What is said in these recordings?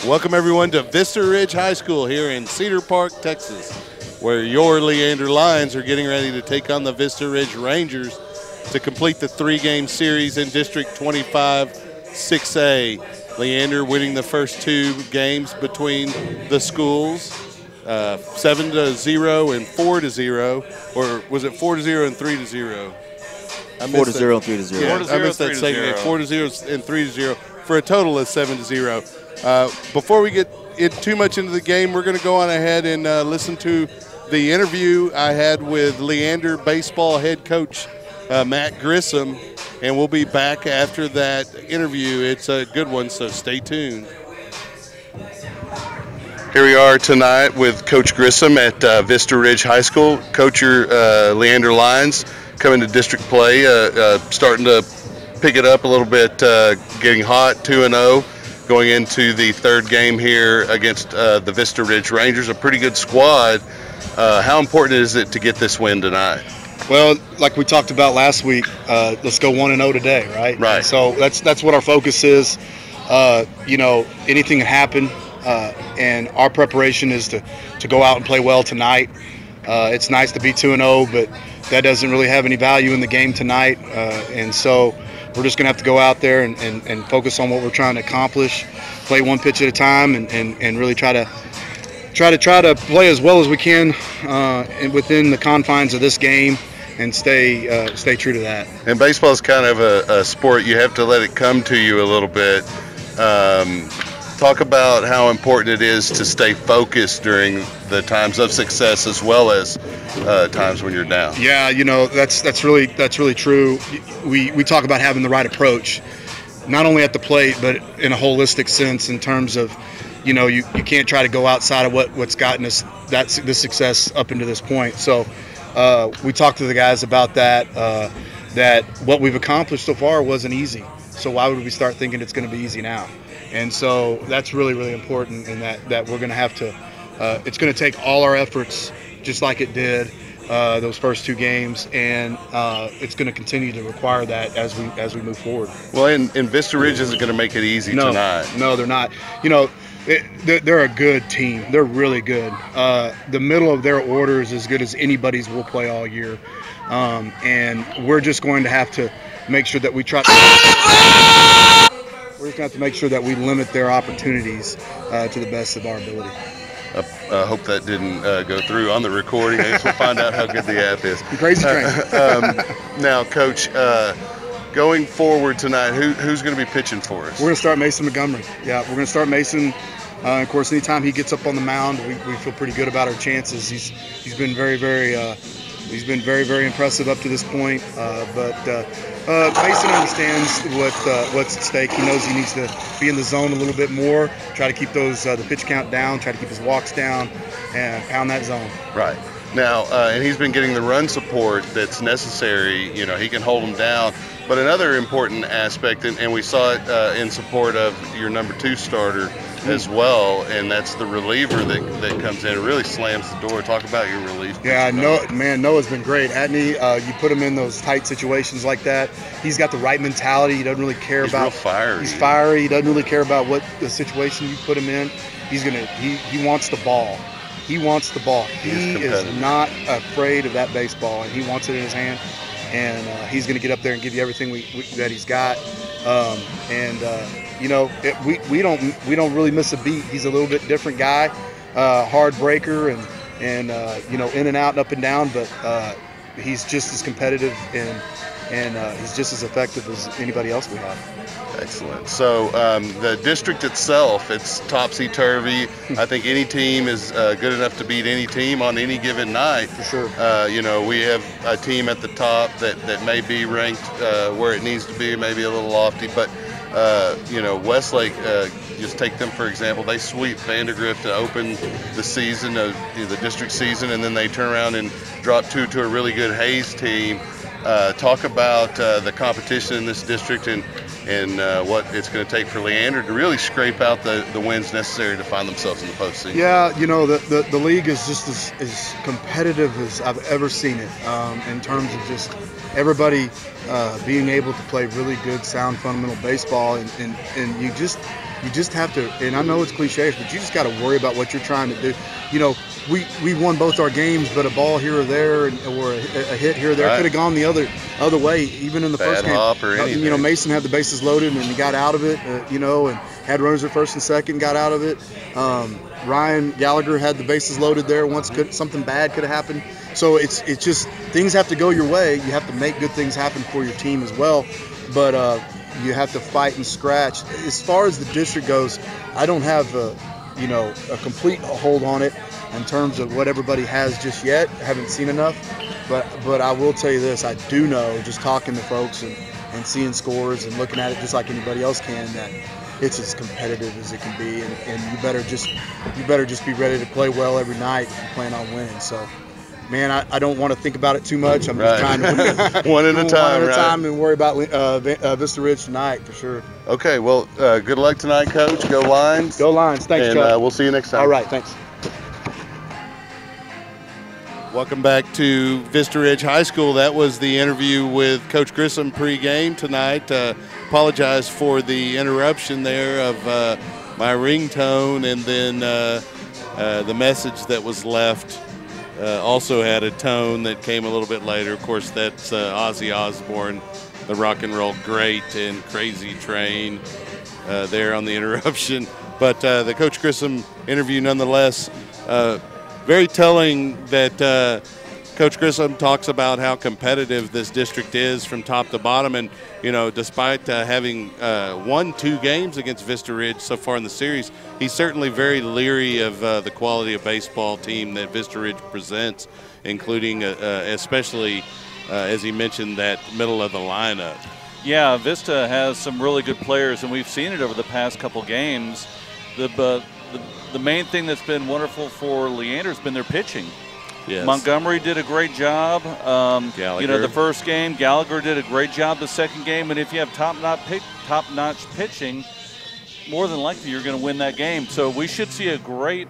Welcome everyone to Vista Ridge High School here in Cedar Park, Texas, where your Leander Lions are getting ready to take on the Vista Ridge Rangers to complete the three-game series in District 25 6A. Leander winning the first two games between the schools, 7-0 and 4-0, or was it 4-0 and 3-0? 4-0 and 3-0. Yeah, I missed that segment. 4-0 and 3-0 for a total of 7-0. Before we get too much into the game, we're going to go on ahead and listen to the interview I had with Leander baseball head coach Matt Grissom, and we'll be back after that interview. It's a good one, so stay tuned. Here we are tonight with Coach Grissom at Vista Ridge High School. Coach, your Leander Lions coming to district play, starting to pick it up a little bit, getting hot, 2-0. Going into the third game here against the Vista Ridge Rangers, a pretty good squad. How important is it to get this win tonight? Well, like we talked about last week, let's go 1-0 today, right? Right. And so that's what our focus is. Anything can happen, and our preparation is to go out and play well tonight. It's nice to be 2-0, but that doesn't really have any value in the game tonight, and so we're just going to have to go out there and focus on what we're trying to accomplish, play one pitch at a time, and really try to play as well as we can within the confines of this game and stay true to that. And baseball is kind of a sport. You have to let it come to you a little bit. Talk about how important it is to stay focused during the times of success as well as times when you're down. Yeah, that's really true. We talk about having the right approach, not only at the plate but in a holistic sense. In terms of, you can't try to go outside of what's gotten us this success up into this point. So we talked to the guys about that. That what we've accomplished so far wasn't easy. So why would we start thinking it's going to be easy now? And so that's really, really important, in that we're going to have to it's going to take all our efforts, just like it did those first two games, and it's going to continue to require that as we move forward. Well, and Vista Ridge isn't going to make it easy tonight. No, they're not. They're a good team. They're really good. The middle of their order is as good as anybody's we'll play all year, and we're just going to have to make sure that we try. We're just going to have to make sure that we limit their opportunities to the best of our ability. I hope that didn't go through on the recording. I guess we'll find out how good the app is. Crazy train. Now, Coach, going forward tonight, who's going to be pitching for us? We're going to start Mason Montgomery. Yeah, we're going to start Mason. Of course, anytime he gets up on the mound, we feel pretty good about our chances. He's been very, very impressive up to this point. But Mason understands what's at stake. He knows he needs to be in the zone a little bit more, try to keep the pitch count down, try to keep his walks down, and pound that zone. Right. Now, and he's been getting the run support that's necessary. He can hold them down. But another important aspect, and we saw it in support of your number 2 starter as well, and that's the reliever that comes in. It really slams the door. Talk about your relief. Yeah, Noah's been great, hasn't he? You put him in those tight situations like that. He's got the right mentality. He doesn't really care about. Real fiery. He's fiery. He doesn't really care about what the situation you put him in. He wants the ball. He wants the ball. He is not afraid of that baseball, and he wants it in his hand. And he's going to get up there and give you everything that he's got. We don't really miss a beat. He's a little bit different guy, hard breaker, and in and out and up and down. But he's just as competitive and he's just as effective as anybody else we have. Excellent. So the district itself, it's topsy-turvy. I think any team is good enough to beat any team on any given night. For sure. We have a team at the top that may be ranked where it needs to be, maybe a little lofty. But, Westlake, just take them for example. They sweep Vandergrift to open the season, the district season, and then they turn around and drop 2 to a really good Hayes team. Talk about the competition in this district and what it's going to take for Leander to really scrape out the wins necessary to find themselves in the postseason. Yeah, the league is just as competitive as I've ever seen it, in terms of just everybody being able to play really good, sound, fundamental baseball, and you just have to. And I know it's cliche, but you just got to worry about what you're trying to do. You know, we won both our games, but a ball here or there, or a hit here or there could have gone the other way. Even in the first game, hop or anything. you know, Mason had the bases loaded and he got out of it. You know, and had runners at first and second, got out of it. Ryan Gallagher had the bases loaded there. Once something bad could have happened. So it's just things have to go your way. You have to make good things happen for your team as well. But you have to fight and scratch. As far as the district goes, I don't have a complete hold on it in terms of what everybody has just yet. I haven't seen enough. But I will tell you this, I do know, just talking to folks and seeing scores and looking at it just like anybody else can, that it's as competitive as it can be, and you better just be ready to play well every night if you plan on winning. So, man, I don't want to think about it too much. I'm just trying to one at a time, and worry about Vista Ridge tonight for sure. Okay, well, good luck tonight, Coach. Go Lions. Go Lions. Thanks, and Chuck. we'll see you next time. All right, thanks. Welcome back to Vista Ridge High School. That was the interview with Coach Grissom pregame tonight. Apologize for the interruption there of my ringtone, and then the message that was left also had a tone that came a little bit later. Of course, that's Ozzy Osbourne, the rock and roll great, and Crazy Train there on the interruption. But the Coach Grissom interview nonetheless, very telling that Coach Grissom talks about how competitive this district is from top to bottom. And, you know, despite having won 2 games against Vista Ridge so far in the series, he's certainly very leery of the quality of baseball team that Vista Ridge presents, including especially, as he mentioned, that middle of the lineup. Yeah, Vista has some really good players, and we've seen it over the past couple games. The main thing that's been wonderful for Leander has been their pitching. Yes. Montgomery did a great job. Gallagher. You know, the first game, Gallagher did a great job the second game, and if you have top-notch pitching, more than likely you're going to win that game. So we should see a great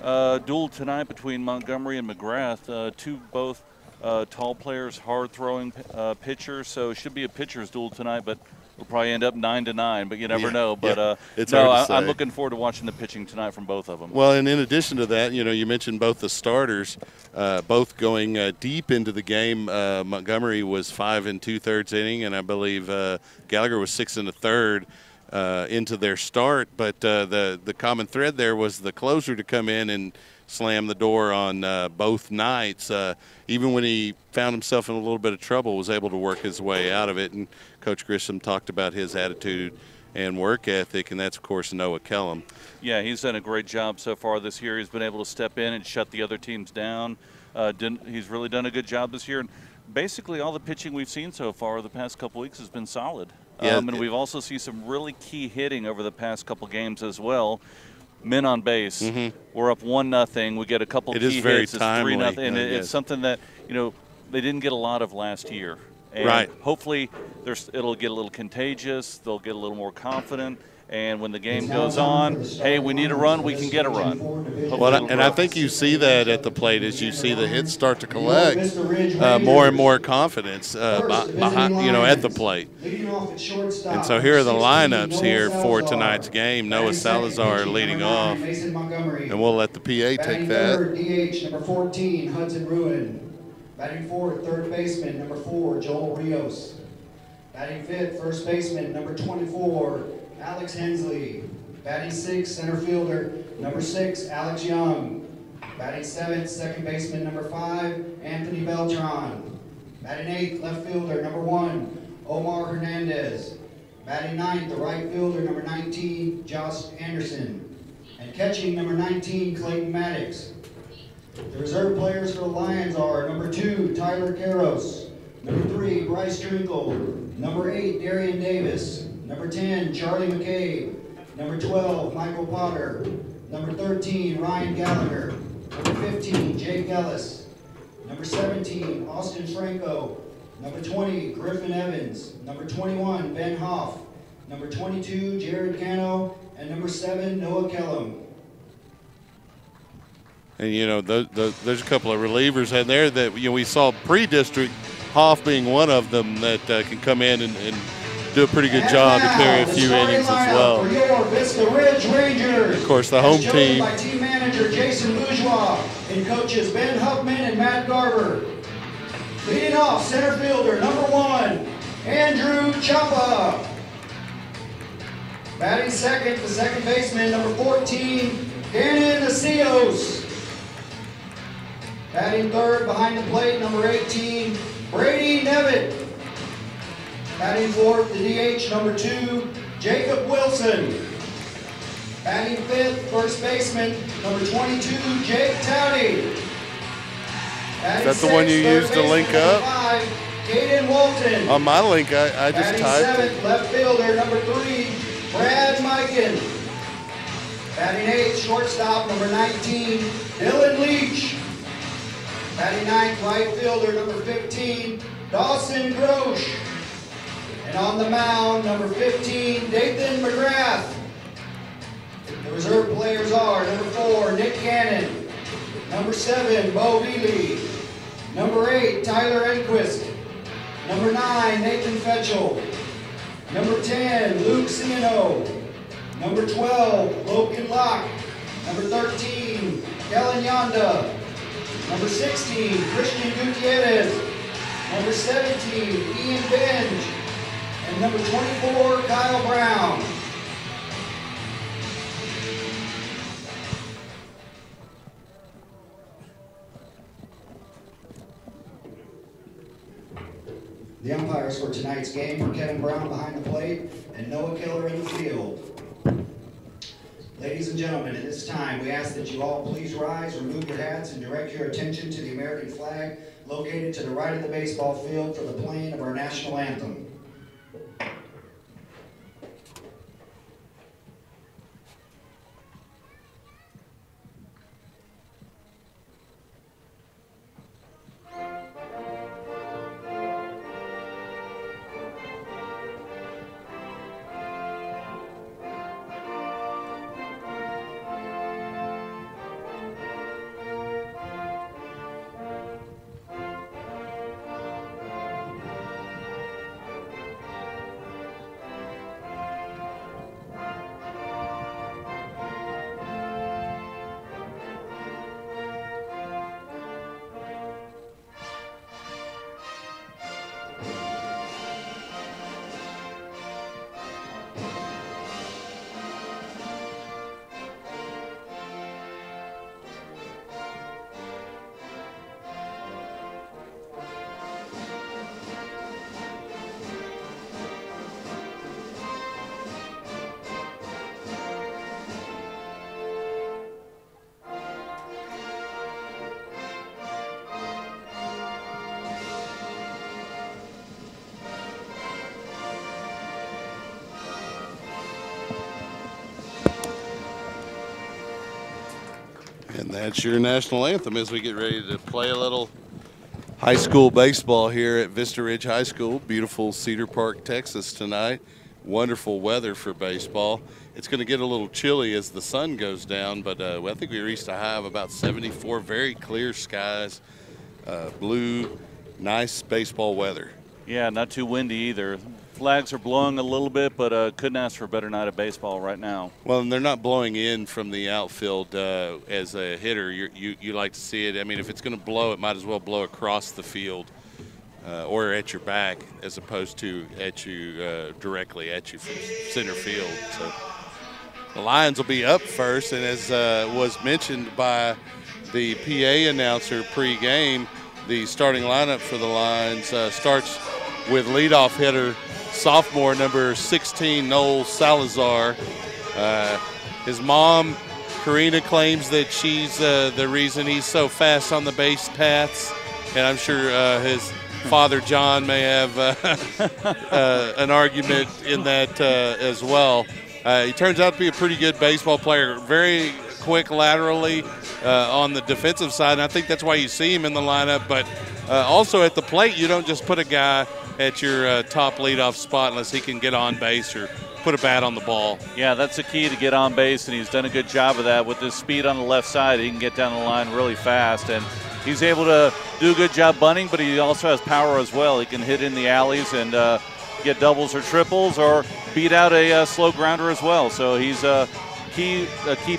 duel tonight between Montgomery and McGrath, both tall players, hard-throwing pitchers. So it should be a pitcher's duel tonight, but we'll probably end up 9-9, but you never know. But it's no, hard to say. I'm looking forward to watching the pitching tonight from both of them. Well, and in addition to that, you know, you mentioned both the starters, both going deep into the game. Montgomery was 5 2/3 inning, and I believe Gallagher was 6 1/3 into their start. But the common thread there was the closer to come in and slam the door on both nights. Even when he found himself in a little bit of trouble, was able to work his way out of it. And Coach Grissom talked about his attitude and work ethic, and that's, of course, Noah Kellum. Yeah, he's done a great job so far this year. He's been able to step in and shut the other teams down. He's really done a good job this year. And basically all the pitching we've seen so far the past couple weeks has been solid. Yeah, and we've also seen some really key hitting over the past couple games as well. Men on base. Mm-hmm. We're up 1-0. We get a couple key hits. Very it's timely. 3-0. And yes. it's something that, you know, they didn't get a lot of last year. And right. hopefully it'll get a little contagious. They'll get a little more confident. And when the game goes on, hey, we need a run, we can get a run. Well, and I think you see that at the plate as you see the hits start to collect, more and more confidence behind, you know, at the plate. And so here are the lineups here for tonight's game. Noah Salazar leading off, and we'll let the PA take that. DH number 14, Hudson Ruin. Batting fourth, third baseman number 4, Joel Rios. Batting fifth, first baseman number 24, Alex Hensley. Batting sixth, center fielder number 6, Alex Young. Batting seventh, second baseman number 5, Anthony Beltran. Batting eighth, left fielder number 1, Omar Hernandez. Batting ninth, the right fielder number 19, Josh Anderson. And catching number 19, Clayton Maddox. The reserve players for the Lions are number 2, Tyler Caros. Number 3, Bryce Trinkle. Number 8, Darian Davis. Number 10, Charlie McCabe. Number 12, Michael Potter. Number 13, Ryan Gallagher. Number 15, Jake Ellis. Number 17, Austin Franco. Number 20, Griffin Evans. Number 21, Ben Hoff. Number 22, Jared Cano. And number 7, Noah Kellum. And, you know, there's a couple of relievers in there that, you know, we saw pre-district Hoff being one of them that can come in and do a pretty good job to carry a few innings as well. For your Vista Ridge Rangers. Of course, the home chosen team. by team manager Jason Bourgeois and coaches Ben Huffman and Matt Garver. Leading off, center fielder number 1, Andrew Chapa. Batting second, the second baseman number 14, Gannon Acios. Batting third behind the plate, number 18, Brady Nevitt. Batting fourth, the DH, number 2, Jacob Wilson. Batting fifth, first baseman, number 22, Jake Towdy. Batting Is that the one you used to link up? 5, Caden Walton. On my link, I just Batting typed seventh, left fielder, number 3, Brad Mikan. Batting eighth, shortstop, number 19, Dylan Leach. Batting ninth, right fielder, number 15, Dawson Grosh. And on the mound, number 15, Dathan McGrath. The reserve players are number 4, Nick Cannon. Number 7, Bo Veely. Number 8, Tyler Enquist. Number 9, Nathan Fetchel. Number 10, Luke Ciano. Number 12, Logan Locke. Number 13, Kellen Yonda. Number 16, Christian Gutierrez. Number 17, Ian Benj. And number 24, Kyle Brown. The umpires for tonight's game are Kevin Brown behind the plate and Noah Killer in the field. Ladies and gentlemen, at this time, we ask that you all please rise, remove your hats, and direct your attention to the American flag located to the right of the baseball field for the playing of our national anthem. And that's your national anthem as we get ready to play a little high school baseball here at Vista Ridge High School. Beautiful Cedar Park, Texas tonight. Wonderful weather for baseball. It's going to get a little chilly as the sun goes down, but I think we reached a high of about 74. Very clear skies, blue, nice baseball weather. Yeah, not too windy either. Flags are blowing a little bit, but couldn't ask for a better night of baseball right now. Well, and they're not blowing in from the outfield as a hitter. You like to see it. I mean, if it's going to blow, it might as well blow across the field or at your back as opposed to at you directly at you from center field. So the Lions will be up first, and as was mentioned by the PA announcer pregame, the starting lineup for the Lions starts with leadoff hitter sophomore number 16, Noel Salazar. His mom, Karina, claims that she's the reason he's so fast on the base paths, and I'm sure his father, John, may have an argument in that as well. He turns out to be a pretty good baseball player, very quick laterally on the defensive side, and I think that's why you see him in the lineup. But also at the plate, you don't just put a guy at your top leadoff spot unless he can get on base or put a bat on the ball. Yeah, that's the key to get on base, and he's done a good job of that. With his speed on the left side, he can get down the line really fast. And he's able to do a good job bunting, but he also has power as well. He can hit in the alleys and get doubles or triples or beat out a slow grounder as well. So he's a key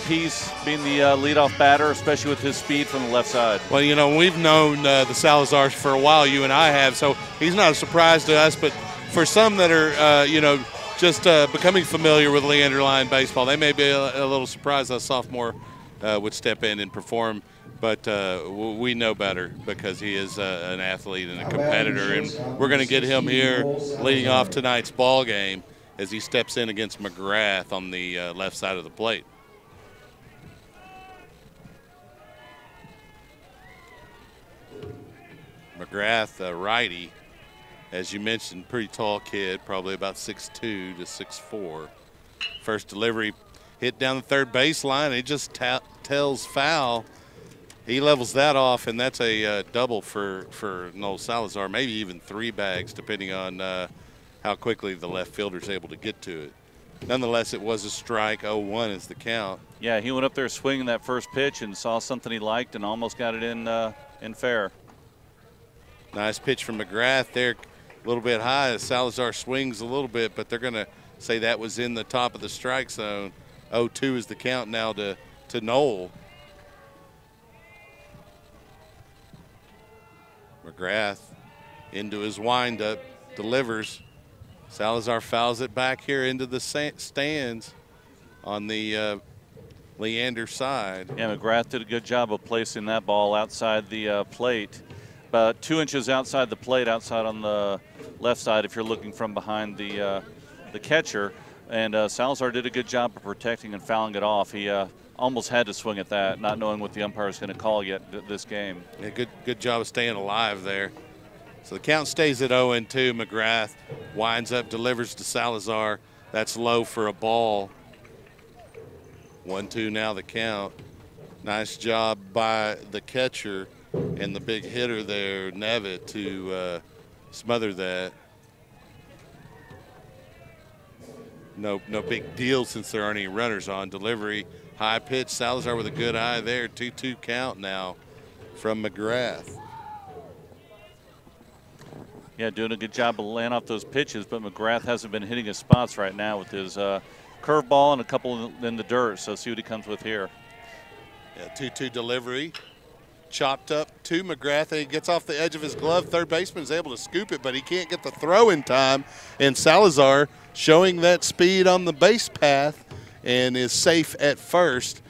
piece being the leadoff batter, especially with his speed from the left side. Well, you know, we've known the Salazars for a while, you and I have, so he's not a surprise to us. But for some that are, you know, just becoming familiar with Leander line baseball, they may be a little surprised a sophomore would step in and perform. But we know better because he is an athlete and a competitor, and we're going to get him here leading off tonight's ball game as he steps in against McGrath on the left side of the plate. McGrath, righty, as you mentioned, pretty tall kid, probably about 6'2" to 6'4". First delivery hit down the third baseline, and he just tells foul. He levels that off, and that's a double for Noel Salazar, maybe even 3 bags, depending on how quickly the left fielder is able to get to it. Nonetheless, it was a strike. 0-1 is the count. Yeah, he went up there swinging that first pitch and saw something he liked and almost got it in fair. Nice pitch from McGrath there, a little bit high. Salazar swings a little bit, but they're going to say that was in the top of the strike zone. 0-2 is the count now to Noel. McGrath into his windup, delivers. Salazar fouls it back here into the stands on the Leander side. Yeah, McGrath did a good job of placing that ball outside the plate. About 2 inches outside the plate, outside on the left side if you're looking from behind the catcher. And Salazar did a good job of protecting and fouling it off. He almost had to swing at that, not knowing what the umpire is going to call yet this game. Yeah, good job of staying alive there. So the count stays at 0-2. McGrath winds up, delivers to Salazar. That's low for a ball. 1-2 now the count. Nice job by the catcher and the big hitter there, Nevitt, to smother that. No big deal since there aren't any runners on. Delivery, high pitch. Salazar with a good eye there. 2-2 count now from McGrath. Yeah, doing a good job of laying off those pitches, but McGrath hasn't been hitting his spots right now with his curveball and a couple in the dirt. So see what he comes with here. Yeah, 2-2 delivery. Chopped up to McGrath. He gets off the edge of his glove. Third baseman is able to scoop it, but he can't get the throw in time. And Salazar showing that speed on the base path and is safe at first.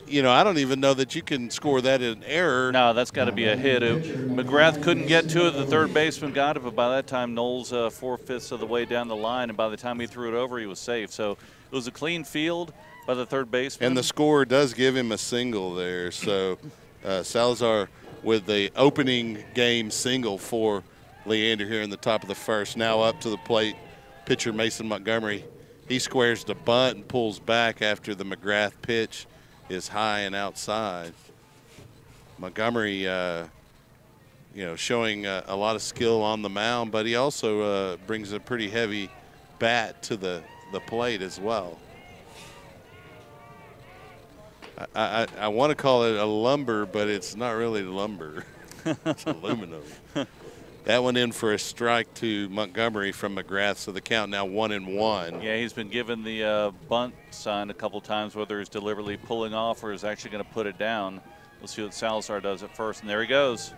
You know, I don't even know that you can score that in error. No, that's got to be a hit. McGrath couldn't get to it. The third baseman got it, but by that time, Noel's 4/5 of the way down the line, and by the time he threw it over, he was safe. So it was a clean field by the third baseman. And the score does give him a single there. So Salazar with the opening game single for Leander here in the top of the first. Now up to the plate, pitcher Mason Montgomery. He squares the bunt and pulls back after the McGrath pitch is high and outside. Montgomery, you know, showing a lot of skill on the mound, but he also brings a pretty heavy bat to the plate as well. I want to call it a lumber, but it's not really lumber. It's aluminum. That one in for a strike to Montgomery from McGrath, so the count now 1-1. Yeah, he's been given the bunt sign a couple times, whether he's deliberately pulling off or is actually going to put it down. We'll see what Salazar does at first, and there he goes.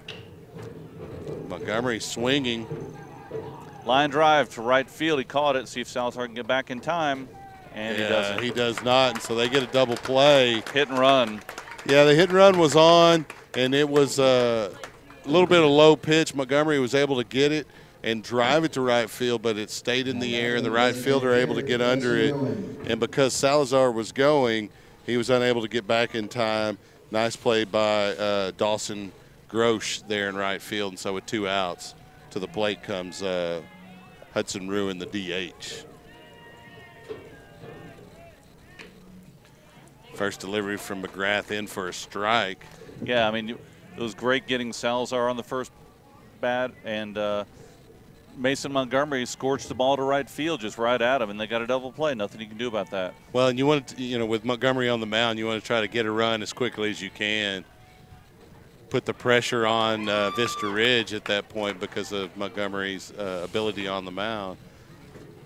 Montgomery swinging. Line drive to right field. He caught it. See if Salazar can get back in time, and he doesn't. He does not, and so they get a double play. Hit and run. Yeah, the hit and run was on, and it was a little bit of low pitch. Montgomery was able to get it and drive it to right field, but it stayed in the air, and the right fielder able to get under it. And because Salazar was going, he was unable to get back in time. Nice play by Dawson Grosh there in right field, and so with 2 outs, to the plate comes Hudson Ruin, the DH. First delivery from McGrath in for a strike. Yeah, I mean, it was great getting Salazar on the first bat, and Mason Montgomery scorched the ball to right field, just right at him, and they got a double play. Nothing you can do about that. Well, and you want to, you know, with Montgomery on the mound, you want to try to get a run as quickly as you can. put the pressure on Vista Ridge at that point because of Montgomery's ability on the mound.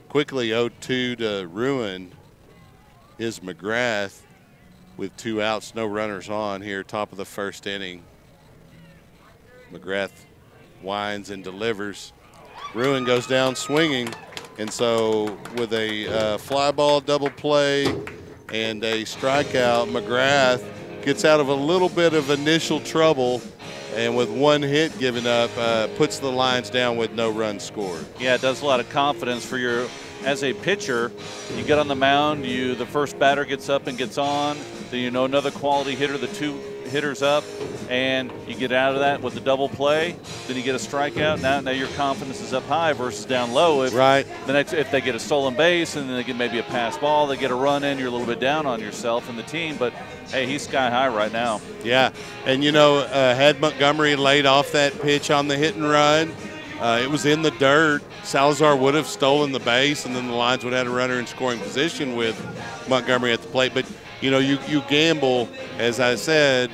Quickly 0-2 to Ruin is McGrath with 2 outs, no runners on here, top of the first inning. McGrath winds and delivers. Ruin goes down swinging, and so with a fly ball double play and a strikeout, McGrath gets out of a little bit of initial trouble, and with 1 hit given up, puts the Lions down with no runs scored. Yeah, it does a lot of confidence for your, as a pitcher. You get on the mound, the first batter gets up and gets on, then another quality hitter, the 2 hitters up, and you get out of that with the double play. Then you get a strikeout. Now your confidence is up high versus down low. If if they get a stolen base and then they get maybe a pass ball, they get a run in, you're a little bit down on yourself and the team. But hey, he's sky high right now. Yeah, and had Montgomery laid off that pitch on the hit and run, it was in the dirt. Salazar would have stolen the base, and then the Lions would have had a runner in scoring position with Montgomery at the plate. But you gamble, as I said.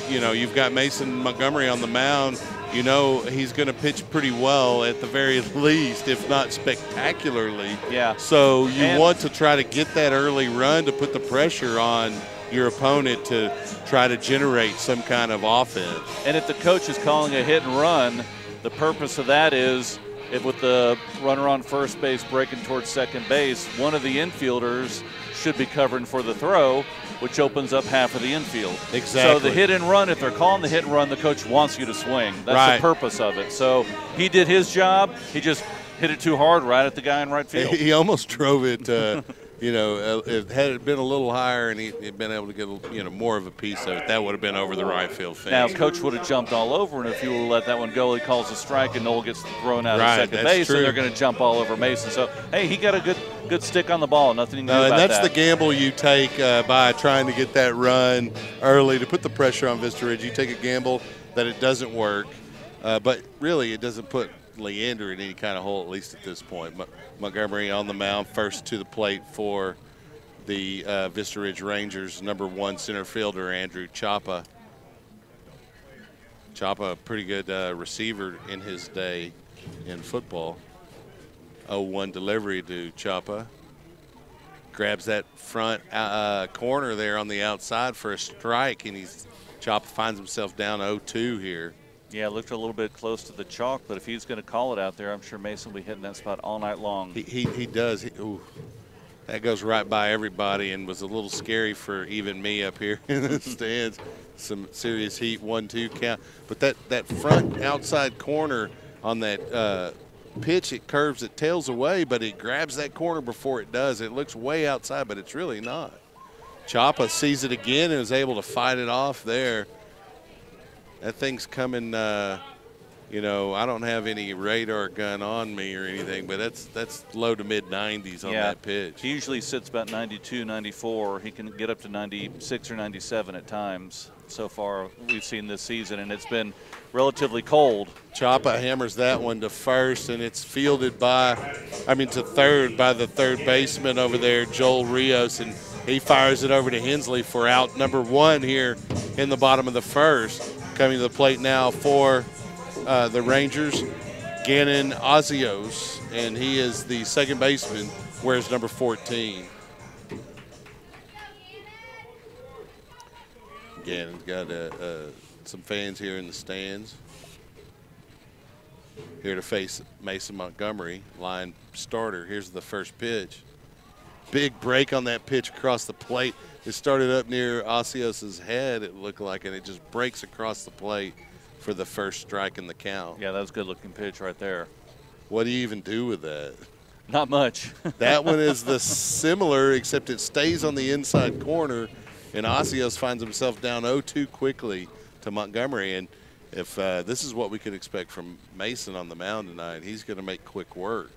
You've got Mason Montgomery on the mound. He's going to pitch pretty well at the very least, if not spectacularly. Yeah. So you want to try to get that early run to put the pressure on your opponent to try to generate some kind of offense. And if the coach is calling a hit and run, the purpose of that is, if with the runner on first base breaking towards second base, one of the infielders should be covering for the throw, which opens up half of the infield. Exactly. So the hit and run, if they're calling the hit and run, the coach wants you to swing. That's the purpose of it. So he did his job. He just hit it too hard right at the guy in right field. He almost drove it. Had it been a little higher and he'd been able to get more of a piece of it, that would have been over the right field fence. Now, coach would have jumped all over, and if you would have let that one go, he calls a strike, and Noel gets thrown out of second base, and they're going to jump all over Mason. So, hey, he got a good stick on the ball. Nothing you can do about that. And that's the gamble you take by trying to get that run early to put the pressure on Vista Ridge. You take a gamble that it doesn't work, but really it doesn't put Leander in any kind of hole, at least at this point. Montgomery on the mound, first to the plate for the Vista Ridge Rangers, number 1 center fielder, Andrew Chapa. Chapa, a pretty good receiver in his day in football. 0-1 delivery to Chapa. Grabs that front corner there on the outside for a strike, and Chapa finds himself down 0-2 here. Yeah, looked a little bit close to the chalk, but if he's going to call it out there, I'm sure Mason will be hitting that spot all night long. He does. That goes right by everybody and was a little scary for even me up here in the stands. Some serious heat, 1-2 count. But that front outside corner on that pitch, it curves, it tails away, but it grabs that corner before it does. It looks way outside, but it's really not. Chapa sees it again and is able to fight it off there. That thing's coming, I don't have any radar gun on me or anything, but that's low to mid-90s on that pitch. He usually sits about 92, 94. He can get up to 96 or 97 at times. So far we've seen this season, and it's been relatively cold. Chapa hammers that one to first, and it's fielded to third by the third baseman over there, Joel Rios, and he fires it over to Hensley for out number 1 here in the bottom of the first. Coming to the plate now for the Rangers, Gannon Ozios, and he is the second baseman, wears number 14. Gannon's got some fans here in the stands. Here to face Mason Montgomery, line starter. Here's the first pitch. Big break on that pitch across the plate. It started up near Ozios' head, it looked like, and it just breaks across the plate for the first strike in the count. Yeah, that was a good-looking pitch right there. What do you even do with that? Not much. That one is the similar, except it stays on the inside corner, and Ozios finds himself down 0-2 quickly to Montgomery. And if this is what we could expect from Mason on the mound tonight, he's going to make quick work.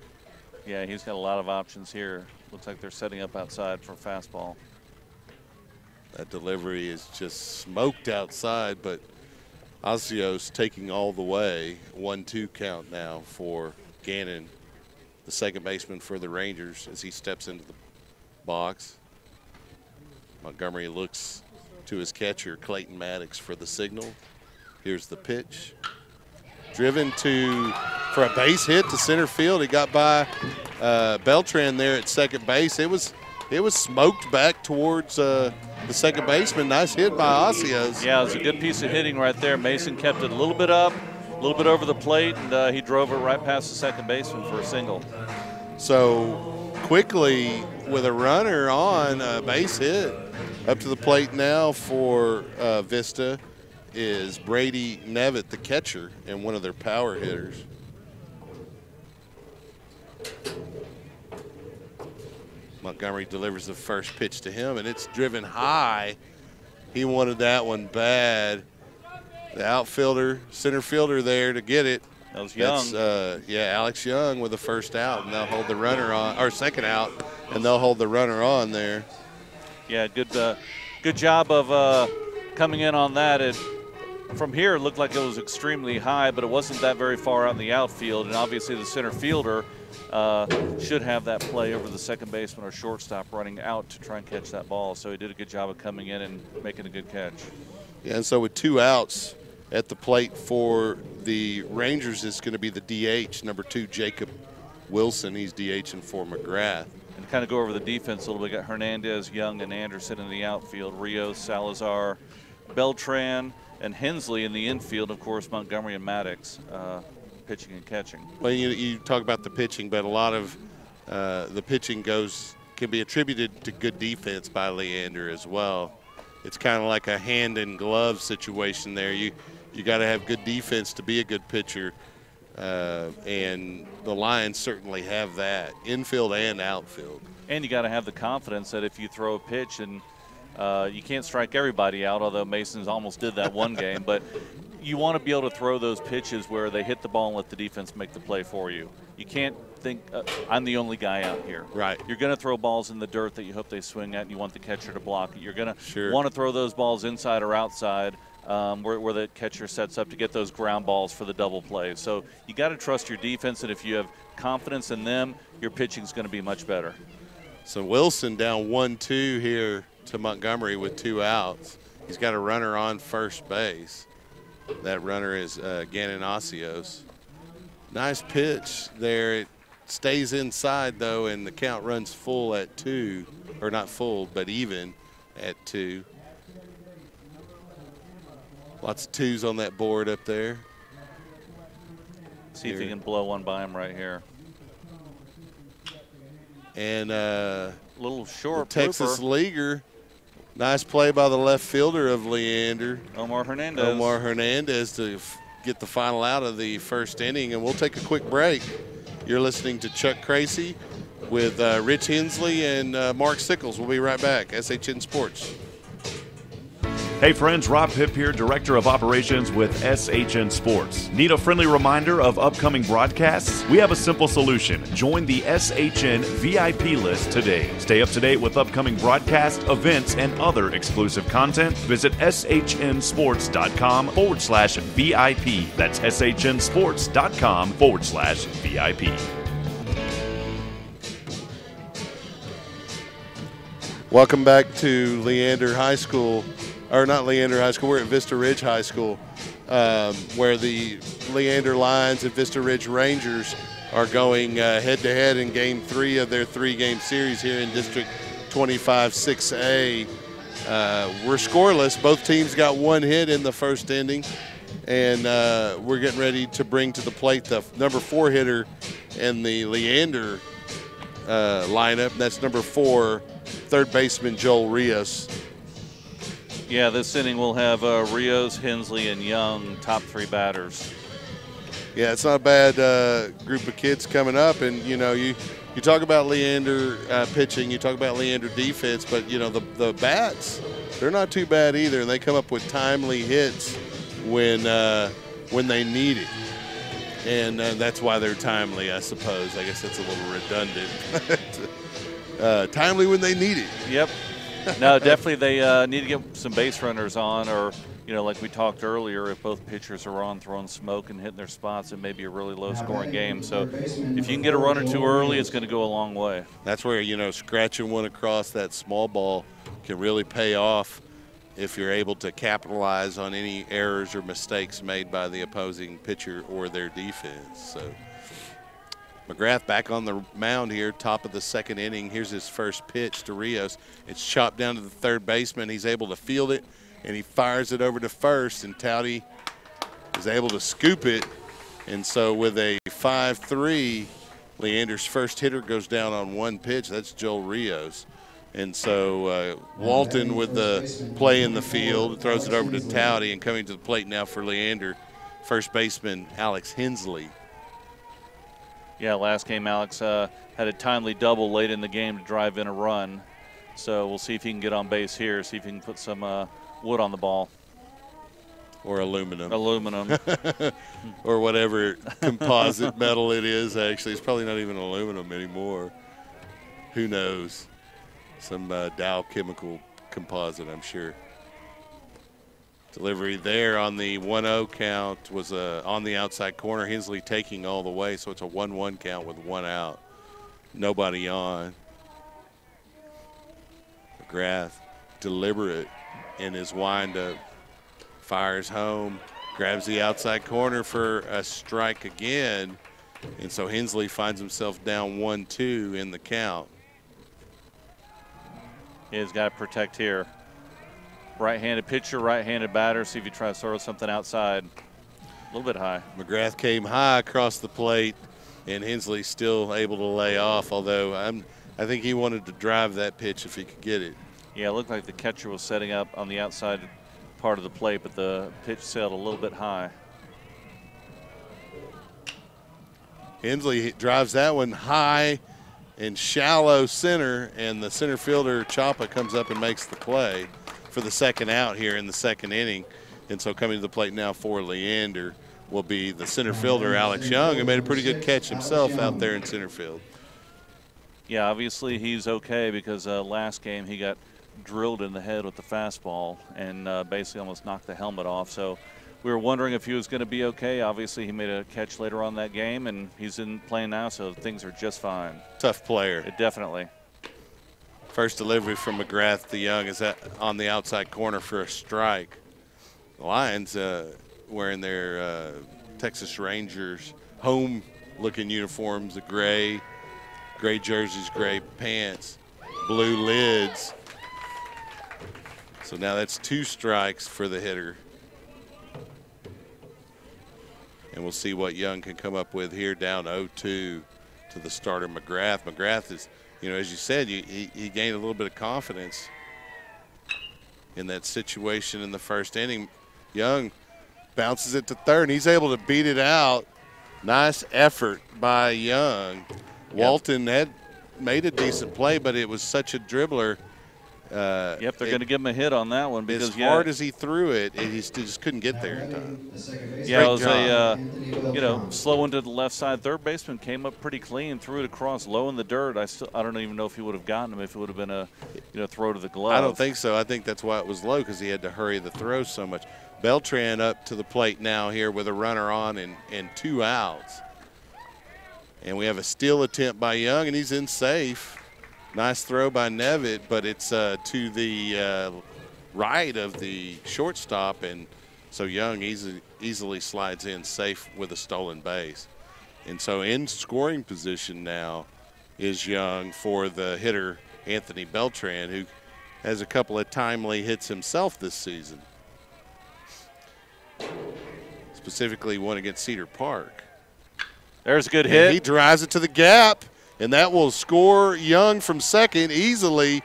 Yeah, he's got a lot of options here. Looks like they're setting up outside for fastball. That delivery is just smoked outside, but Ozios taking all the way. 1-2 count now for Gannon, the second baseman for the Rangers, as he steps into the box. Montgomery looks to his catcher, Clayton Maddox, for the signal. Here's the pitch. Driven for a base hit to center field. He got by Beltran there at second base. It was smoked back towards the second baseman. Nice hit by Asios. Yeah, it was a good piece of hitting right there. Mason kept it a little bit up, a little bit over the plate, and he drove it right past the second baseman for a single. So quickly with a runner on a base hit, up to the plate now for Vista is Brady Nevitt, the catcher, and one of their power hitters. Montgomery delivers the first pitch to him, and it's driven high. He wanted that one bad. The outfielder, center fielder there to get it. That was Young. Yeah, Alex Young with the first out, and they'll hold the runner on, or second out, and they'll hold the runner on there. Yeah, good job of coming in on that. From here, it looked like it was extremely high, but it wasn't that very far out in the outfield, and obviously the center fielder should have that play over the second baseman or shortstop running out to try and catch that ball. So he did a good job of coming in and making a good catch. Yeah, and so with 2 outs at the plate for the Rangers, it's going to be the DH, number 2, Jacob Wilson. He's DHing for McGrath. And kind of go over the defense a little bit. Got Hernandez, Young, and Anderson in the outfield. Rios, Salazar, Beltran, and Hensley in the infield. Of course, Montgomery and Maddox pitching and catching. Well, you talk about the pitching, but a lot of the pitching can be attributed to good defense by Leander as well. It's kind of like a hand and glove situation there. You got to have good defense to be a good pitcher, and the Lions certainly have that, infield and outfield. And you got to have the confidence that if you throw a pitch and you can't strike everybody out, although Masons almost did that one game, but you want to be able to throw those pitches where they hit the ball and let the defense make the play for you. You can't think, I'm the only guy out here. Right. You're going to throw balls in the dirt that you hope they swing at, and you want the catcher to block it. You're going to want to throw those balls inside or outside where the catcher sets up to get those ground balls for the double play. So you got to trust your defense, and if you have confidence in them, your pitching's going to be much better. So Wilson down 1-2 here to Montgomery with 2 outs. He's got a runner on first base. That runner is Gannon Asios. Nice pitch there. It stays inside, though, and the count runs full at 2. Or not full, but even at 2. Lots of 2s on that board up there. See if he can blow one by him right here. And little short Texas leaguer. Nice play by the left fielder of Leander. Omar Hernandez to get the final out of the first inning, and we'll take a quick break. You're listening to Chuck Kracy with Rich Hensley and Mark Sickles. We'll be right back. SHN Sports. Hey friends, Rob Pipp here, Director of Operations with SHN Sports. Need a friendly reminder of upcoming broadcasts? We have a simple solution. Join the SHN VIP list today. Stay up to date with upcoming broadcasts, events, and other exclusive content. Visit shnsports.com/VIP. That's shnsports.com/VIP. Welcome back to Leander High School. Or not Leander High School, we're at Vista Ridge High School, where the Leander Lions and Vista Ridge Rangers are going head-to-head in Game 3 of their 3-game series here in District 25 6A. We're scoreless. Both teams got 1 hit in the first inning, and we're getting ready to bring to the plate the number 4 hitter in the Leander lineup, and that's number 4, third baseman Joel Rios. Yeah, this inning we'll have Rios, Hensley, and Young, top 3 batters. Yeah, it's not a bad group of kids coming up. And, you know, you talk about Leander pitching, you talk about Leander defense, but, you know, the bats, they're not too bad either. And they come up with timely hits when they need it. And that's why they're timely, I suppose. I guess that's a little redundant. Timely when they need it. Yep. No, definitely they need to get some base runners on, or, you know, like we talked earlier, if both pitchers are on throwing smoke and hitting their spots, it may be a really low-scoring game. So if you can get a runner too early, it's going to go a long way. That's where, you know, scratching one across that small ball can really pay off if you're able to capitalize on any errors or mistakes made by the opposing pitcher or their defense. So McGrath back on the mound here, top of the second inning. Here's his first pitch to Rios. It's chopped down to the third baseman. He's able to field it, and he fires it over to first, and Towdy is able to scoop it. And so with a 5-3, Leander's first hitter goes down on one pitch. That's Joel Rios. And so Walton with the play in the field throws it over to Towdy, and coming to the plate now for Leander, first baseman Alex Hensley. Yeah, last game Alex had a timely double late in the game to drive in a run. So we'll see if he can get on base here, see if he can put some wood on the ball. Or aluminum. Aluminum. Or whatever composite metal it is, actually. It's probably not even aluminum anymore. Who knows? Some Dow chemical composite, I'm sure. Delivery there on the 1-0 count was on the outside corner. Hensley taking all the way, so it's a 1-1 count with one out. Nobody on. McGrath, deliberate in his windup. Fires home, grabs the outside corner for a strike again. And so Hensley finds himself down 1-2 in the count. He's got to protect here. Right-handed pitcher, right-handed batter. See if he tries to throw something outside. A little bit high. McGrath came high across the plate, and Hensley still able to lay off, although I think he wanted to drive that pitch if he could get it. Yeah, it looked like the catcher was setting up on the outside part of the plate, but the pitch sailed a little bit high. Hensley drives that one high and shallow center, and the center fielder Chapa comes up and makes the play for the second out here in the second inning. And so coming to the plate now for Leander will be the center fielder Alex Young, who made a pretty good catch himself out there in center field. Yeah, obviously he's okay because last game he got drilled in the head with the fastball and basically almost knocked the helmet off. So we were wondering if he was going to be okay. Obviously he made a catch later on that game, and he's in playing now, so things are just fine. Tough player. Definitely. First delivery from McGrath to Young is on the outside corner for a strike. The Lions wearing their Texas Rangers home-looking uniforms, the gray jerseys, gray pants, blue lids. So now that's 2 strikes for the hitter. And we'll see what Young can come up with here, down 0-2 to the starter McGrath. McGrath is, as you said, he gained a little bit of confidence in that situation in the first inning. Young bounces it to third, and he's able to beat it out. Nice effort by Young. Walton had made a decent play, but it was such a dribbler. They're going to give him a hit on that one because as hard as he threw it, he just couldn't get there in time. Yeah, it was a slow one to the left side. Third baseman came up pretty clean, threw it across low in the dirt. I don't even know if he would have gotten him if it would have been a throw to the glove. I don't think so. I think that's why it was low, because he had to hurry the throw so much. Beltran up to the plate now here with a runner on and 2 outs. And we have a steal attempt by Young, and he's in safe. Nice throw by Nevitt, but it's to the right of the shortstop, and so Young easily slides in safe with a stolen base. And so in scoring position now is Young for the hitter Anthony Beltran, who has a couple of timely hits himself this season, specifically one against Cedar Park. There's a good hit. And he drives it to the gap, and that will score Young from second easily.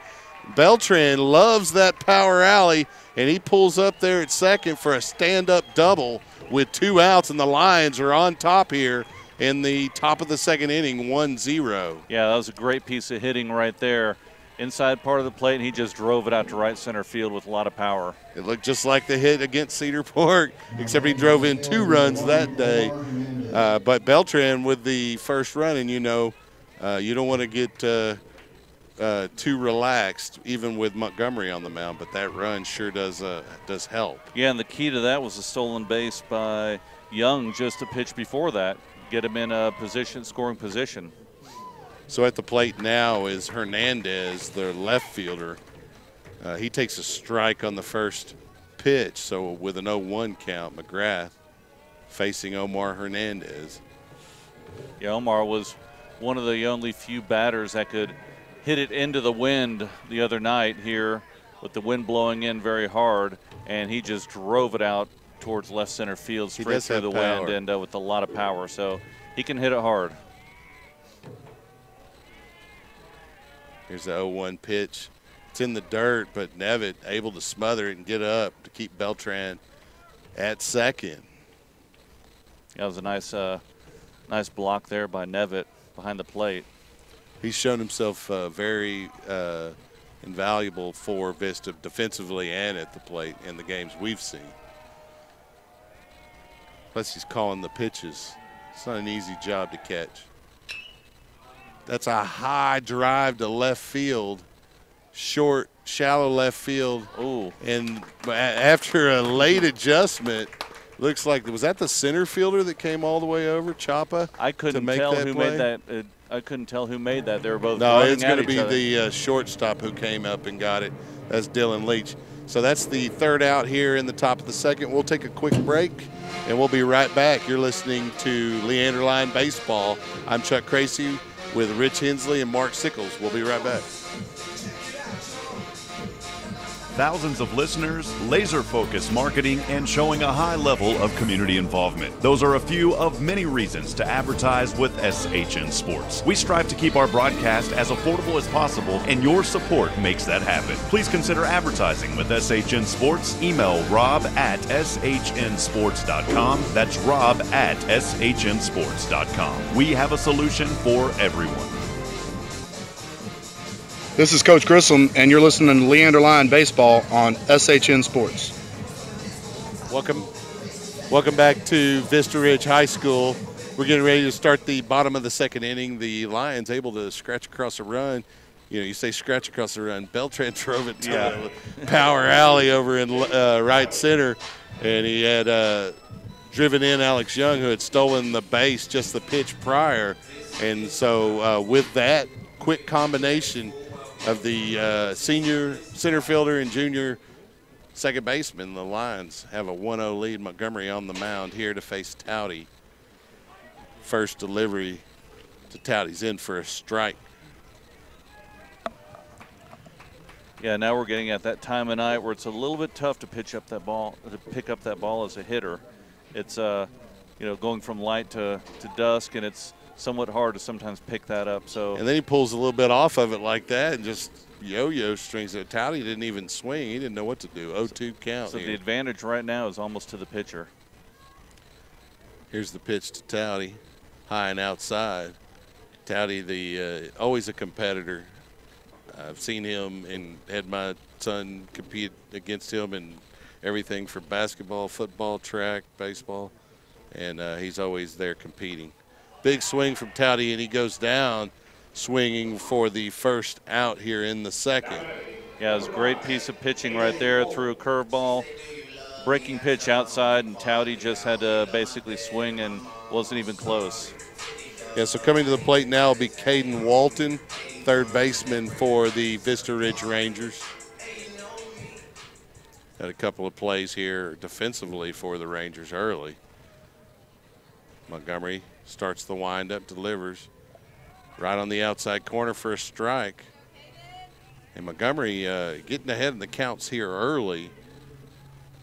Beltran loves that power alley, and he pulls up there at second for a stand-up double with 2 outs, and the Lions are on top here in the top of the second inning, 1-0. Yeah, that was a great piece of hitting right there. Inside part of the plate, and he just drove it out to right center field with a lot of power. It looked just like the hit against Cedar Park, except he drove in 2 runs that day. But Beltran with the first run, and you don't want to get too relaxed, even with Montgomery on the mound, but that run sure does help. Yeah, and the key to that was a stolen base by Young just a pitch before that, get him in a scoring position. So at the plate now is Hernandez, the left fielder. He takes a strike on the first pitch, so with an 0-1 count, McGrath facing Omar Hernandez. Yeah, Omar was one of the only few batters that could hit it into the wind the other night here with the wind blowing in very hard, and he just drove it out towards left center field straight through the wind and with a lot of power, so he can hit it hard. Here's the 0-1 pitch. It's in the dirt, but Nevitt able to smother it and get up to keep Beltran at second. That was a nice block there by Nevitt behind the plate. He's shown himself very invaluable for Vista defensively and at the plate in the games we've seen. Plus he's calling the pitches. It's not an easy job to catch. That's a high drive to left field. Short, shallow left field. Ooh. And after a late adjustment, looks like, was that the center fielder that came all the way over, Chapa? I couldn't tell who made that. I couldn't tell who made that. They were both No, running it's going to be other. the shortstop who came up and got it. That's Dylan Leach. So that's the third out here in the top of the second. We'll take a quick break, and we'll be right back. You're listening to Leander Line Baseball. I'm Chuck Kracy with Rich Hensley and Mark Sickles. We'll be right back. Thousands of listeners, laser-focused marketing, and showing a high level of community involvement. Those are a few of many reasons to advertise with SHN Sports. We strive to keep our broadcast as affordable as possible, and your support makes that happen. Please consider advertising with SHN Sports. Email rob@shnsports.com. That's rob@shnsports.com. We have a solution for everyone. This is Coach Grissom, and you're listening to Leander Line Baseball on SHN Sports. Welcome back to Vista Ridge High School. We're getting ready to start the bottom of the second inning. The Lions able to scratch across a run. You know, you say scratch across the run. Beltran drove it to the power alley over in right center, and he had driven in Alex Young, who had stolen the base just the pitch prior. And so with that quick combination of the senior center fielder and junior second baseman, the Lions have a 1-0 lead. Montgomery on the mound here to face Towdy. First delivery to Towdy's in for a strike. Yeah, now we're getting at that time of night where it's a little bit tough to pick up that ball as a hitter. It's going from light to dusk, and it's somewhat hard to sometimes pick that up. So and then he pulls a little bit off of it like that and just yo-yo strings it. Towdy didn't even swing. He didn't know what to do. 0-2 count. So here. the advantage right now is almost to the pitcher. Here's the pitch to Towdy, high and outside. Towdy, always a competitor. I've seen him and had my son compete against him in everything for basketball, football, track, baseball, and he's always there competing. Big swing from Towdy, and he goes down swinging for the first out here in the second. Yeah, it was a great piece of pitching right there. Threw a curveball, breaking pitch outside, and Towdy just had to basically swing and wasn't even close. Yeah, so coming to the plate now will be Caden Walton, third baseman for the Vista Ridge Rangers. Had a couple of plays here defensively for the Rangers early. Montgomery starts the windup, delivers right on the outside corner for a strike. And Montgomery getting ahead in the counts here early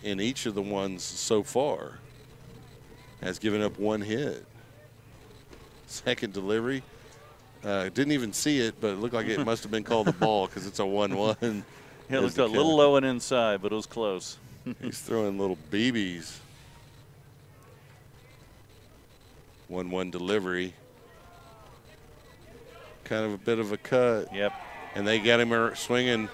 in each of the ones so far. Has given up one hit. Second delivery. Didn't even see it, but it looked like it must have been called a ball because it's a 1-1. Yeah, it looked a little low and inside, but it was close. He's throwing little BBs. 1-1 delivery. Kind of a bit of a cut. Yep. And they got him swinging.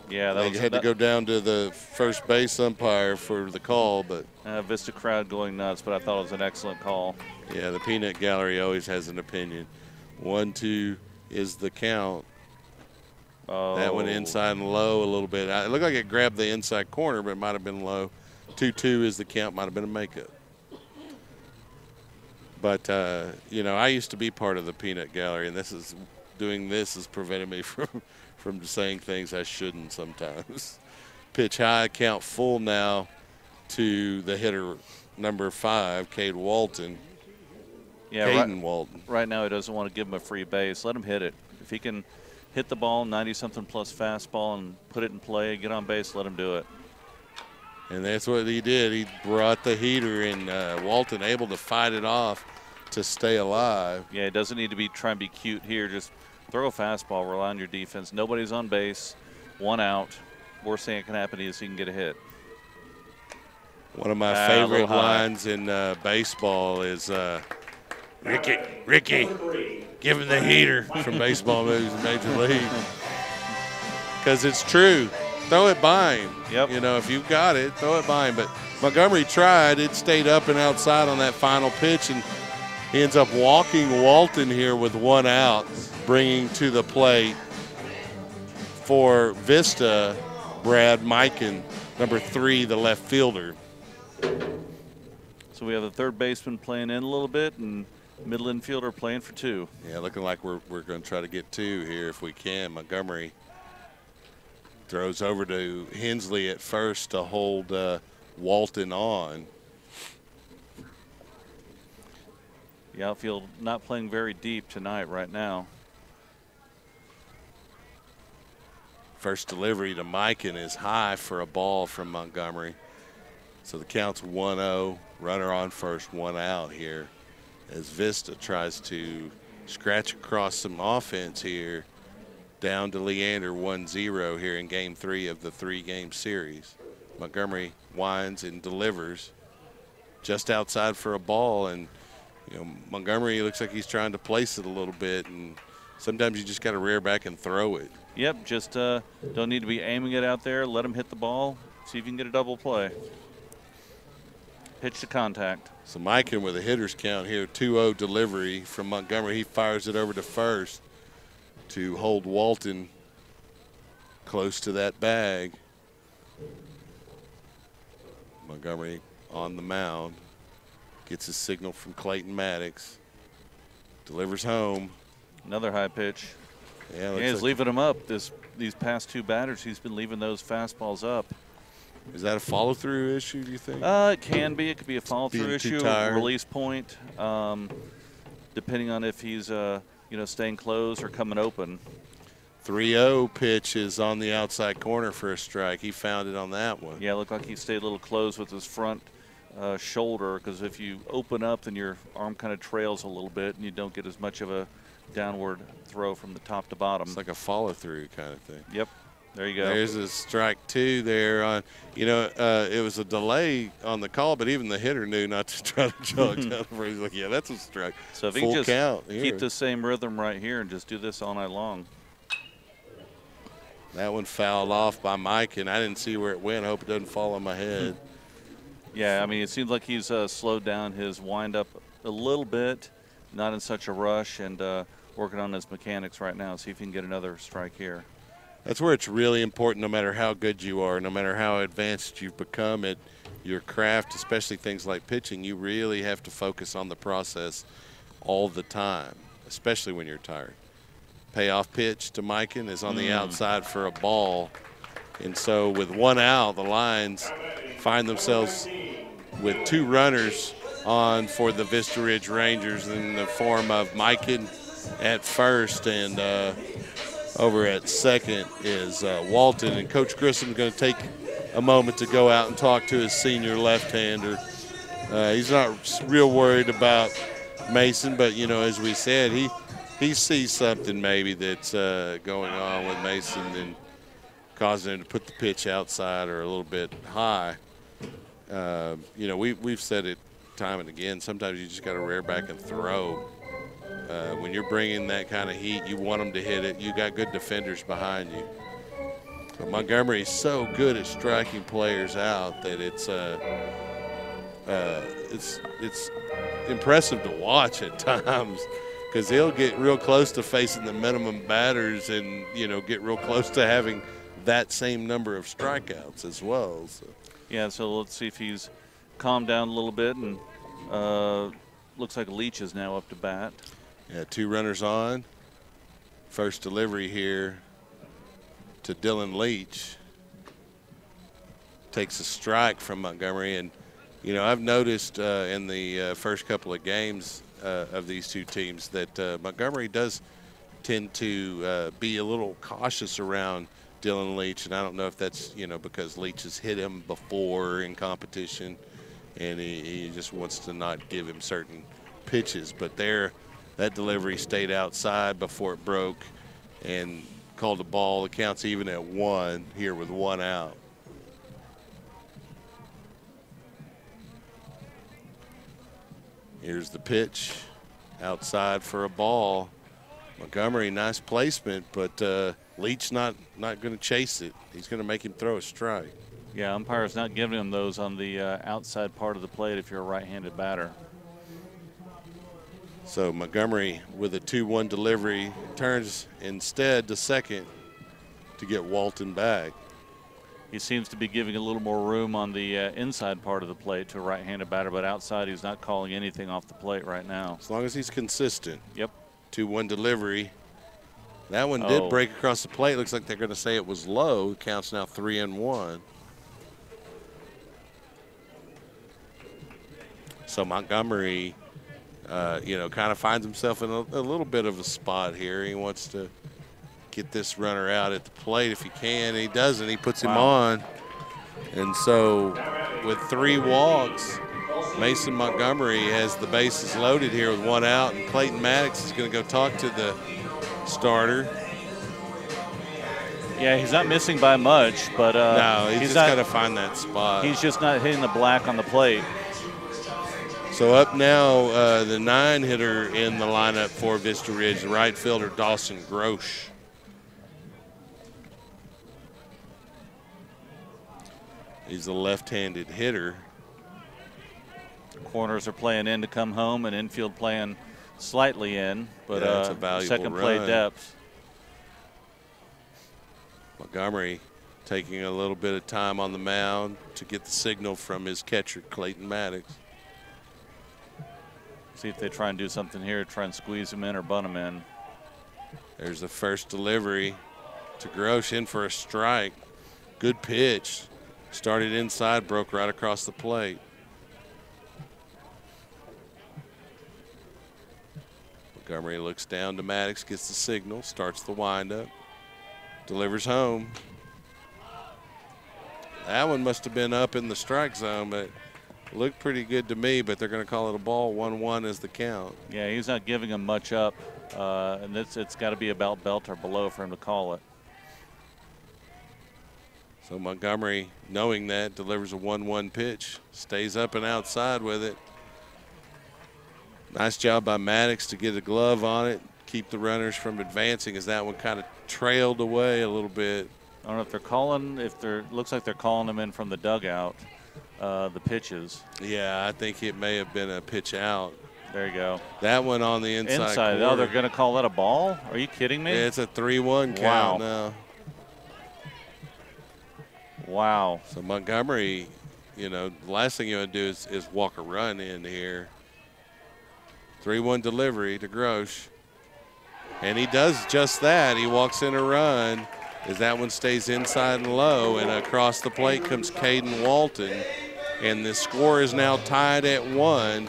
Yeah, they had to go down to the first base umpire for the call, but Vista crowd going nuts, but I thought it was an excellent call. Yeah, the peanut gallery always has an opinion. 1-2 is the count. Oh. That went inside and low a little bit. It looked like it grabbed the inside corner, but it might have been low. 2-2 is the count. Might have been a makeup. But, I used to be part of the peanut gallery, and doing this has prevented me from from saying things I shouldn't sometimes. Pitch high, count full now to the hitter number 5, Cade Walton. Yeah, Caden Walton. Right now he doesn't want to give him a free base. Let him hit it. If he can hit the ball 90-something plus fastball and put it in play, get on base, let him do it. And that's what he did. He brought the heater, and Walton able to fight it off to stay alive. Yeah, it doesn't need to be trying to be cute here. Just throw a fastball, rely on your defense. Nobody's on base, 1 out. Worst thing that can happen is he can get a hit. One of my favorite lines in baseball is Ricky, give him the heater from Baseball Moves in Major League. Because it's true. Throw it by him. Yep. You know, if you've got it, throw it by him. But Montgomery tried. It stayed up and outside on that final pitch, and he ends up walking Walton here with 1 out, bringing to the plate for Vista, Brad Mikan, number 3, the left fielder. So we have the third baseman playing in a little bit and middle infielder playing for 2. Yeah, looking like we're going to try to get 2 here if we can. Montgomery throws over to Hensley at first to hold Walton on. The outfield not playing very deep tonight right now. First delivery to Mikan is high for a ball from Montgomery. So the count's 1-0, runner on first, 1 out here as Vista tries to scratch across some offense here down to Leander 1-0 here in game 3 of the 3-game series. Montgomery winds and delivers just outside for a ball, and you know, Montgomery looks like he's trying to place it a little bit, and sometimes you just got to rear back and throw it. Yep, just don't need to be aiming it out there. Let him hit the ball, see if you can get a double play. Pitch to contact. So Mikan with a hitter's count here, 2-0 delivery from Montgomery. He fires it over to first to hold Walton close to that bag. Montgomery on the mound. Gets his signal from Clayton Maddox. Delivers home. Another high pitch. Yeah, he's like leaving them up. These past 2 batters, he's been leaving those fastballs up. Is that a follow-through issue, do you think? It can be. It could be a follow-through issue, release point, depending on if he's staying closed or coming open. 3-0 pitch is on the outside corner for a strike. He found it on that one. Yeah, it looked like he stayed a little closed with his front shoulder, because if you open up, then your arm kind of trails a little bit, and you don't get as much of a downward throw from the top to bottom. It's like a follow-through kind of thing. Yep. There you go. There's a strike 2 there. On, it was a delay on the call, but even the hitter knew not to try to jog down for it. He's like, yeah, that's a strike. So if he Full can just count here. keep the same rhythm right here and just do this all night long. That one fouled off by Mike, and I didn't see where it went. I hope it doesn't fall on my head. Yeah, I mean, it seems like he's slowed down his windup a little bit, not in such a rush, and working on his mechanics right now. See if he can get another strike here. That's where it's really important, no matter how good you are, no matter how advanced you've become at your craft, especially things like pitching, you really have to focus on the process all the time, especially when you're tired. Payoff pitch to Mikan is on the outside for a ball. And so with 1 out, the Lions find themselves with 2 runners on for the Vista Ridge Rangers in the form of Mikan at first, and over at second is Walton. And Coach Grissom's going to take a moment to go out and talk to his senior left-hander. He's not real worried about Mason, but, as we said, he sees something maybe that's going on with Mason and causing him to put the pitch outside or a little bit high. We've said it time and again, sometimes you just got to rear back and throw. When you're bringing that kind of heat, you want them to hit it. You got good defenders behind you. But Montgomery is so good at striking players out that it's impressive to watch at times, because he'll get real close to facing the minimum batters and get real close to having that same number of strikeouts as well. So. Yeah, so let's see if he's calmed down a little bit, and looks like Leach is now up to bat. Yeah, 2 runners on. First delivery here to Dylan Leach. Takes a strike from Montgomery. And, you know, I've noticed in the first couple of games of these two teams that Montgomery does tend to be a little cautious around Dylan Leach. And I don't know if that's, you know, because Leach has hit him before in competition and he just wants to not give him certain pitches. But there, that delivery stayed outside before it broke and called the ball. The count's even at 1 here with 1 out. Here's the pitch outside for a ball. Montgomery, nice placement, but Leach not going to chase it. He's going to make him throw a strike. Yeah, umpire's not giving him those on the outside part of the plate if you're a right-handed batter. So Montgomery with a 2-1 delivery turns instead to second to get Walton back. He seems to be giving a little more room on the inside part of the plate to a right-handed batter, but outside he's not calling anything off the plate right now. As long as he's consistent. Yep. 2-1 delivery. That one did break across the plate. Looks like they're going to say it was low. Counts now 3-1. So Montgomery, you know, kind of finds himself in a little bit of a spot here. He wants to get this runner out at the plate if he can. He doesn't. He puts him on. And so with 3 walks, Mason Montgomery has the bases loaded here with 1 out, and Clayton Maddox is going to go talk to the starter. Yeah, he's not missing by much, but no, he's just got to find that spot. He's just not hitting the black on the plate. So up now, the 9-hitter in the lineup for Vista Ridge, the right fielder Dawson Grosh. He's a left-handed hitter. Corners are playing in to come home, and infield playing slightly in, but that's a valuable second play run. depth. Montgomery taking a little bit of time on the mound to get the signal from his catcher, Clayton Maddox. See if they try and do something here, try and squeeze him in or bunt him in. There's the first delivery to Grosh, in for a strike. Good pitch. Started inside, broke right across the plate. Montgomery looks down to Maddox, gets the signal, starts the windup, delivers home. That one must have been up in the strike zone, but it looked pretty good to me, but they're going to call it a ball. 1-1 is the count. Yeah, he's not giving him much up, and it's got to be about belt or below for him to call it. So Montgomery, knowing that, delivers a 1-1 pitch, stays up and outside with it. Nice job by Maddox to get a glove on it, keep the runners from advancing as that one kind of trailed away a little bit. I don't know if they're calling, looks like they're calling him in from the dugout, the pitches. Yeah, I think it may have been a pitch out. There you go. That one on the inside corner. Oh, they're going to call that a ball? Are you kidding me? Yeah, it's a 3-1 count now. Wow. So Montgomery, you know, the last thing you want to do is walk a run in here. 3-1 delivery to Grosh. And he does just that. He walks in a run as that one stays inside and low, and across the plate comes Caden Walton. And the score is now tied at 1.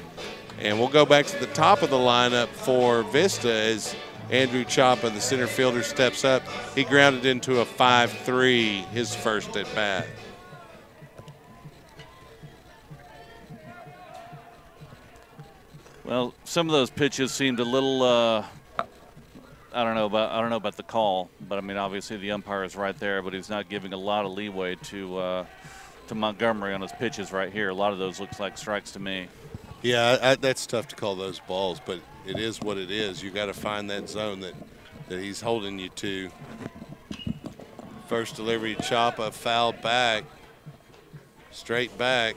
And we'll go back to the top of the lineup for Vista as Andrew Chapa, the center fielder, steps up. He grounded into a 5-3, his first at bat. Well, some of those pitches seemed a little. I don't know about the call, but I mean, obviously the umpire is right there, but he's not giving a lot of leeway to Montgomery on his pitches right here. A lot of those looks like strikes to me. Yeah, that's tough to call those balls, but it is what it is. You got to find that zone that he's holding you to. First delivery, Chapa fouled back, straight back.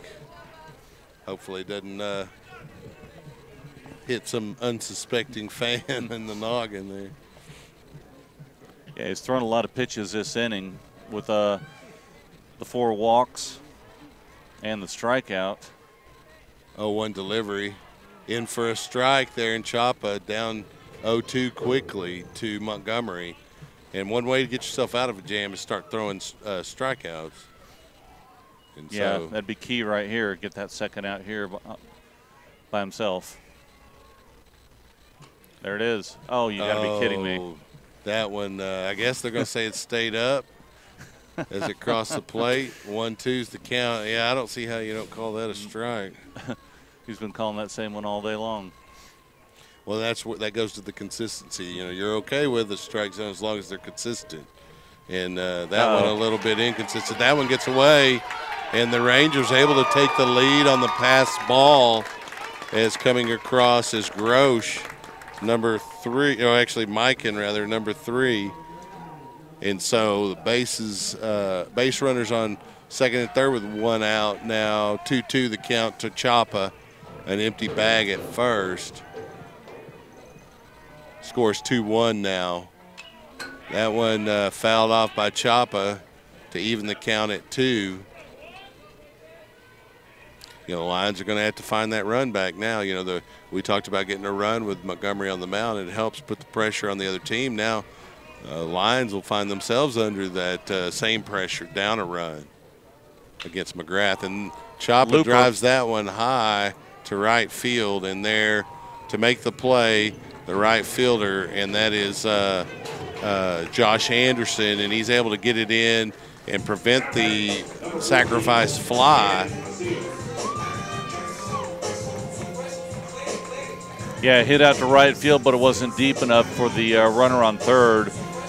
Hopefully it doesn't hit some unsuspecting fan in the noggin there. Yeah, he's thrown a lot of pitches this inning with the 4 walks and the strikeout. 0-1 delivery. In for a strike there, and Chapa down 0-2 quickly to Montgomery. And one way to get yourself out of a jam is start throwing strikeouts. And yeah, so, that'd be key right here. Get that second out here by himself. There it is. Oh, you got to be kidding me. That one, I guess they're going to say it stayed up as it crossed the plate. 1-2's the count. Yeah, I don't see how you don't call that a strike. He's been calling that same one all day long. Well, that goes to the consistency. You know, you're okay with the strike zone as long as they're consistent. And that one a little bit inconsistent. That one gets away, and the Rangers able to take the lead on the pass ball as coming across is Grosh, number 3, or actually Mikan rather, number 3. And so the base runners on second and third with 1 out. Now 2-2 the count to Chapa, an empty bag at first. Scores 2-1 now. That one fouled off by Chapa to even the count at 2. You know, the Lions are going to have to find that run back now. You know, we talked about getting a run with Montgomery on the mound. It helps put the pressure on the other team. Now, Lions will find themselves under that same pressure, down a run against McGrath. And Chapa drives that one high to right field, and there to make the play, the right fielder, and that is Josh Anderson, and he's able to get it in and prevent the sacrifice fly. Yeah, hit out to right field, but it wasn't deep enough for the runner on third,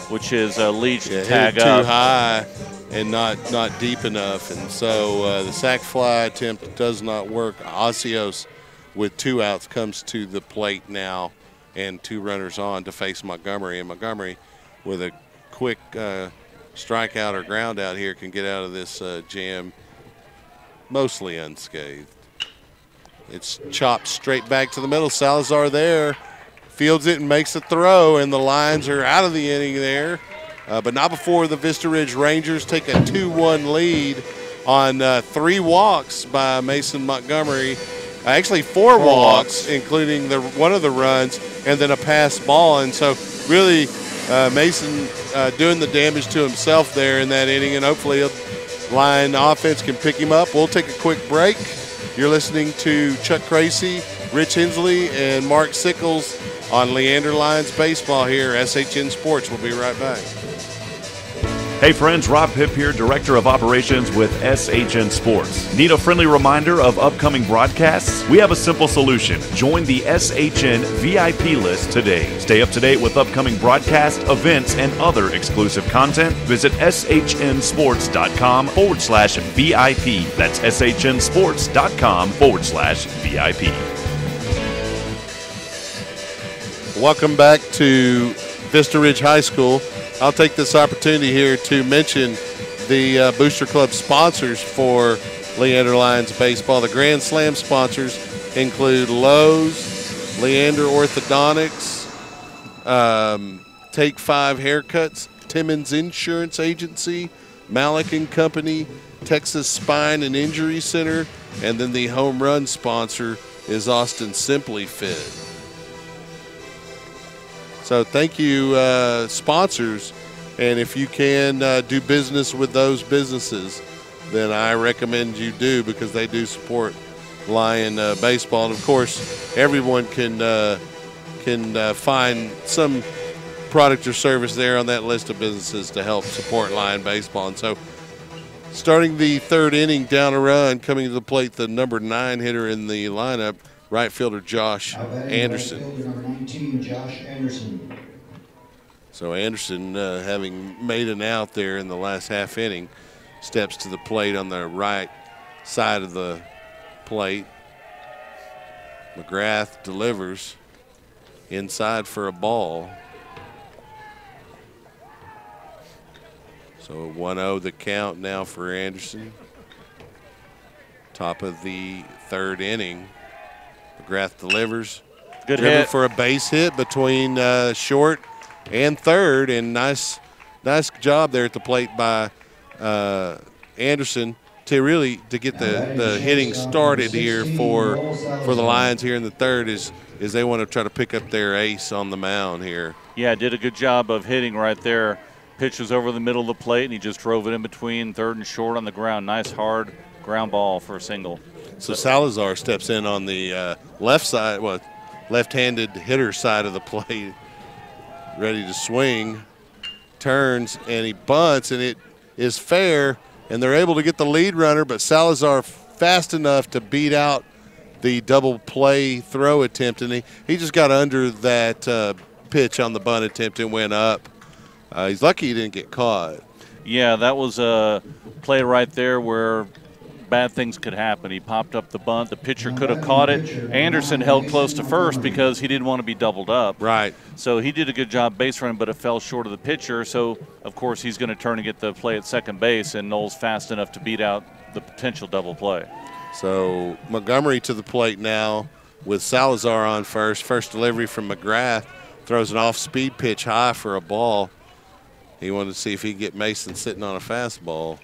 which is Leach to tag up. Too high and not deep enough, and so the sac fly attempt does not work. Osios with 2 outs comes to the plate now, and 2 runners on to face Montgomery. And Montgomery, with a quick strikeout or ground out here, can get out of this jam mostly unscathed. It's chopped straight back to the middle. Salazar there, fields it and makes a throw, and the Lions are out of the inning there. But not before the Vista Ridge Rangers take a 2-1 lead on 3 walks by Mason Montgomery. Actually 4 walks, including one of the runs, and then a pass ball. And so really Mason doing the damage to himself there in that inning, and hopefully Lion offense can pick him up. We'll take a quick break. You're listening to Chuck Kracy, Rich Hensley, and Mark Sickles on Leander Lions Baseball here, SHN Sports. We'll be right back. Hey friends, Rob Hipp here, Director of Operations with SHN Sports. Need a friendly reminder of upcoming broadcasts? We have a simple solution. Join the SHN VIP list today. Stay up to date with upcoming broadcasts, events, and other exclusive content. Visit shnsports.com/VIP. That's shnsports.com/VIP. Welcome back to Vista Ridge High School. I'll take this opportunity here to mention the Booster Club sponsors for Leander Lions Baseball. The Grand Slam sponsors include Lowe's, Leander Orthodontics, Take 5 Haircuts, Timmons Insurance Agency, Malik & Company, Texas Spine and Injury Center, and then the home run sponsor is Austin Simply Fit. So thank you, sponsors, and if you can do business with those businesses, then I recommend you do, because they do support Lion baseball. And of course, everyone can find some product or service there on that list of businesses to help support Lion baseball. And so, starting the 3rd inning, down a run, coming to the plate, the number 9 hitter in the lineup, right fielder Josh Anderson. Right fielder number 19, Josh Anderson. So Anderson, having made an out there in the last half inning, steps to the plate on the right side of the plate. McGrath delivers inside for a ball. So 1-0 the count now for Anderson. Top of the 3rd inning. McGrath delivers. Good Driven hit for a base hit between short and third, and nice job there at the plate by Anderson to get the hitting started here for the Lions here in the 3rd is they want to try to pick up their ace on the mound here. Yeah, did a good job of hitting right there Pitch was over the middle of the plate, and he just drove it in between third and short on the ground. Nice, hard ground ball for a single. So Salazar steps in on the left side, left-handed hitter side of the plate, ready to swing, turns, and he bunts, and it is fair, and they're able to get the lead runner, but Salazar fast enough to beat out the double play throw attempt, and he just got under that pitch on the bunt attempt and went up. He's lucky he didn't get caught. Yeah, that was a play right there where bad things could happen. He popped up the bunt. The pitcher could have caught it. Anderson held close to first because he didn't want to be doubled up. Right. So he did a good job base running, but it fell short of the pitcher. So, of course, he's going to turn and get the play at second base, and Knowles fast enough to beat out the potential double play. So Montgomery to the plate now with Salazar on first. First delivery from McGrath. Throws an off-speed pitch high for a ball. He wanted to see if he could get Mason sitting on a fastball.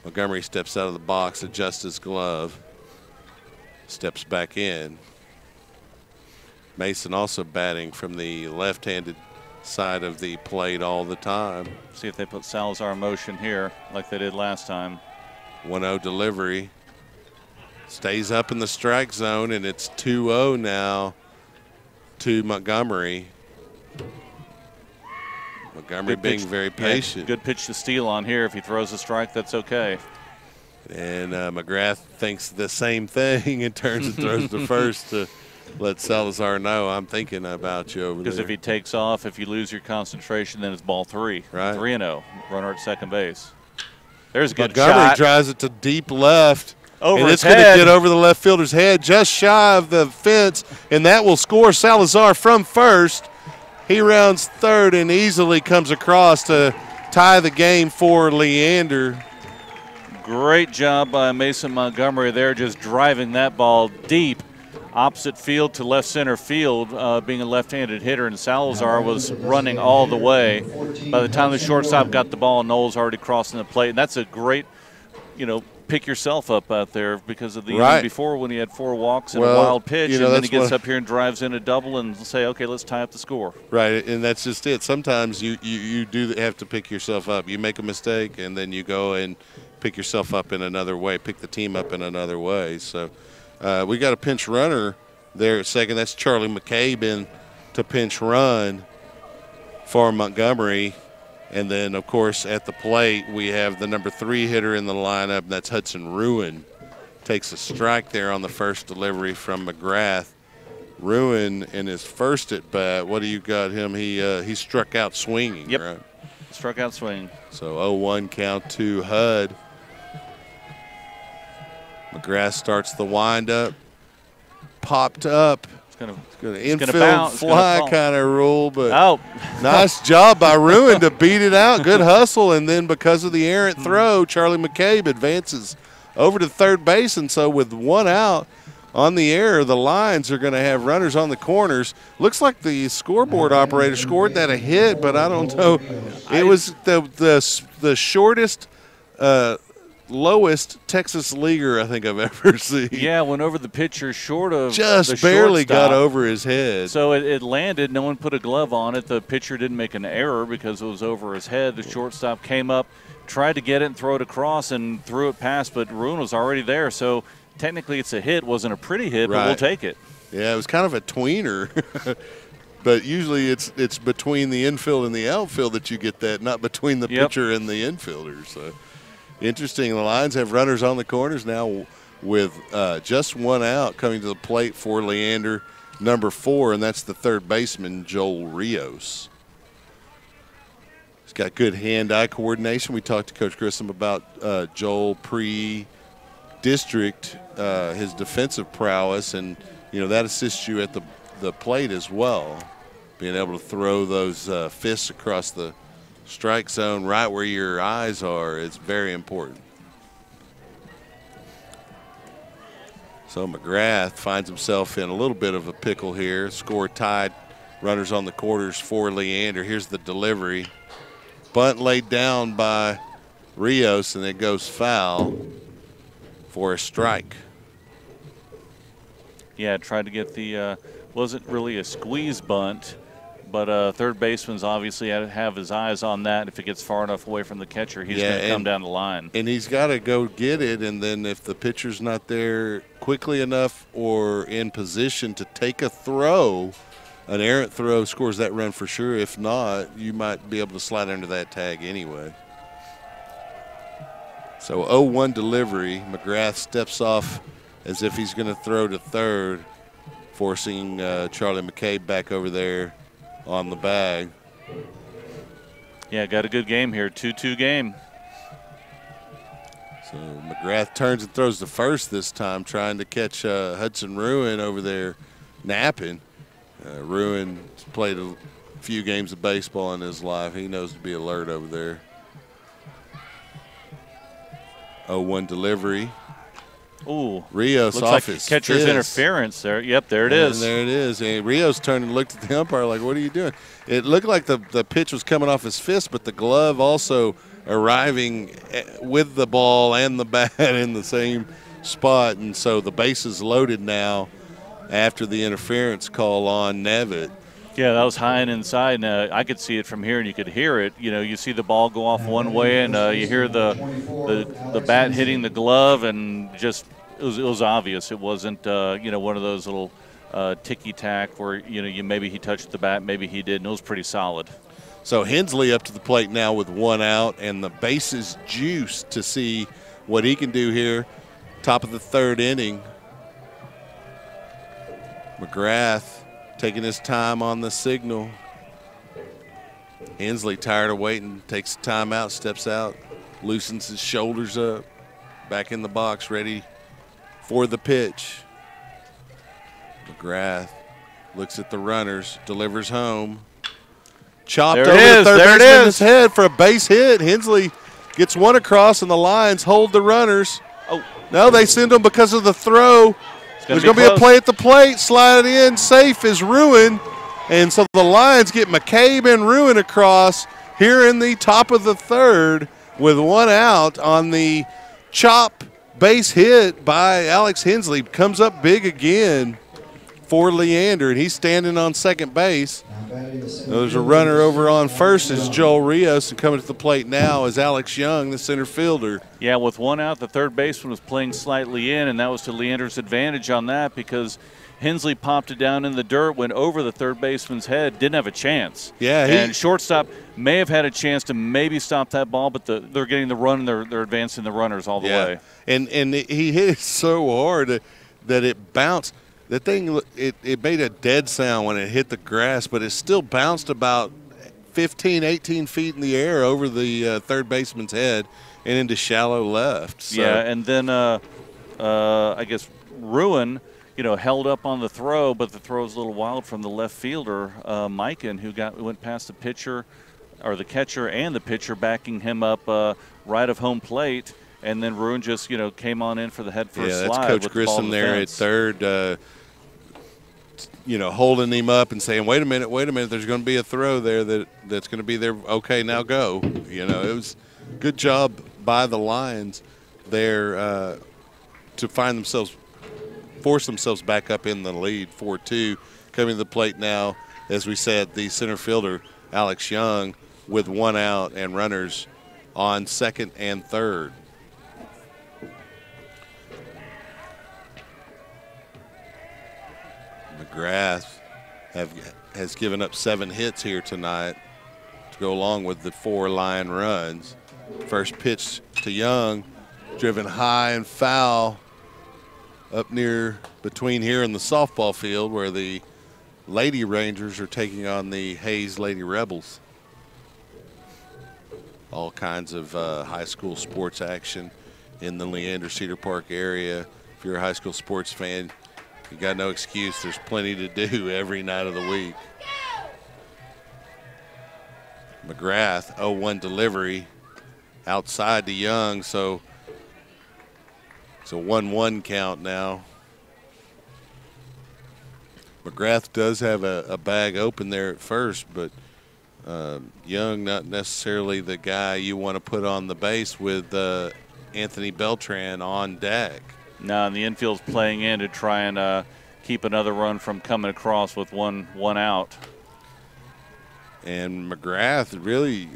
Montgomery steps out of the box, adjusts his glove, steps back in. Mason also batting from the left-handed side of the plate all the time. See if they put Salazar in motion here like they did last time. 1-0 delivery. Stays up in the strike zone, and it's 2-0 now to Montgomery. Montgomery being very patient. Yeah, good pitch to steal on here. If he throws a strike, that's okay. And McGrath thinks the same thing and turns and throws to first to let Salazar know, I'm thinking about you over there. Because if he takes off, if you lose your concentration, then it's ball 3. Right. 3-0. Runner at second base. There's a good shot. Montgomery drives it to deep left. Over and his it's going head. to get over the left fielder's head, just shy of the fence, and that will score Salazar from first. He rounds third and easily comes across to tie the game for Leander. Great job by Mason Montgomery there, just driving that ball deep opposite field to left center field, being a left-handed hitter, and Salazar was running all the way. By the time the shortstop got the ball, Knowles already crossing the plate, and that's a great, pick yourself up out there because of the inning before when he had 4 walks and a wild pitch, and then he gets up here and drives in a double and say, okay, let's tie up the score. Right, and that's just it. Sometimes you do have to pick yourself up. You make a mistake, and then you go and pick yourself up in another way, pick the team up in another way. So we got a pinch runner there at second. That's Charlie McCabe in to pinch run for Montgomery. And then, of course, at the plate, we have the number 3 hitter in the lineup, and that's Hudson Ruin. Takes a strike there on the first delivery from McGrath. Ruin in his first at bat, what do you got him? He struck out swinging, right? Struck out swinging. So 0-1 count to Hud. McGrath starts the windup. Popped up. Good infield fly kind of rule, but nice job by Ruin to beat it out. Good hustle, and then because of the errant throw, Charlie McCabe advances over to third base, and so with 1 out on the error, the Lions are going to have runners on the corners. Looks like the scoreboard operator scored that a hit, but I don't know. It was the shortest lowest Texas leaguer I think I've ever seen. Yeah, went over the pitcher short of just barely got over his head. So it landed. No one put a glove on it. The pitcher didn't make an error because it was over his head. The shortstop came up, tried to get it and throw it across and threw it past, but Ruin was already there. So technically it's a hit. Wasn't a pretty hit, but we'll take it. Yeah, it was kind of a tweener. But usually it's between the infield and the outfield that you get that, not between the pitcher and the infielder. So interesting. The Lions have runners on the corners now with just 1 out coming to the plate for Leander, number 4, and that's the third baseman, Joel Rios. He's got good hand-eye coordination. We talked to Coach Grissom about Joel pre-district, his defensive prowess, and that assists you at the plate as well. Being able to throw those fists across the strike zone right where your eyes are is very important. So McGrath finds himself in a little bit of a pickle here. Score tied, runners on the quarters for Leander. Here's the delivery. Bunt laid down by Rios, and it goes foul for a strike. Yeah, tried to get the, wasn't really a squeeze bunt, But third baseman's obviously have his eyes on that. If it gets far enough away from the catcher, he's going to come down the line. And he's got to go get it, and then if the pitcher's not there quickly enough or in position to take a throw, an errant throw scores that run for sure. If not, you might be able to slide under that tag anyway. So 0-1 delivery. McGrath steps off as if he's going to throw to third, forcing Charlie McCabe back over there on the bag. Yeah, got a good game here, 2-2 game. So McGrath turns and throws to first this time, trying to catch Hudson Ruin over there napping. Ruin's played a few games of baseball in his life. He knows to be alert over there. 0-1 delivery. Ooh, Rios looks off like his catcher's fist. interference there. Yep, there it is. And there it is. And Rios turned and looked at the umpire like, what are you doing? It looked like the pitch was coming off his fist, but the glove also arriving with the ball and the bat in the same spot. And so the base is loaded now after the interference call on Nevitt. Yeah, that was high and inside, and I could see it from here, and you could hear it. You know, you see the ball go off one way, and you hear the bat hitting the glove, and just it was obvious. It wasn't one of those little ticky tack where maybe he touched the bat, maybe he didn't. It was pretty solid. So Hensley up to the plate now with one out, and the base is juiced to see what he can do here. Top of the third inning. McGrath taking his time on the signal. Hensley, tired of waiting, takes a timeout, steps out, loosens his shoulders up, back in the box, ready for the pitch. McGrath looks at the runners, delivers home. Chopped over the third baseman's head for a base hit. Hensley gets one across, and the Lions hold the runners. Oh. No, they send them because of the throw. There's going to be a play at the plate. Slide in. Safe is Ruin. And so the Lions get McCabe and Ruin across here in the top of the third with one out on the chop base hit by Alex Hensley. Comes up big again for Leander, and he's standing on second base. There's a runner over on first is Joel Rios, and coming to the plate now is Alex Young, the center fielder. Yeah, with one out, the third baseman was playing slightly in, and that was to Leander's advantage on that because Hensley popped it down in the dirt, went over the third baseman's head, didn't have a chance. Yeah, and shortstop may have had a chance to maybe stop that ball, but they're getting the run, and they're advancing the runners all the way. And he hit it so hard that it bounced. The thing, it made a dead sound when it hit the grass, but it still bounced about 15, 18 feet in the air over the third baseman's head and into shallow left. So. Yeah, and then I guess Ruin, held up on the throw, but the throw was a little wild from the left fielder, Mikan, who went past the pitcher, or the catcher and the pitcher backing him up right of home plate. And then Ruin just, came on in for the head first slide. Yeah, that's Coach Grissom there at third, holding him up and saying, wait a minute, there's going to be a throw there that's going to be there. Okay, now go. It was good job by the Lions there to force themselves back up in the lead, 4-2. Coming to the plate now, as we said, the center fielder, Alex Young, with one out and runners on second and third. McGrath has given up 7 hits here tonight to go along with the 4 Lion runs. First pitch to Young, driven high and foul up near between here and the softball field where the Lady Rangers are taking on the Hayes Lady Rebels. All kinds of high school sports action in the Leander Cedar Park area. If you're a high school sports fan, you got no excuse. There's plenty to do every night of the week. McGrath, 0-1 delivery outside to Young, so it's a 1-1 count now. McGrath does have a bag open there at first, but Young not necessarily the guy you want to put on the base with Anthony Beltran on deck. No, and the infield's playing in to try and keep another run from coming across with one out. And McGrath really,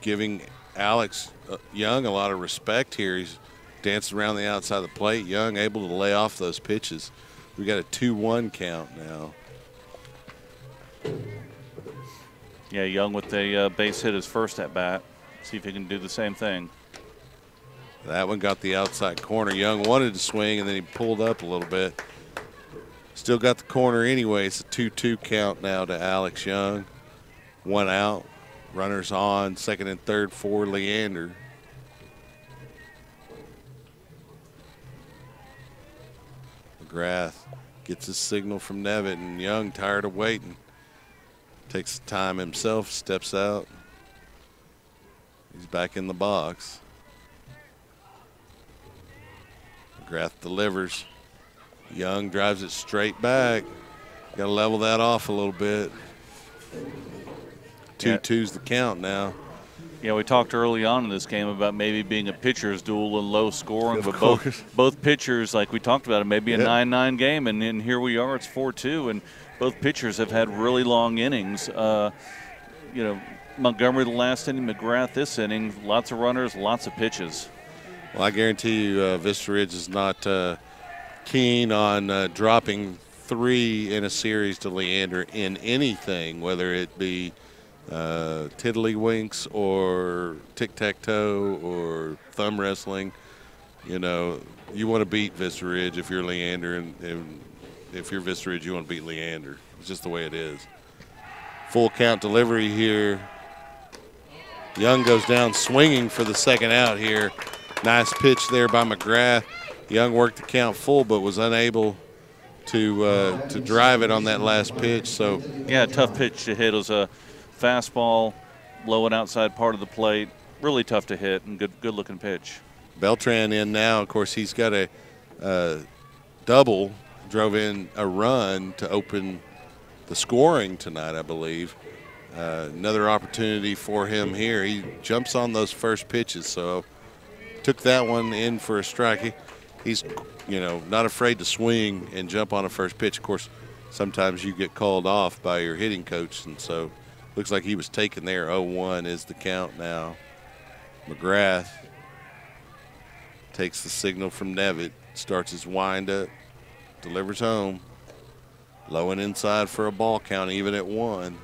giving Alex Young a lot of respect here. He's dancing around the outside of the plate. Young able to lay off those pitches. We got a 2-1 count now. Yeah, Young with a base hit his first at bat. See if he can do the same thing. That one got the outside corner. Young wanted to swing, and then he pulled up a little bit. Still got the corner anyway. It's a 2-2 count now to Alex Young. 1 out. Runners on, second and third for Leander. McGrath gets his signal from Nevitt, and Young, tired of waiting, takes the time himself, steps out. He's back in the box. McGrath delivers. Young drives it straight back. Got to level that off a little bit. 2-2's the count now. Yeah, we talked early on in this game about maybe being a pitcher's duel and low scoring, but both pitchers, like we talked about, it may be a 9-9 game, and then here we are, it's 4-2, and both pitchers have had really long innings. Montgomery the last inning, McGrath this inning, lots of runners, lots of pitches. Well, I guarantee you Vista Ridge is not keen on dropping 3 in a series to Leander in anything, whether it be tiddlywinks or tic-tac-toe or thumb wrestling. You want to beat Vista Ridge if you're Leander, and if you're Vista Ridge, you want to beat Leander. It's just the way it is. Full count delivery here. Young goes down swinging for the second out here. Nice pitch there by McGrath. Young worked the count full, but was unable to drive it on that last pitch. So yeah, tough pitch to hit. It was a fastball, low and outside part of the plate. Really tough to hit, and good looking pitch. Beltran in now. Of course, he's got a double, drove in a run to open the scoring tonight, I believe. Another opportunity for him here. He jumps on those first pitches, so took that one in for a strike. He's, not afraid to swing and jump on a first pitch. Of course, sometimes you get called off by your hitting coach, and so looks like he was taken there. 0-1 is the count now. McGrath takes the signal from Nevitt, starts his windup, delivers home. Low and inside for a ball count, even at 1.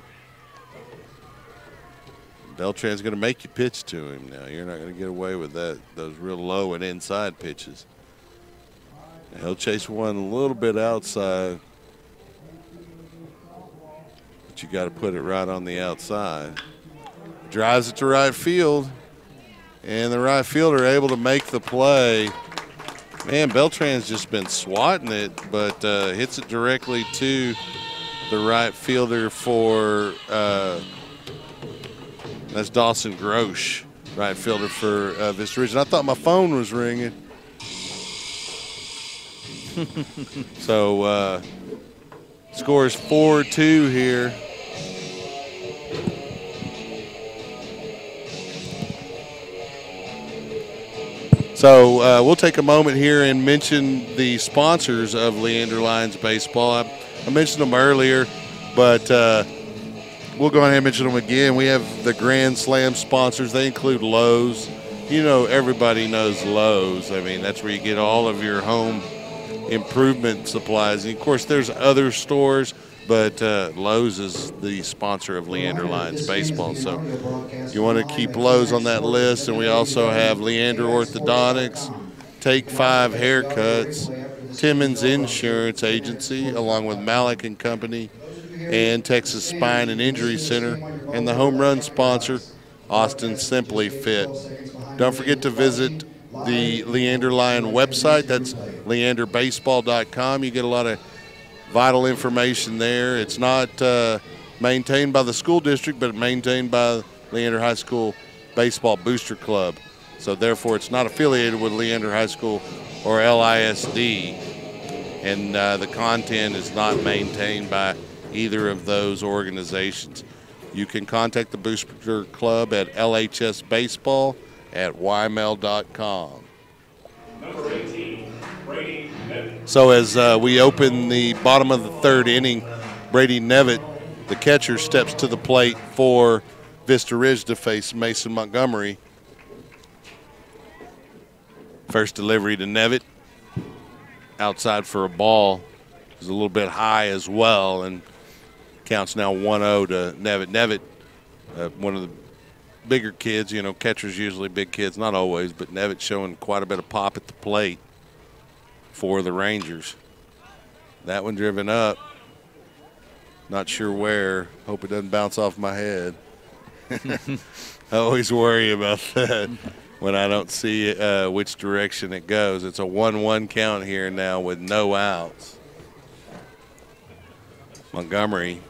Beltran's going to make you pitch to him now. You're not going to get away with that, those real low and inside pitches. Now he'll chase one a little bit outside, but you got to put it right on the outside. Drives it to right field, and the right fielder able to make the play. Man, Beltran's just been swatting it, but hits it directly to the right fielder for that's Dawson Grosh, right fielder for Vista Ridge. And I thought my phone was ringing. So score is 4-2 here. So we'll take a moment here and mention the sponsors of Leander Lions Baseball. I mentioned them earlier, but we'll go ahead and mention them again. We have the Grand Slam sponsors. They include Lowe's. Everybody knows Lowe's. I mean, that's where you get all of your home improvement supplies. And, of course, there's other stores, but Lowe's is the sponsor of Leander Lions Baseball. So you want to keep Lowe's on that list. And we also have Leander Orthodontics, Take 5 Haircuts, Timmons Insurance Agency, along with Malik and Company, and Texas Spine and Injury Center, and the home run sponsor, Austin Simply Fit. Don't forget to visit the Leander Lion website. That's leanderbaseball.com. You get a lot of vital information there. It's not maintained by the school district, but maintained by Leander High School Baseball Booster Club. So therefore, it's not affiliated with Leander High School or LISD, and the content is not maintained by either of those organizations. You can contact the Booster Club at lhsbaseball@ymail.com. Number 18, Brady Nevitt. So as we open the bottom of the third inning, Brady Nevitt the catcher steps to the plate for Vista Ridge to face Mason Montgomery. First delivery to Nevitt. Outside for a ball. Is a little bit high as well, and counts now 1-0 to Nevitt. Nevitt, one of the bigger kids, you know, catchers usually big kids, not always, but Nevitt showing quite a bit of pop at the plate for the Rangers. That one driven up. Not sure where. Hope it doesn't bounce off my head. I always worry about that when I don't see which direction it goes. It's a 1-1 count here now with no outs. Montgomery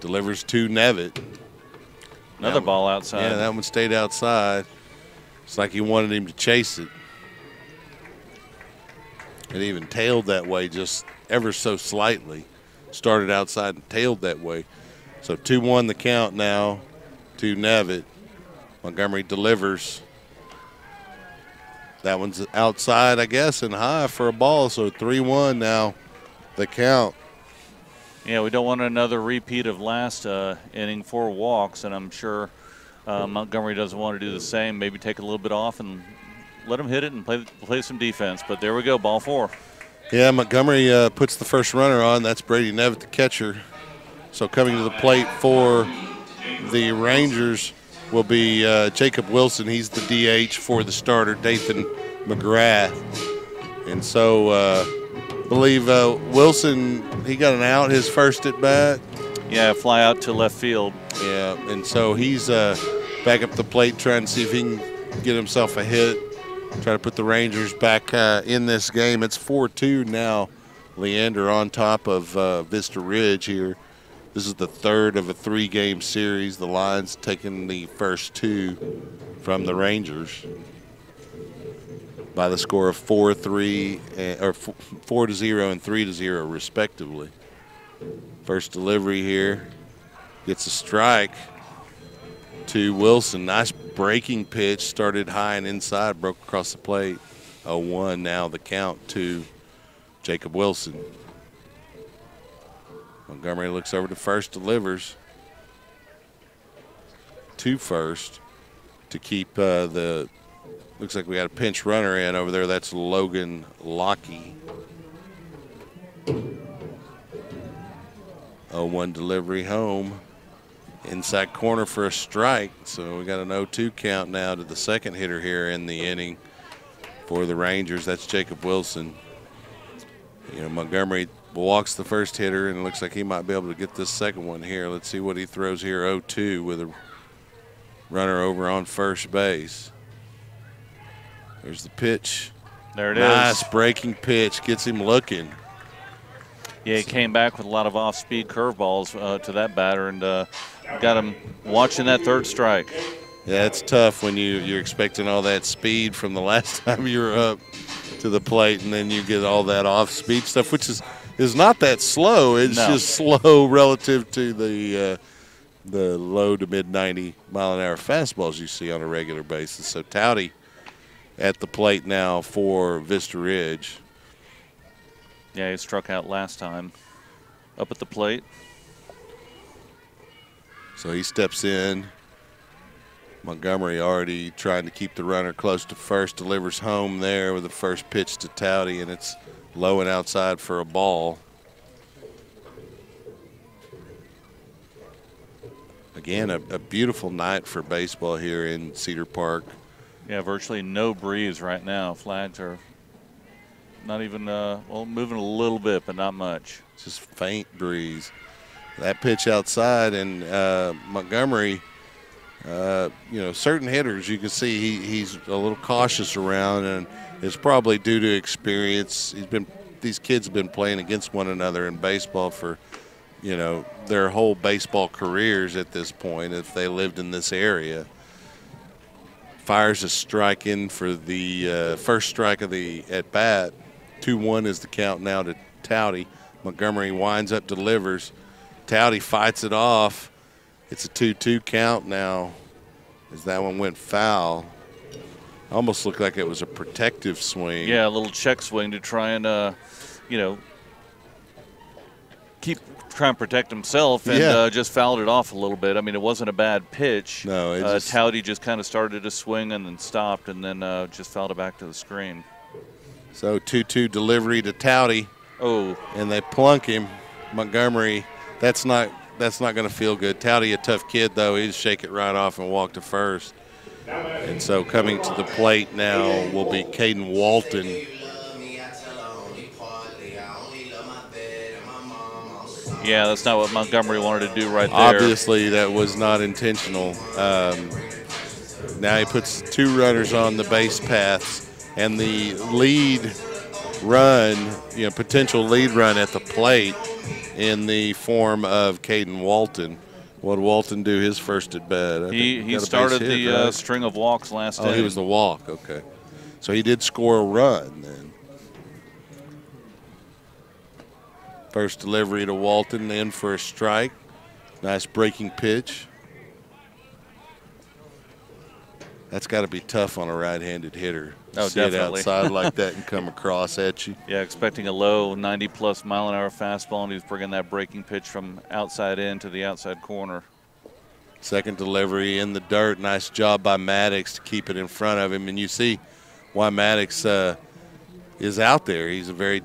delivers to Nevitt. Another ball outside. Yeah, that one stayed outside. It's like he wanted him to chase it. It even tailed that way just ever so slightly. Started outside and tailed that way. So 2-1 the count now to Nevitt. Montgomery delivers. That one's outside, I guess, and high for a ball. So 3-1 now the count. Yeah, we don't want another repeat of last inning, 4 walks, and I'm sure Montgomery doesn't want to do the same. Maybe take a little bit off and let him hit it and play some defense. But there we go, ball 4. Yeah, Montgomery puts the first runner on. That's Brady Nevitt, the catcher. So coming to the plate for the Rangers will be Jacob Wilson. He's the DH for the starter, Dathan McGrath. And so I believe Wilson, he got an out his first at bat. Yeah, fly out to left field. Yeah, and so he's back up the plate trying to see if he can get himself a hit. Try to put the Rangers back in this game. It's 4-2 now. Leander on top of Vista Ridge here. This is the third of a 3-game series. The Lions taking the first 2 from the Rangers by the score of 4-0 and 3-0 respectively. First delivery here gets a strike to Wilson. Nice breaking pitch, started high and inside, broke across the plate. 0-1 now the count to Jacob Wilson. Montgomery looks over to first, delivers to first to keep looks like we got a pinch runner in over there. That's Logan Lockey. 0-1 delivery home. Inside corner for a strike. So we got an 0-2 count now to the second hitter here in the inning for the Rangers. That's Jacob Wilson. You know, Montgomery walks the first hitter, and it looks like he might be able to get this second one here. Let's see what he throws here. 0-2 with a runner over on first base. There's the pitch. There it is. Nice breaking pitch. Gets him looking. Yeah, he came back with a lot of off-speed curveballs to that batter and got him watching that third strike. Yeah, it's tough when you're expecting all that speed from the last time you were up to the plate, and then you get all that off-speed stuff, which is not that slow. It's just slow relative to the low to mid-90 mile-an-hour fastballs you see on a regular basis. So Towdy at the plate now for Vista Ridge. Yeah, he struck out last time. Up at the plate. So he steps in. Montgomery already trying to keep the runner close to first, delivers home there with the first pitch to Towdy, and it's low and outside for a ball. Again, a beautiful night for baseball here in Cedar Park. Yeah, virtually no breeze right now. Flags are not even, moving a little bit, but not much. Just faint breeze. That pitch outside, and Montgomery, certain hitters you can see he's a little cautious around, and it's probably due to experience. These kids have been playing against one another in baseball for, their whole baseball careers at this point, if they lived in this area. Fires a strike in for the first strike of the at-bat. 2-1 is the count now to Towdy. Montgomery winds up, delivers. Towdy fights it off. It's a 2-2 count now as that one went foul. Almost looked like it was a protective swing. Yeah, a little check swing to try and, keep trying to protect himself and just fouled it off a little bit. I mean, it wasn't a bad pitch. No, Towdy just kind of started to swing and then stopped and then just fouled it back to the screen. So 2-2 delivery to Towdy. Oh. And they plunk him. Montgomery, that's not going to feel good. Towdy, a tough kid, though. He'd shake it right off and walk to first. And so coming to the plate now will be Caden Walton. Yeah, that's not what Montgomery wanted to do right there. Obviously, that was not intentional. Now he puts 2 runners on the base paths, and the lead run, potential lead run at the plate in the form of Caden Walton. What did Walton do his first at bat? He started the string of walks last inning. Oh, he was the walk, okay. So he did score a run then. First delivery to Walton, in for a strike. Nice breaking pitch. That's got to be tough on a right-handed hitter. Oh, See definitely. it outside like that and come across at you. Yeah, expecting a low 90-plus mile-an-hour fastball, and he was bringing that breaking pitch from outside in to the outside corner. Second delivery in the dirt. Nice job by Maddox to keep it in front of him. And you see why Maddox is out there. He's a very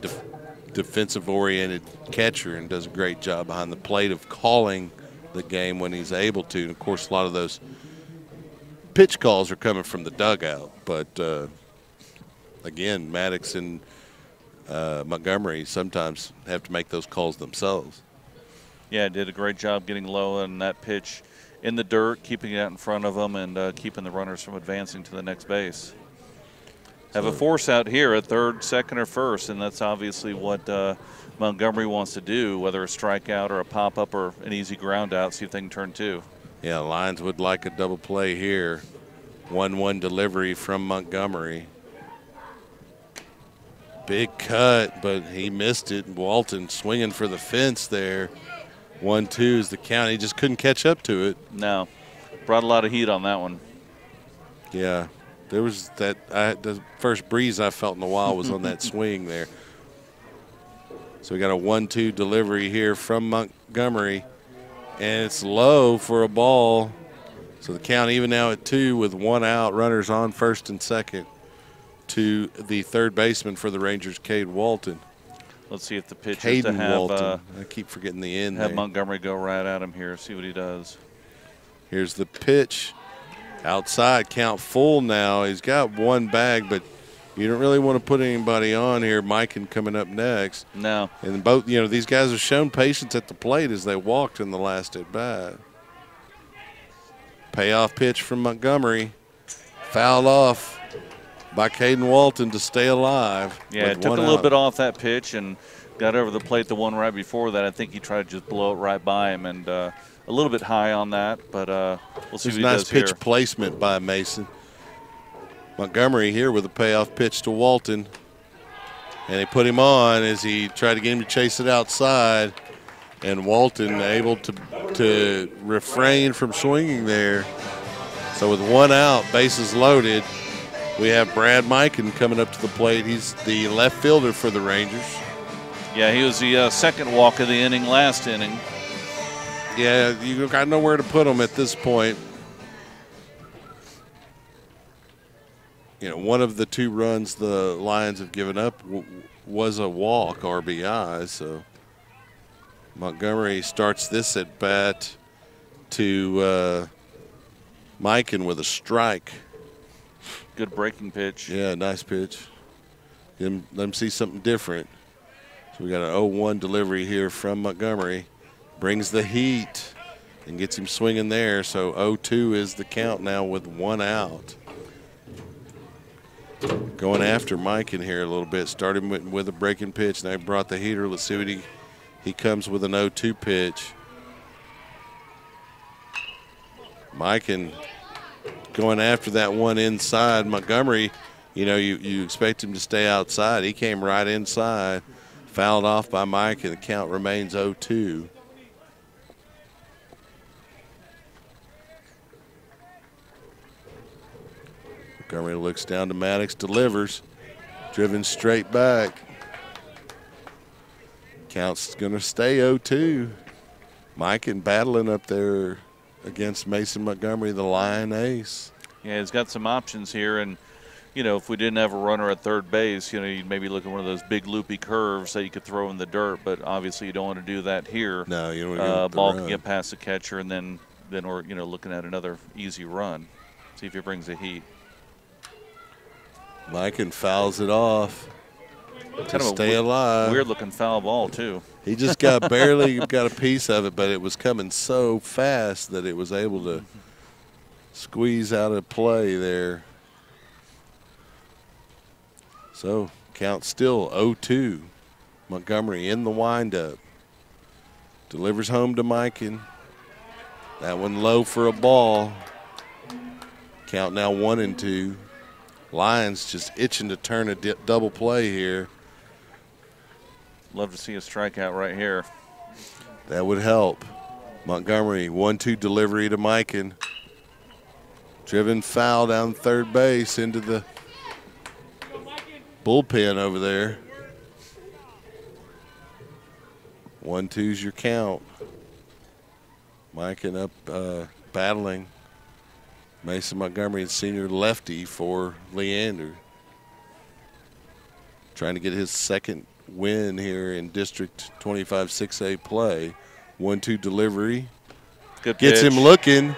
defensive-oriented catcher and does a great job behind the plate of calling the game when he's able to. And, of course, a lot of those pitch calls are coming from the dugout. But, again, Maddox and Montgomery sometimes have to make those calls themselves. Yeah, did a great job getting low on that pitch in the dirt, keeping it out in front of them, and keeping the runners from advancing to the next base. Have a force out here at third, second, or first, and that's obviously what Montgomery wants to do, whether a strikeout or a pop-up or an easy ground out, see if they can turn 2. Yeah, Lions would like a double play here. 1-1 delivery from Montgomery. Big cut, but he missed it. Walton swinging for the fence there. 1-2 is the count. He just couldn't catch up to it. No. Brought a lot of heat on that one. Yeah. There was the first breeze I felt in a while was on that swing there. So we got a 1-2 delivery here from Montgomery, and it's low for a ball. So the count even now at 2 with 1 out, runners on first and second to the third baseman for the Rangers, Cade Walton. Let's see if the pitch is to have Walton. I keep forgetting the end have there. Montgomery go right at him here, see what he does. Here's the pitch. Outside, count full now. He's got 1 bag, but you don't really want to put anybody on here. Mikan coming up next. No. And both, these guys have shown patience at the plate as they walked in the last at bat. Payoff pitch from Montgomery. Fouled off by Caden Walton to stay alive. Yeah, it took a little bit off that pitch and got over the plate the one right before that. I think he tried to just blow it right by him, and a little bit high on that, but we'll see what he does here. Nice pitch placement by Mason. Montgomery here with a payoff pitch to Walton. And they put him on as he tried to get him to chase it outside. And Walton able to refrain from swinging there. So with 1 out, bases loaded, we have Brad Mikan coming up to the plate. He's the left fielder for the Rangers. Yeah, he was the second walk of the inning last inning. Yeah, you got nowhere to put him at this point. One of the 2 runs the Lions have given up was a walk, RBI. So Montgomery starts this at bat to Mikan with a strike. Good breaking pitch. Yeah, nice pitch. Let him see something different. So we got an 0-1 delivery here from Montgomery. Brings the heat and gets him swinging there. So 0-2 is the count now with 1 out. Going after Mikan here a little bit. Started with a breaking pitch. Now he brought the heater. Let's see what he comes with an 0-2 pitch. Mikan going after that one inside. Montgomery, you expect him to stay outside. He came right inside. Fouled off by Mikan. The count remains 0-2. Montgomery looks down to Maddox, delivers, driven straight back. Count's going to stay 0-2. Mikan battling up there against Mason Montgomery, the Lion ace. Yeah, he's got some options here, and if we didn't have a runner at third base, you'd maybe look at one of those big loopy curves that you could throw in the dirt, but obviously you don't want to do that here. No, you don't want to ball can get past the catcher, and then we're looking at another easy run. See if he brings the heat. Mikan fouls it off to stay alive. Weird-looking foul ball, too. He just barely got a piece of it, but it was coming so fast that it was able to squeeze out of play there. So count still 0-2. Montgomery in the windup. Delivers home to Mikan. That one low for a ball. Count now 1-2. Lions just itching to turn a double play here. Love to see a strikeout right here. That would help. Montgomery, 1-2 delivery to Mikan. Driven foul down third base into the bullpen over there. 1-2's your count. Mikan up battling Mason Montgomery, senior lefty for Leander. Trying to get his second win here in District 25 6A play. 1-2 delivery. Good Gets pitch. him looking,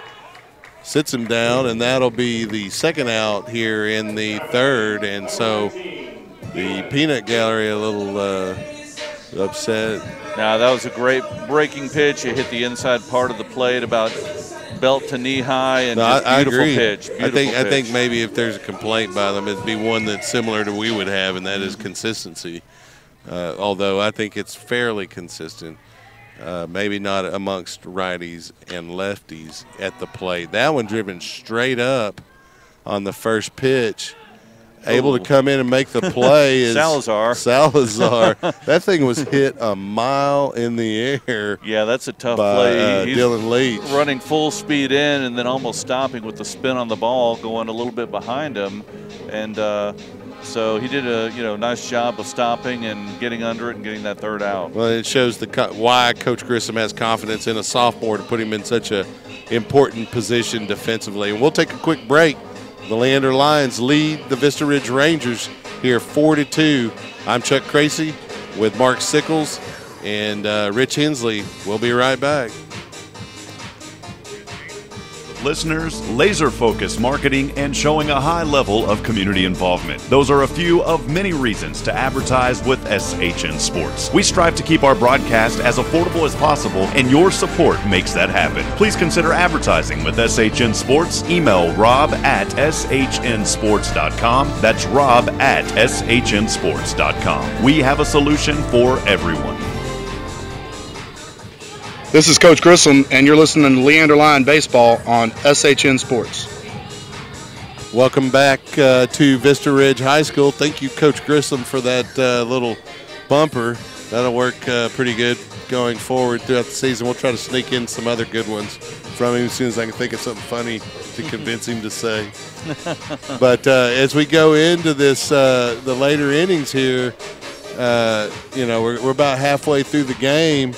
sits him down, and that'll be the second out here in the third. And so the peanut gallery a little upset. Now that was a great breaking pitch. It hit the inside part of the plate about belt to knee high, and I beautiful agree. pitch. Beautiful I think maybe if there's a complaint by them, it'd be one that's similar to we would have, and that is consistency. Although I think it's fairly consistent. Maybe not amongst righties and lefties at the plate. That one driven straight up on the first pitch. Able to come in and make the play is Salazar. That thing was hit a mile in the air. Yeah, that's a tough by, play. He's Dylan Leach. running full speed in and then almost stopping with the spin on the ball, going a little bit behind him. And so he did a nice job of stopping and getting under it and getting that third out. Well, it shows why Coach Grissom has confidence in a sophomore to put him in such a important position defensively. And we'll take a quick break. The Leander Lions lead the Vista Ridge Rangers here 4-2. I'm Chuck Kracy with Mark Sickles and Rich Hensley. We'll be right back. Listeners, laser-focused marketing, and showing a high level of community involvement. Those are a few of many reasons to advertise with SHN Sports. We strive to keep our broadcast as affordable as possible, and your support makes that happen. Please consider advertising with SHN Sports. Email rob@shnsports.com. That's rob@shnsports.com. We have a solution for everyone. This is Coach Grissom, and you're listening to Leander Lion Baseball on SHN Sports. Welcome back to Vista Ridge High School. Thank you, Coach Grissom, for that little bumper. That'll work pretty good going forward throughout the season. We'll try to sneak in some other good ones from him as soon as I can think of something funny to convince him to say. But as we go into this, the later innings here, we're about halfway through the game.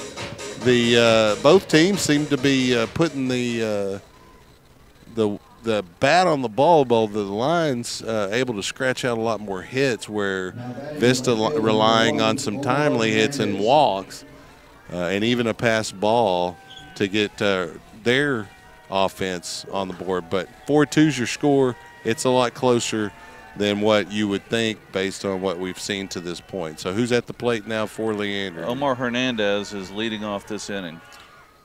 Both teams seem to be putting the bat on the ball. The Lions able to scratch out a lot more hits, where Vista relying on some timely hits and walks, and even a pass ball to get their offense on the board. But 4-2's your score. It's a lot closer than what you would think based on what we've seen to this point. So who's at the plate now for Leander? Omar Hernandez is leading off this inning.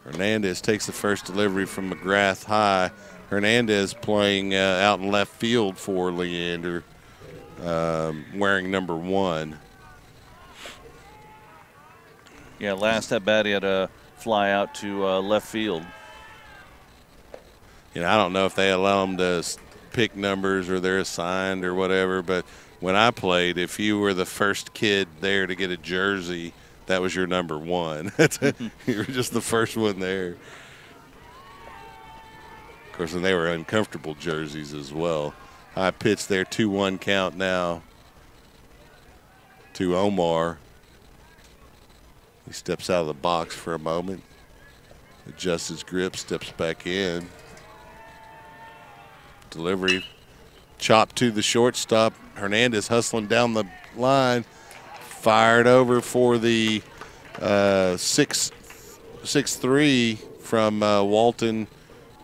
Hernandez takes the first delivery from McGrath high. Hernandez playing out in left field for Leander, wearing number 1. Yeah, last at bat he had a fly out to left field. I don't know if they allow him to pick numbers or they're assigned or whatever, but when I played, if you were the first kid there to get a jersey, that was your number 1. You were just the first one there. Of course, and they were uncomfortable jerseys as well. High pitch there, 2-1 count now to Omar. He steps out of the box for a moment, adjusts his grip, steps back in. Delivery, chop to the shortstop. Hernandez hustling down the line, fired over for the 6-3 from Walton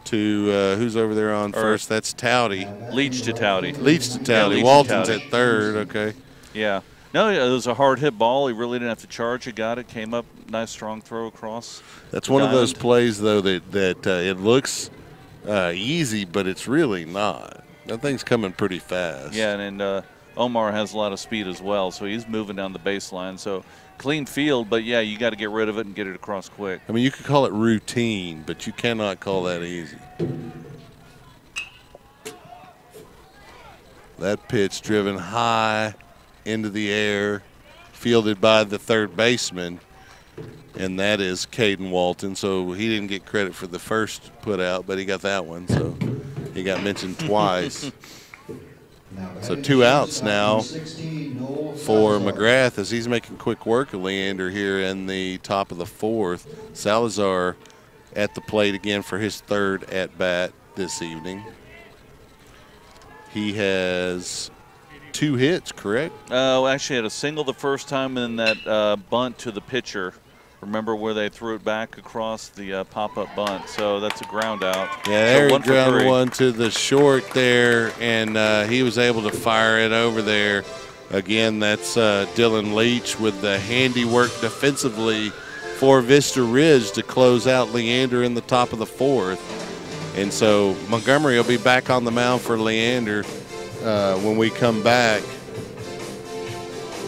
to who's over there on first? That's Towdy. Leach to Towdy. Leach to Towdy. Yeah, Walton's at third. Okay. Yeah. No, it was a hard hit ball. He really didn't have to charge. He got it. Came up. Nice strong throw across. That's one of those plays though that it looks easy, but it's really not. That thing's coming pretty fast. Yeah, and Omar has a lot of speed as well, so he's moving down the baseline. So clean field, but yeah, you got to get rid of it and get it across quick. I mean, you could call it routine, but you cannot call that easy. That pitch driven high into the air, fielded by the third baseman, and that is Caden Walton. So he didn't get credit for the first put out, but he got that one, so he got mentioned twice. So 2 outs now for McGrath as he's making quick work of Leander here in the top of the 4th. Salazar at the plate again for his 3rd at-bat this evening. He has 2 hits, correct? Actually had a single the first time, and then that bunt to the pitcher. Remember where they threw it back across the pop-up bunt? So that's a ground out. Yeah, there so he grounded one to the short there, and he was able to fire it over there. Again, that's Dylan Leach with the handiwork defensively for Vista Ridge to close out Leander in the top of the 4th. And so Montgomery will be back on the mound for Leander when we come back.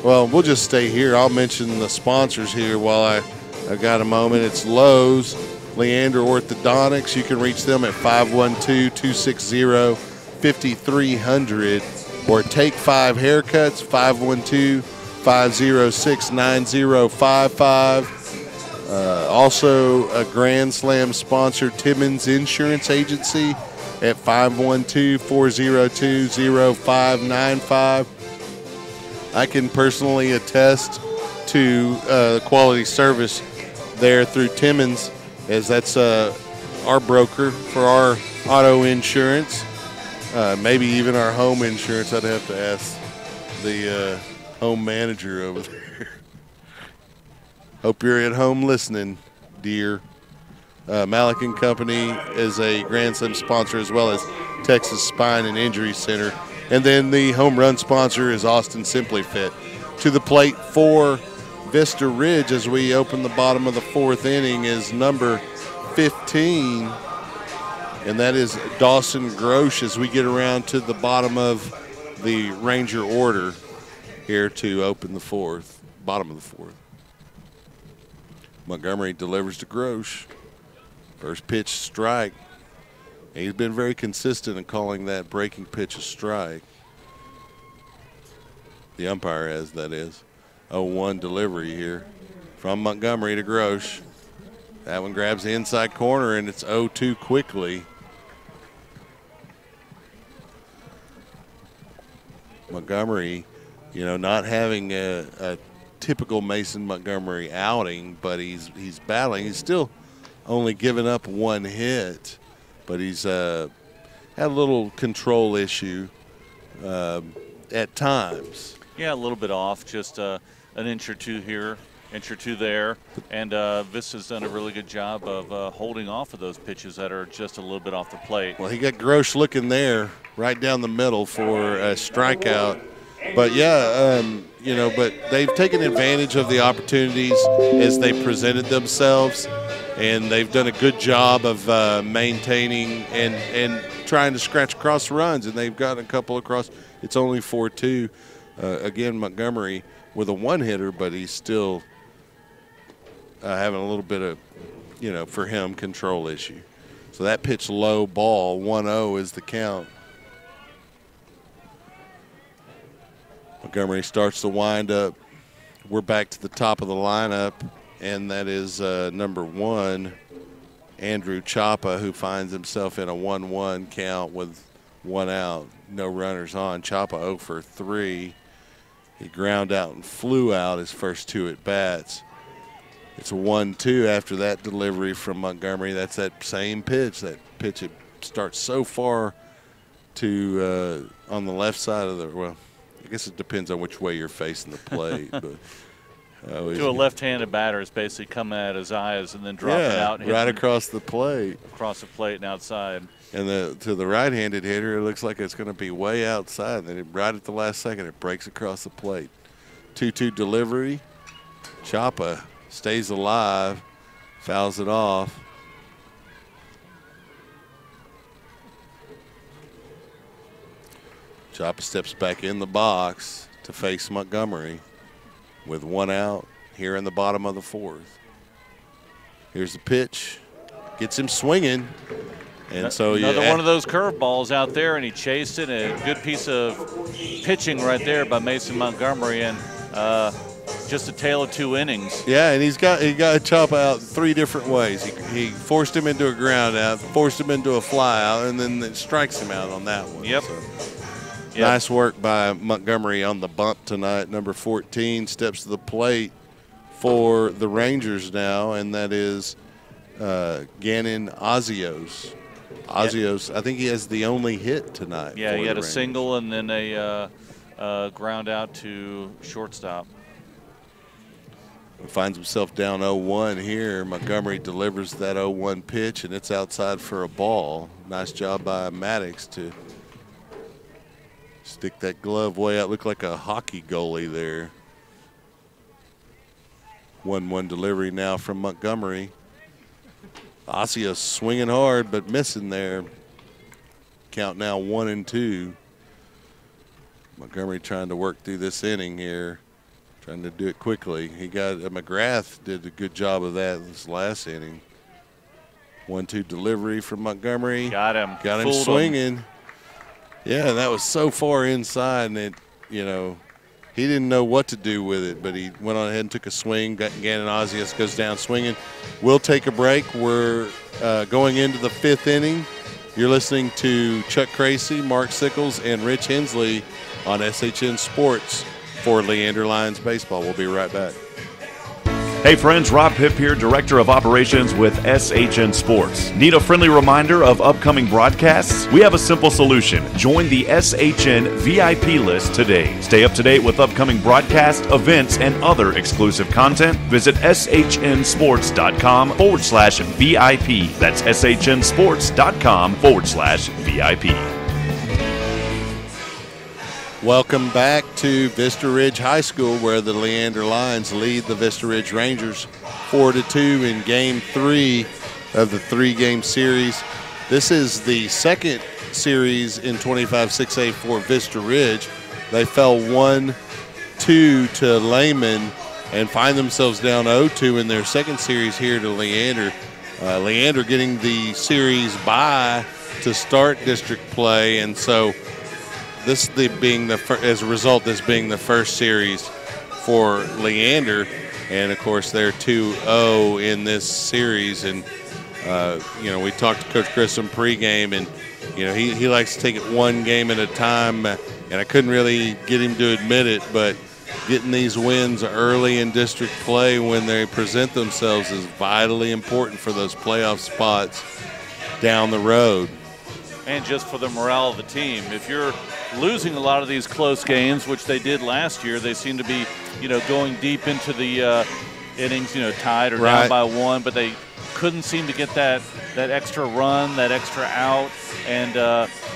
Well, we'll just stay here. I'll mention the sponsors here while I got a moment. It's Lowe's, Leander Orthodontics. You can reach them at 512-260-5300 or Take 5 Haircuts, 512-506-9055. Also, a Grand Slam sponsor, Timmons Insurance Agency at 512-402-0595. I can personally attest to quality service there through Timmons, as that's our broker for our auto insurance, maybe even our home insurance. I'd have to ask the home manager over there. Hope you're at home listening, dear. Malik & Company is a Grand Slam sponsor, as well as Texas Spine and Injury Center. And then the home run sponsor is Austin Simply Fit. To the plate for Vista Ridge as we open the bottom of the 4th inning is number 15, and that is Dawson Grosh as we get around to the bottom of the Ranger order here to open the 4th, bottom of the 4th. Montgomery delivers to Grosh. First pitch, strike. He's been very consistent in calling that breaking pitch a strike. The umpire has, that is. 0-1 delivery here from Montgomery to Grosh. That one grabs the inside corner, and it's 0-2 quickly. Montgomery, you know, not having a typical Mason Montgomery outing, but he's battling. He's still only given up 1 hit, but he's had a little control issue at times. Yeah, a little bit off, just an inch or two here, inch or two there. And Vista's done a really good job of holding off of those pitches that are just a little bit off the plate. Well, he got Grosh looking there right down the middle for a strikeout. But, yeah, you know, but they've taken advantage of the opportunities as they presented themselves, and they've done a good job of maintaining and trying to scratch across runs, and they've gotten a couple across. It's only 4-2. Again, Montgomery with a 1-hitter, but he's still having a little bit of, you know, for him, control issue. So that pitch low, ball, 1-0 is the count. Montgomery starts the windup. We're back to the top of the lineup, and that is number 1, Andrew Chapa, who finds himself in a 1-1 count with 1 out, no runners on. Chapa 0 for 3. He ground out and flew out his first 2 at-bats. It's a 1-2 after that delivery from Montgomery. That's that same pitch. That pitch, it starts so far to on the left side of the, well, I guess it depends on which way you're facing the plate. But to a left-handed batter, it's basically coming at his eyes and then dropping out. And right across the plate. Across the plate and outside. And to the right-handed hitter, it looks like it's going to be way outside. And then right at the last second, it breaks across the plate. 2-2 delivery. Chapa stays alive, fouls it off. Chapa steps back in the box to face Montgomery with 1 out here in the bottom of the 4th. Here's the pitch. Gets him swinging. And so another one of those curveballs out there, and he chased it. A good piece of pitching right there by Mason Montgomery, and just a tale of 2 innings. Yeah, and he got Chapa out 3 different ways. He forced him into a ground out, forced him into a fly out, and then it strikes him out on that one. Yep. So, nice work by Montgomery on the bunt tonight. Number 14 steps to the plate for the Rangers now, and that is Gannon Ozios. Ozios, I think he has the only hit tonight. Yeah, he had a Rangers. single and then a ground out to shortstop. Finds himself down 0-1 here. Montgomery delivers that 0-1 pitch, and it's outside for a ball. Nice job by Maddox to stick that glove way out. Looked like a hockey goalie there. 1-1 delivery now from Montgomery. Ozios swinging hard but missing there. Count now 1-2. Montgomery trying to work through this inning here, trying to do it quickly. He got McGrath did a good job of that this last inning. 1-2 delivery from Montgomery. Got him. Got him swinging. Yeah, that was so far inside, and it, he didn't know what to do with it, but he went on ahead and took a swing. Gannon Ozios goes down swinging. We'll take a break. We're going into the 5th inning. You're listening to Chuck Kracy, Mark Sickles, and Rich Hensley on SHN Sports for Leander Lions Baseball. We'll be right back. Hey friends, Rob Hipp here, Director of Operations with SHN Sports. Need a friendly reminder of upcoming broadcasts? We have a simple solution. Join the SHN VIP list today. Stay up to date with upcoming broadcasts, events, and other exclusive content. Visit shnsports.com/VIP. That's shnsports.com/VIP. Welcome back to Vista Ridge High School, where the Leander Lions lead the Vista Ridge Rangers 4-2 in Game 3 of the 3-game series. This is the second series in 25-6A for Vista Ridge. They fell 1-2 to Lehman and find themselves down 0-2 in their second series here to Leander. Leander getting the series bye to start district play, and so this being as a result, this being the first series for Leander, and of course they're 2-0 in this series. And we talked to Coach Grissom pregame, and he likes to take it one game at a time. And I couldn't really get him to admit it, but getting these wins early in district play when they present themselves is vitally important for those playoff spots down the road. And just for the morale of the team. If you're losing a lot of these close games, which they did last year, they seem to be, going deep into the innings, tied or down by 1, but they couldn't seem to get that extra run, that extra out, and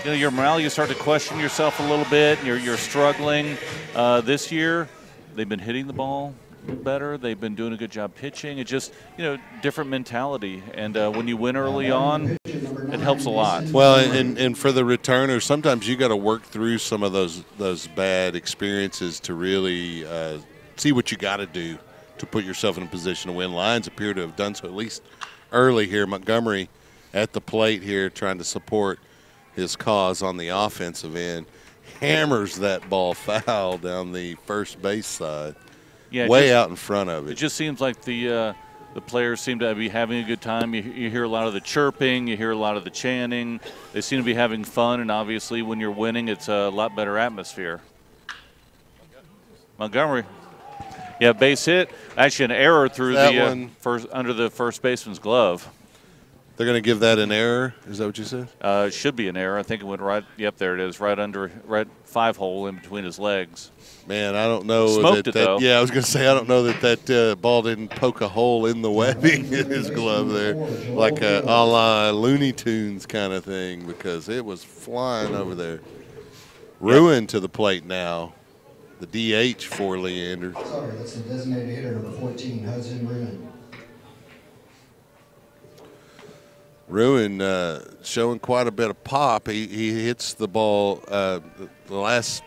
your morale, you start to question yourself a little bit. You're struggling. This year, they've been hitting the ball better. They've been doing a good job pitching. It's just, different mentality. And when you win early on, it helps a lot. Well, and for the returners, sometimes you got to work through some of those bad experiences to really see what you got to do to put yourself in a position to win. Lions appear to have done so, at least early here. Montgomery at the plate here trying to support his cause on the offensive end. Hammers that ball foul down the first base side. Yeah, way out in front of it. It just seems like the players seem to be having a good time. You hear a lot of the chirping. You hear a lot of the chanting. They seem to be having fun, and obviously when you're winning, it's a lot better atmosphere. Montgomery. Yeah, base hit. Actually, an error through That the one. under the first baseman's glove. They're going to give that an error? Is that what you said? It should be an error. I think it went right. Yep, there it is. Right 5-hole in between his legs. Man, I don't know. Smoked it, though. Yeah, I was going to say, I don't know that ball didn't poke a hole in the webbing in his glove there, like a la Looney Tunes kind of thing, because it was flying over there. Ruin to the plate now. The DH for Leander. Sorry, that's the designated hitter, number 14, Hudson Ruin. Ruin showing quite a bit of pop. He hits the ball. The last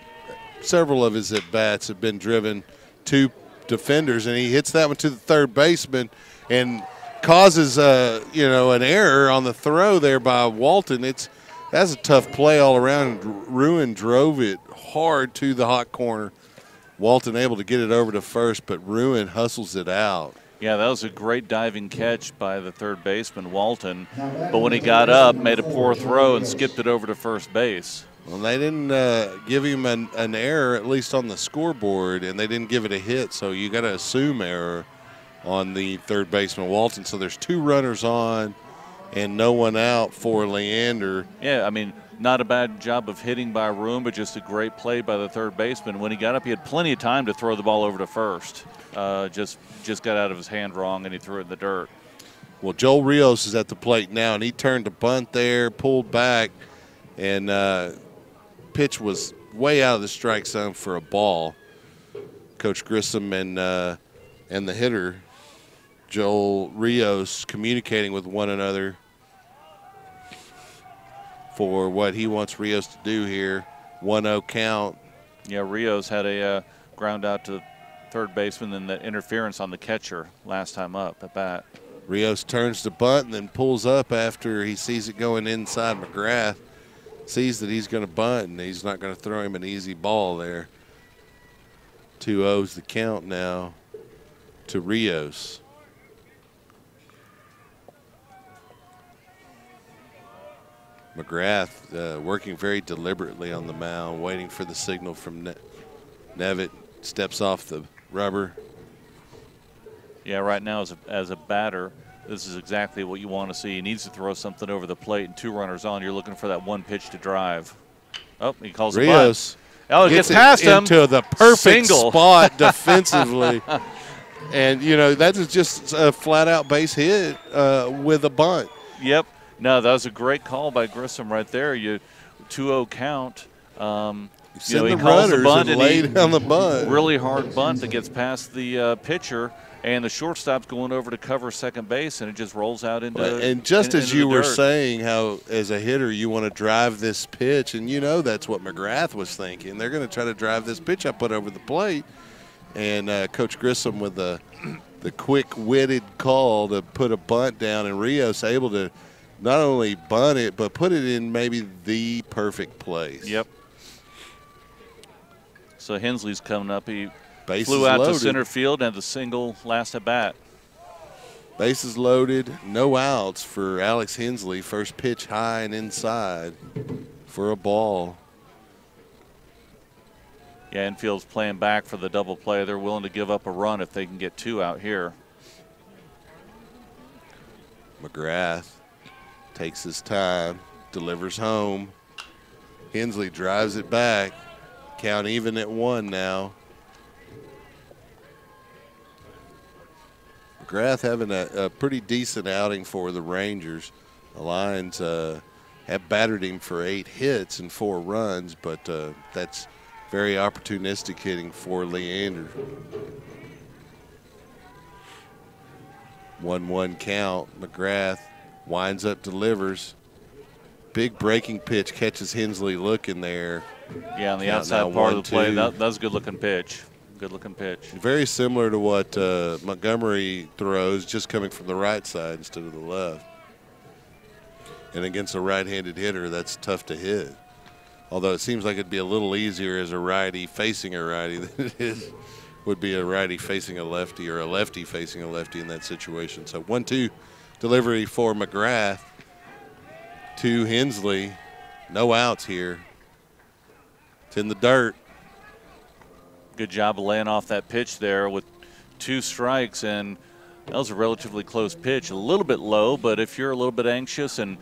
several of his at-bats have been driven to defenders, and he hits that one to the third baseman and causes an error on the throw there by Walton. That's a tough play all around. Ruin drove it hard to the hot corner. Walton able to get it over to first, but Ruin hustles it out. Yeah, that was a great diving catch by the third baseman, Walton. But when he got up, made a poor throw and skipped it over to first base. Well, they didn't give him an error, at least on the scoreboard, and they didn't give it a hit, so you got to assume error on the third baseman, Walton. So there's 2 runners on and no one out for Leander. Yeah, I mean, not a bad job of hitting by Ruin, but just a great play by the third baseman. When he got up, he had plenty of time to throw the ball over to first. Just got out of his hand wrong, and he threw it in the dirt. Well, Joel Rios is at the plate now, and he turned to bunt there, pulled back, and pitch was way out of the strike zone for a ball. Coach Grissom and the hitter, Joel Rios, communicating with one another for what he wants Rios to do here. 1-0 count. Yeah, Rios had a ground out to third baseman and the interference on the catcher last time up at bat. Rios turns to bunt and then pulls up after he sees it going inside McGrath. Sees that he's going to bunt and he's not going to throw him an easy ball there. 2-0's the count now to Rios. McGrath working very deliberately on the mound, waiting for the signal from Nevitt. Steps off the rubber. Yeah, right now as a batter, this is exactly what you want to see. He needs to throw something over the plate, and 2 runners on. You're looking for that one pitch to drive. Oh, he calls it Rios. Oh, it gets past him. Into the perfect Single. spot defensively. And, that is just a flat-out base hit with a bunt. Yep. No, that was a great call by Grissom right there. 2-0 count. He calls runners the bunt and laid down the bunt. Really hard bunt that gets past the pitcher, and the shortstop's going over to cover second base, and it just rolls out into. And just as you were dirt. saying, how as a hitter you want to drive this pitch, and that's what McGrath was thinking. They're going to try to drive this pitch I put over the plate, and Coach Grissom with the quick-witted call to put a bunt down, and Rios able to not only bunt it but put it in maybe the perfect place. Yep. So Hensley's coming up. He Bases flew out loaded. to center field and the single last at bat. Bases loaded, no outs for Alex Hensley. First pitch high and inside for a ball. Yeah, infield's playing back for the double play. They're willing to give up a run if they can get 2 out here. McGrath takes his time, delivers home. Hensley drives it back. Count even at 1 now. McGrath having a pretty decent outing for the Rangers. The Lions have battered him for 8 hits and 4 runs, but that's very opportunistic hitting for Leander. 1-1 count. McGrath winds up, delivers. Big breaking pitch catches Hensley looking there. Yeah, on the Count outside now, part of the play. 1-2. That was a good-looking pitch. Good-looking pitch. Very similar to what Montgomery throws, just coming from the right side instead of the left. And against a right-handed hitter, that's tough to hit. Although it seems like it'd be a little easier as a righty facing a righty than it would be a righty facing a lefty or a lefty facing a lefty in that situation. So 1-2 delivery for McGrath to Hensley. No outs here. It's in the dirt. Good job of laying off that pitch there with 2 strikes, and that was a relatively close pitch, a little bit low, but if you're a little bit anxious and,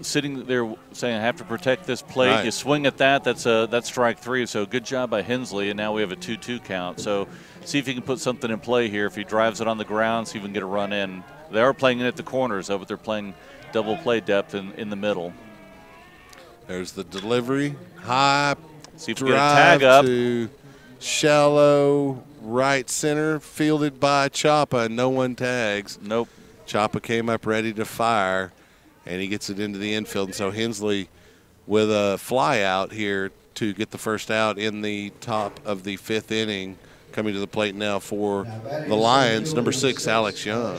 sitting there saying I have to protect this plate, right. You swing at that, that's strike 3. So good job by Hensley, and now we have a 2-2 count. So see if you can put something in play here. If he drives it on the ground, see if we can get a run in. They are playing it at the corners, though, but they're playing double play depth in the middle. There's the delivery. High see if we get a tag up. To shallow right center, fielded by Chapa. No one tags. Nope. Chapa came up ready to fire, and he gets it into the infield. And so Hensley with a fly out here to get the first out in the top of the 5th inning. Coming to the plate now for the Lions, number 6, Alex Young.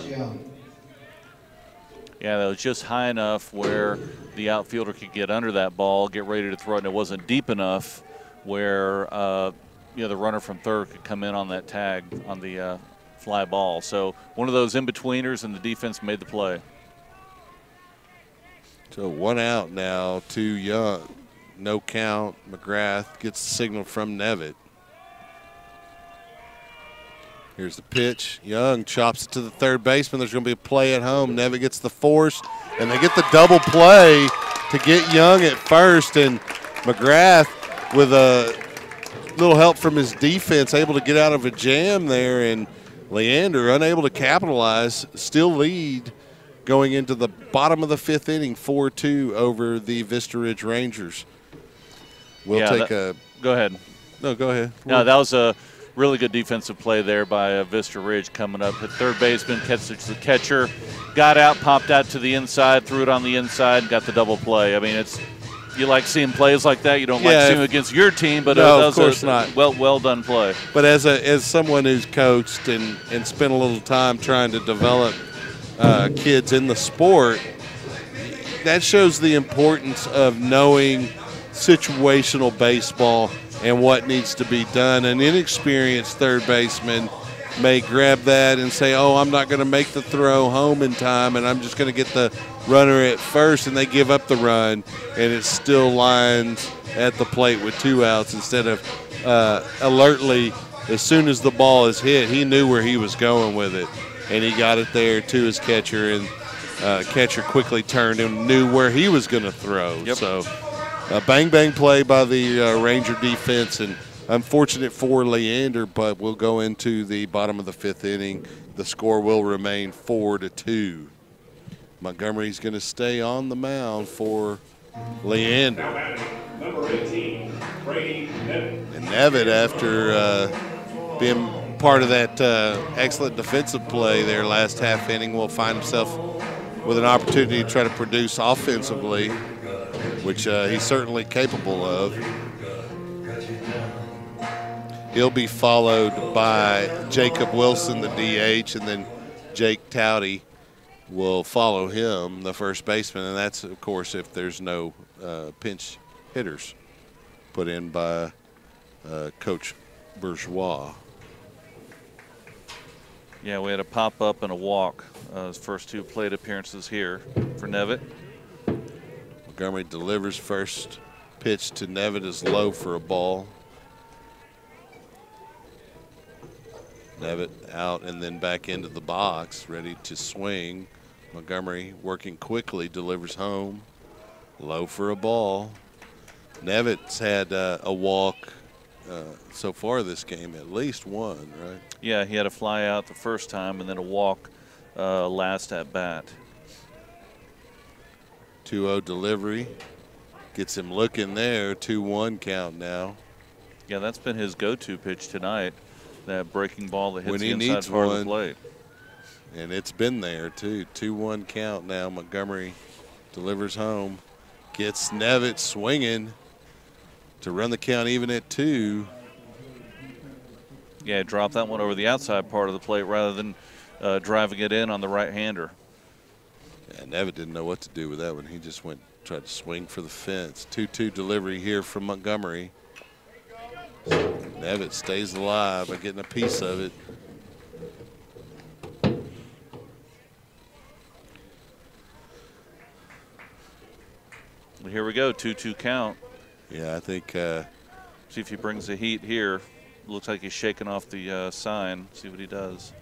Yeah, that was just high enough where the outfielder could get under that ball, get ready to throw it, and it wasn't deep enough where the runner from third could come in on that tag on the fly ball. So one of those in-betweeners, and the defense made the play. So 1 out now to Young. No count. McGrath gets the signal from Nevitt. Here's the pitch. Young chops it to the third baseman. There's going to be a play at home. Nevitt gets the force, and they get the double play to get Young at first. And McGrath, with a little help from his defense, able to get out of a jam there. And Leander, unable to capitalize, still lead going into the bottom of the 5th inning, 4-2 over the Vista Ridge Rangers. Go ahead. No, go ahead. No, that was a really good defensive play there by Vista Ridge coming up. Hit third baseman, catches the catcher, got out, popped out to the inside, threw it on the inside, got the double play. I mean, you like seeing plays like that. You don't like seeing them against your team, but no, that of course not. Well done play. But as someone who's coached and spent a little time trying to develop kids in the sport, that shows the importance of knowing situational baseball and what needs to be done. An inexperienced third baseman may grab that and say, oh, I'm not going to make the throw home in time, and I'm just going to get the runner at first, and they give up the run, and it still lines at the plate with 2 outs instead of alertly, as soon as the ball is hit, he knew where he was going with it, and he got it there to his catcher, and catcher quickly turned and knew where he was going to throw. Yep. So a bang Play by the Ranger defense, and unfortunate for Leander, but we'll go into the bottom of the 5th inning. The score will remain 4-2. Montgomery's going to stay on the mound for Leander. Number 18, Brady Nevitt. And Nevitt, after being part of that excellent defensive play there last half inning, will find himself with an opportunity to try to produce offensively, which he's certainly capable of. He'll be followed by Jacob Wilson, the DH, and then Jake Towdy will follow him, the first baseman, and that's, of course, if there's no pinch hitters put in by Coach Bourgeois. Yeah, we had a pop-up and a walk. His first 2 plate appearances here for Nevitt. Montgomery delivers first pitch to Nevitt is low for a ball. Nevitt out and then back into the box, ready to swing. Montgomery working quickly, delivers home. Low for a ball. Nevitt's had a walk so far this game, at least one, right? Yeah, he had a fly out the first time and then a walk last at bat. 2-0 delivery. Gets him looking there. 2-1 count now. Yeah, that's been his go-to pitch tonight, that breaking ball that hits when the he inside needs part one, of the plate. And it's been there, too. 2-1 count now. Montgomery delivers home. Gets Nevitt swinging to run the count even at 2. Yeah, drop that one over the outside part of the plate rather than driving it in on the right-hander. Yeah, Nevitt didn't know what to do with that one. He just tried to swing for the fence. 2-2 delivery here from Montgomery. Nevitt stays alive by getting a piece of it. Here we go, 2-2 count. Yeah, I think. See if he brings the heat here. looks like he's shaking off the sign. See what he does.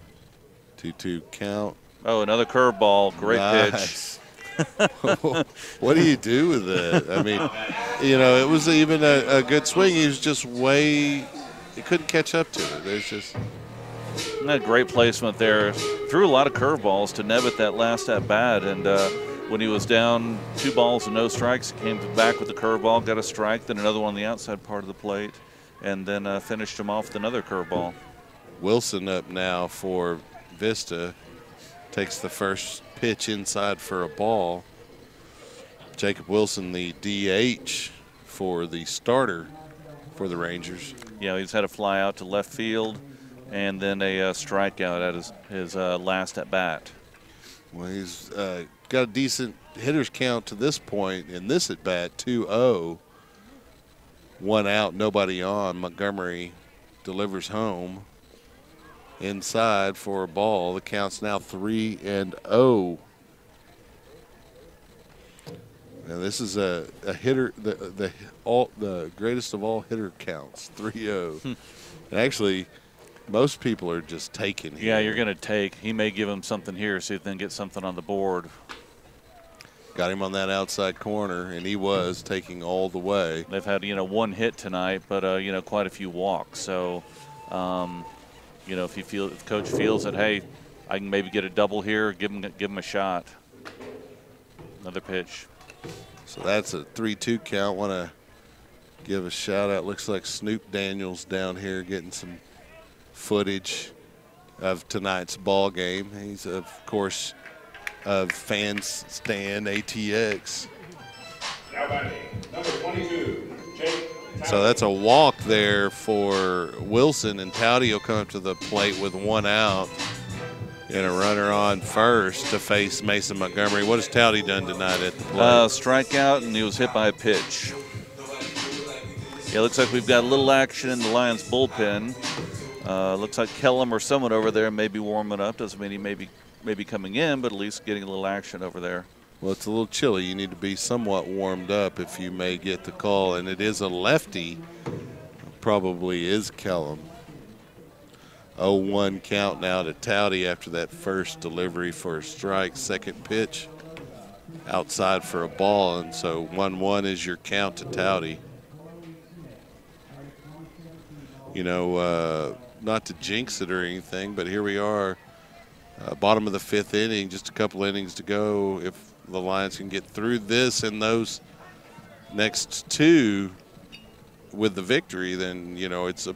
2-2 count. Oh, another curveball. Great nice. Pitch. What do you do with that? I mean, it was even a good swing. He was just he couldn't catch up to it. There's just. That great placement there. Threw a lot of curveballs to Nevitt that last at bat, and when he was down 2 balls and no strikes, he came back with the curveball, got a strike, then another one on the outside part of the plate, and then finished him off with another curveball. Wilson up now for Vista. Takes the first pitch inside for a ball. Jacob Wilson, the DH for the starter for the Rangers. Yeah, he's had a fly out to left field and then a strikeout at his last at bat. Well, he's got a decent hitter's count to this point in this at bat, 2-0. 1 out, nobody on. Montgomery delivers home. Inside for a ball. The count's now 3-0. Now this is a hitter, the greatest of all hitter counts, 3-0. Actually, most people are just taking here. Yeah, you're going to take. He may give him something here, see if they can get something on the board. Got him on that outside corner, and he was taking all the way. They've had 1 hit tonight, but quite a few walks. So. If coach feels that, hey, I can maybe get a double here, give him a shot. Another pitch. So that's a 3-2 count. Want to give a shout out. Looks like Snoop Daniels down here getting some footage of tonight's ball game. He's of course of Fans Stand ATX. Now batting, number 22, Jake. So that's a walk there for Wilson, and Towdy will come up to the plate with 1 out and a runner on first to face Mason Montgomery. What has Towdy done tonight at the plate? Strikeout, and he was hit by a pitch. Yeah, looks like we've got a little action in the Lions bullpen. Looks like Kellum or someone over there may be warming up. Doesn't mean he may be coming in, but at least getting a little action over there. Well, it's a little chilly. You need to be somewhat warmed up if you may get the call. And it is a lefty. Probably is Kellum. 0-1 count now to Towdy after that first delivery for a strike. Second pitch outside for a ball. And so 1-1 is your count to Towdy. Not to jinx it or anything, but here we are. Bottom of the 5th inning, just a couple innings to go. If the Lions can get through this and those next 2 with the victory, then, it's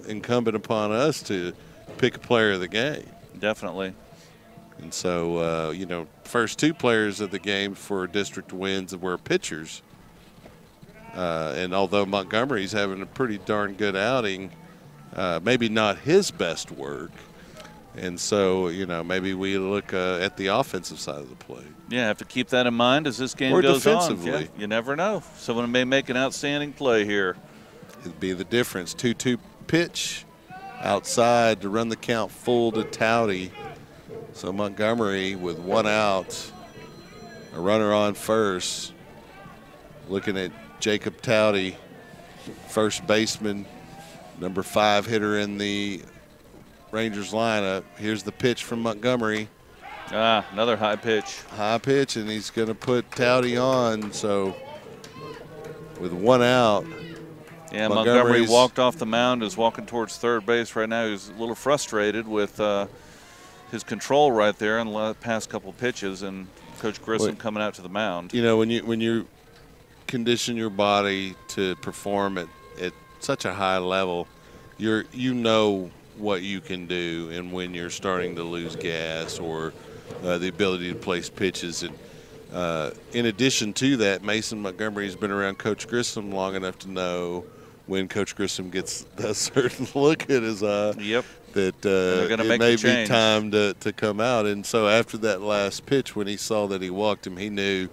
incumbent upon us to pick a player of the game. Definitely. And so, first 2 players of the game for district wins were pitchers. And although Montgomery's having a pretty darn good outing, maybe not his best work. And so, maybe we look at the offensive side of the plate. Yeah, have to keep that in mind as this game or goes defensively. on. Yeah, you never know. Someone may make an outstanding play here. It'd be the difference. 2-2 pitch outside to run the count full to Towdy. So Montgomery with 1 out, a runner on first. Looking at Jacob Towdy, first baseman, number 5 hitter in the Rangers lineup. Here's the pitch from Montgomery. Another high pitch. High pitch, and he's going to put Towdy on. So with 1 out. Yeah, Montgomery walked off the mound, is walking towards third base right now. He's a little frustrated with his control right there in the past couple pitches, and Coach Grissom coming out to the mound. When you condition your body to perform at such a high level, you know what you can do, and when you're starting to lose gas or the ability to place pitches. And in addition to that, Mason Montgomery has been around Coach Grissom long enough to know when Coach Grissom gets a certain look at his eye, that it may be time to come out. And so after that last pitch, when he saw that he walked him, he knew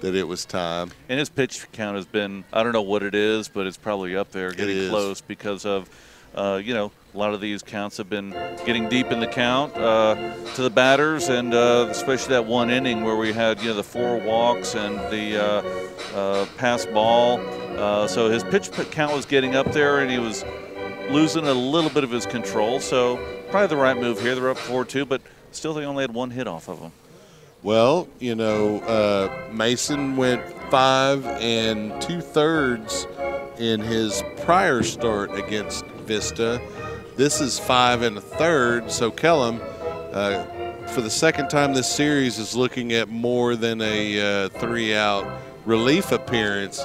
that it was time. And his pitch count has been, I don't know what it is, but it's probably up there, getting close because of, a lot of these counts have been getting deep in the count to the batters, and especially that 1 inning where we had, the 4 walks and the pass ball. So his pitch count was getting up there, and he was, losing a little bit of his control. So probably the right move here. They're up 4-2, but still they only had one hit off of him. Well, you know, Mason went 5 2/3 in his prior start against Vista. This is 5 1/3. So Kellum, for the second time this series, is looking at more than a 3-out relief appearance.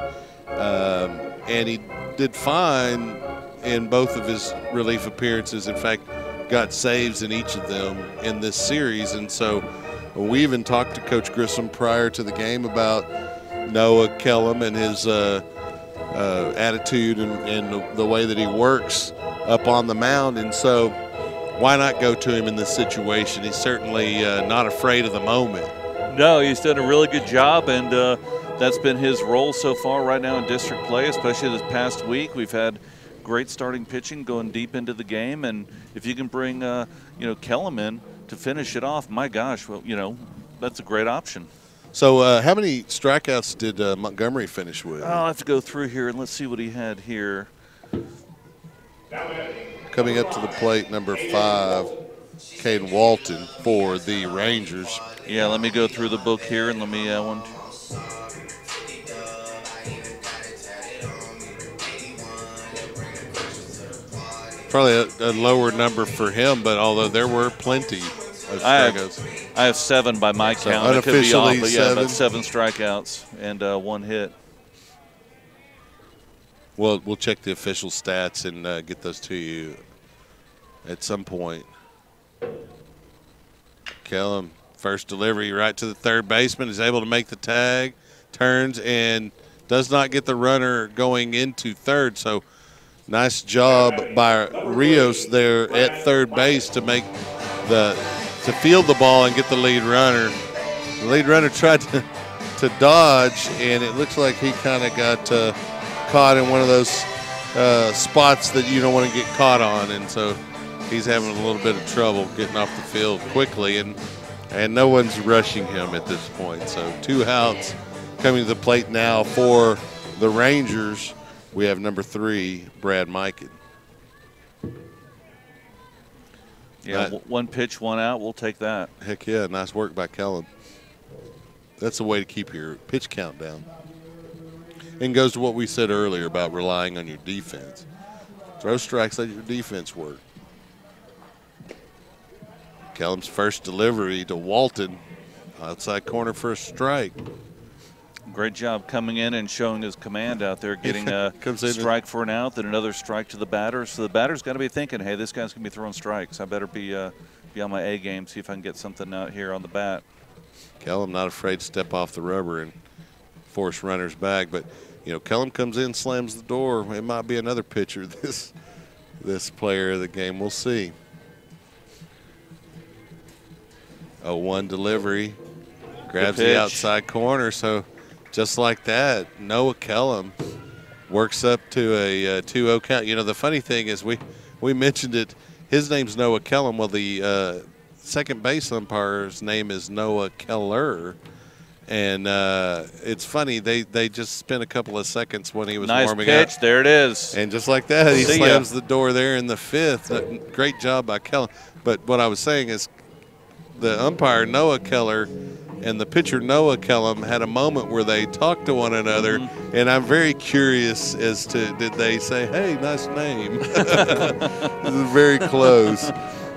And he did fine in both of his relief appearances. In fact, got saves in each of them in this series. And so we even talked to Coach Grissom prior to the game about Noah Kellum and his attitude and the way that he works up on the mound. And so why not go to him in this situation? He's certainly not afraid of the moment. No, he's done a really good job, and that's been his role so far right now in district play, especially this past week. We've had great starting pitching going deep into the game, and if you can bring Kellum in to finish it off, my gosh, well, that's a great option. So how many strikeouts did Montgomery finish with? I'll have to go through here and let's see what he had here. Coming up to the plate, number 5, Caden Walton for the Rangers. Yeah, let me go through the book here and let me Probably a lower number for him, but although there were plenty of strikeouts. I have 7 by my count. It could be off, but yeah, about 7 strikeouts and 1 hit. Well, we'll check the official stats and get those to you at some point. Kellum, first delivery right to the third baseman, is able to make the tag, turns, and does not get the runner going into third. So nice job by Rios there at third base to make to field the ball and get the lead runner. The lead runner tried to dodge, and it looks like he kind of got caught in one of those spots that you don't want to get caught on, and so he's having a little bit of trouble getting off the field quickly, and no one's rushing him at this point. So 2 outs coming to the plate now for the Rangers. We have number 3, Brad Mikan. Yeah, 1 pitch, 1 out. We'll take that. Heck yeah, nice work by Kellum. That's the way to keep your pitch count down. And goes to what we said earlier about relying on your defense. Throw strikes, let your defense work. Kellum's first delivery to Walton, outside corner for a strike. Great job coming in and showing his command out there, getting a strike for an out, then another strike to the batter. So the batter's got to be thinking, hey, this guy's going to be throwing strikes. I better be on my A game, see if I can get something out here on the bat. Kellum not afraid to step off the rubber and force runners back. But, Kellum comes in, slams the door. It might be another pitcher, this player of the game. We'll see. 0-1 delivery. Grabs the outside corner, so just like that, Noah Kellum works up to a 2-0 count. The funny thing is we mentioned it. His name's Noah Kellum. Well, the second base umpire's name is Noah Keller. And it's funny, they just spent a couple of seconds when he was warming up. Nice pitch, there it is. And just like that, he slams the door there in the 5th. Great job by Kellum. But what I was saying is the umpire, Noah Keller, and the pitcher, Noah Kellum, had a moment where they talked to one another, and I'm very curious as to, did they say, hey, nice name? This is very close.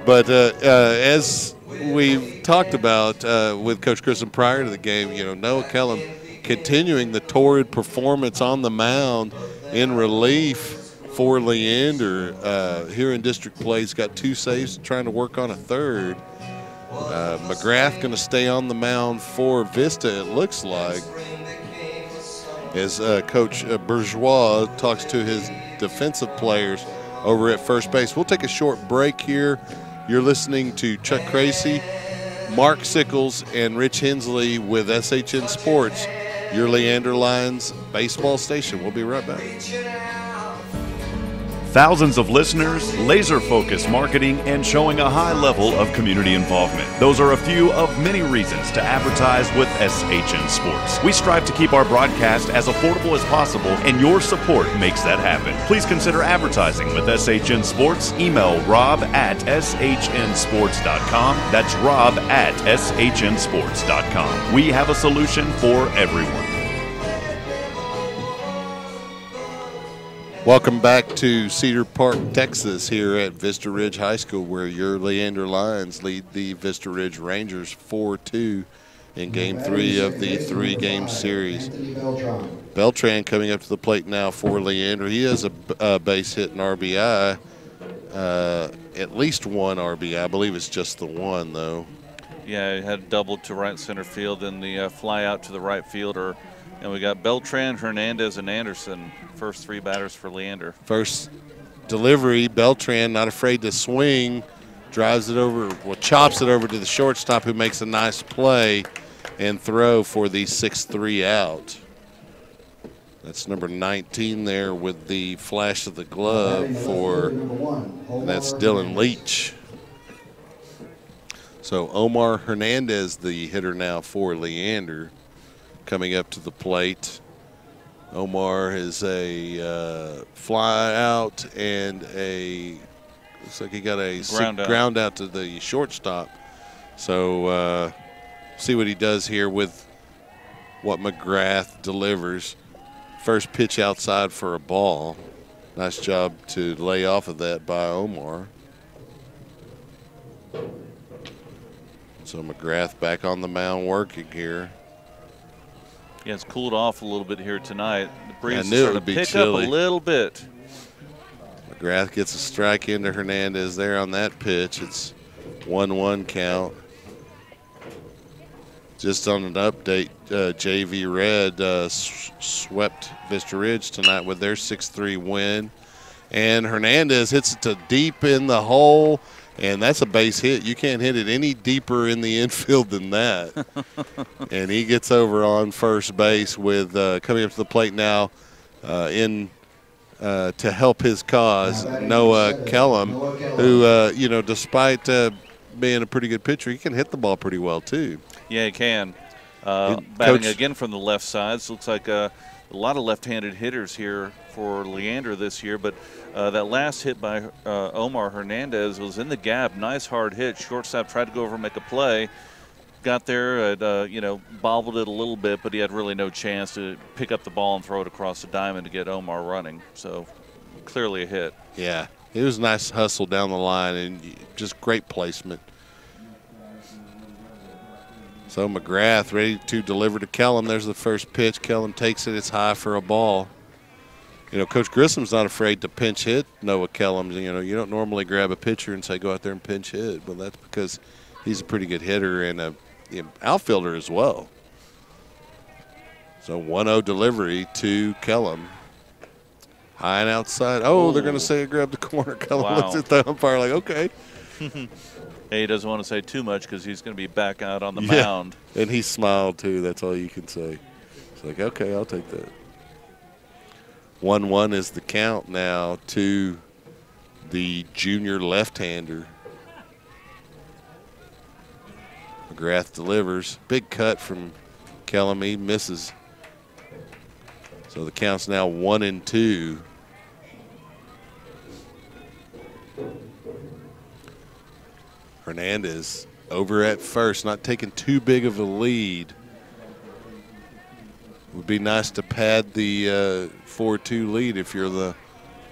But as we talked about with Coach Grissom prior to the game, Noah Kellum continuing the torrid performance on the mound in relief for Leander. Here in district play, he's got 2 saves, trying to work on a 3rd. McGrath going to stay on the mound for Vista, it looks like, as Coach Bourgeois talks to his defensive players over at first base. We'll take a short break here. You're listening to Chuck Kracy, Mark Sickles, and Rich Hensley with SHN Sports, your Leander Lions baseball station. We'll be right back. Thousands of listeners, laser-focused marketing, and showing a high level of community involvement. Those are a few of many reasons to advertise with SHN Sports. We strive to keep our broadcast as affordable as possible, and your support makes that happen. Please consider advertising with SHN Sports. Email rob@shnsports.com. That's rob@shnsports.com. We have a solution for everyone. Welcome back to Cedar Park, Texas, here at Vista Ridge High School, where your Leander Lions lead the Vista Ridge Rangers 4-2 in Game 3 of the 3-game series. Beltran coming up to the plate now for Leander. He has a base hit and RBI, at least one RBI. I believe it's just the one, though. Yeah, he had doubled to right center field and the fly out to the right fielder. And we got Beltran, Hernandez, and Anderson, first 3 batters for Leander. First delivery, Beltran not afraid to swing, drives it over, well, chops it over to the shortstop, who makes a nice play and throw for the 6-3 out. That's number 19 there with the flash of the glove for, that's Dylan Leach. So Omar Hernandez, the hitter now for Leander, coming up to the plate. Omar is a fly out and looks like he got a ground out to the shortstop. So see what he does here with what McGrath delivers. First pitch outside for a ball. Nice job to lay off of that by Omar. So McGrath back on the mound working here. Yeah, it's cooled off a little bit here tonight. The breeze is it starting would to be pick chilly. up a little bit. McGrath gets a strike into Hernandez there on that pitch. It's 1-1 count. Just on an update, JV Red swept Vista Ridge tonight with their 6-3 win. And Hernandez hits it to deep in the hole, and that's a base hit. You can't hit it any deeper in the infield than that. And he gets over on first base with coming up to the plate now to help his cause, Noah Kellum, who, despite being a pretty good pitcher, he can hit the ball pretty well too. Yeah, he can. Batting again from the left side. So looks like a lot of left-handed hitters here for Leander this year, but that last hit by Omar Hernandez was in the gap. Nice hard hit. Shortstop tried to go over and make a play. Got there, bobbled it a little bit, but he had really no chance to pick up the ball and throw it across the diamond to get Omar running. So clearly a hit. Yeah, it was a nice hustle down the line and just great placement. So McGrath ready to deliver to Kellum. There's the first pitch. Kellum takes it. It's high for a ball. Coach Grissom's not afraid to pinch hit Noah Kellum. You don't normally grab a pitcher and say go out there and pinch hit. Well, that's because he's a pretty good hitter and a outfielder as well. So 1-0 delivery to Kellum. High and outside. Oh, they're going to say grab the corner. Kellum looks at the umpire like, okay. He doesn't want to say too much because he's going to be back out on the mound. And he smiled too. That's all you can say. It's like, okay, I'll take that. 1-1 is the count now to the junior left-hander. McGrath delivers. Big cut from Kellum. He misses. So the count's now 1-2. Hernandez over at first, not taking too big of a lead. Would be nice to pad the 4-2 lead if you're the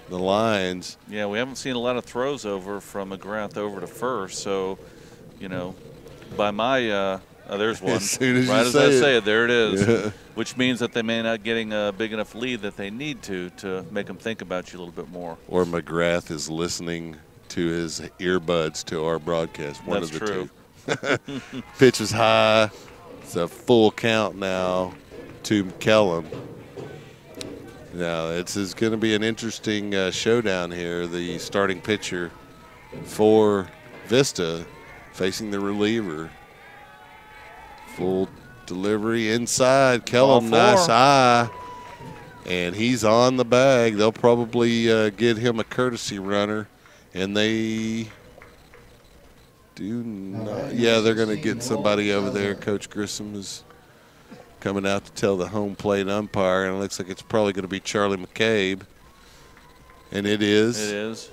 Lions. Yeah, we haven't seen a lot of throws over from McGrath over to first. So, by my there's one. As soon as right you as I say it, it, there it is. Yeah. Which means that they may not getting a big enough lead that they need to make them think about you a little bit more. Or McGrath is listening to his earbuds to our broadcast. One That's of the true. two. Pitch is high. It's a full count now to Kellum. Now, this is going to be an interesting showdown here. The starting pitcher for Vista facing the reliever. Full delivery inside. Kellum, nice eye. And he's on the bag. They'll probably get him a courtesy runner. And they do not. Yeah, they're going to get somebody over there. Coach Grissom is coming out to tell the home plate umpire. And it looks like it's probably going to be Charlie McCabe. And it is. It is.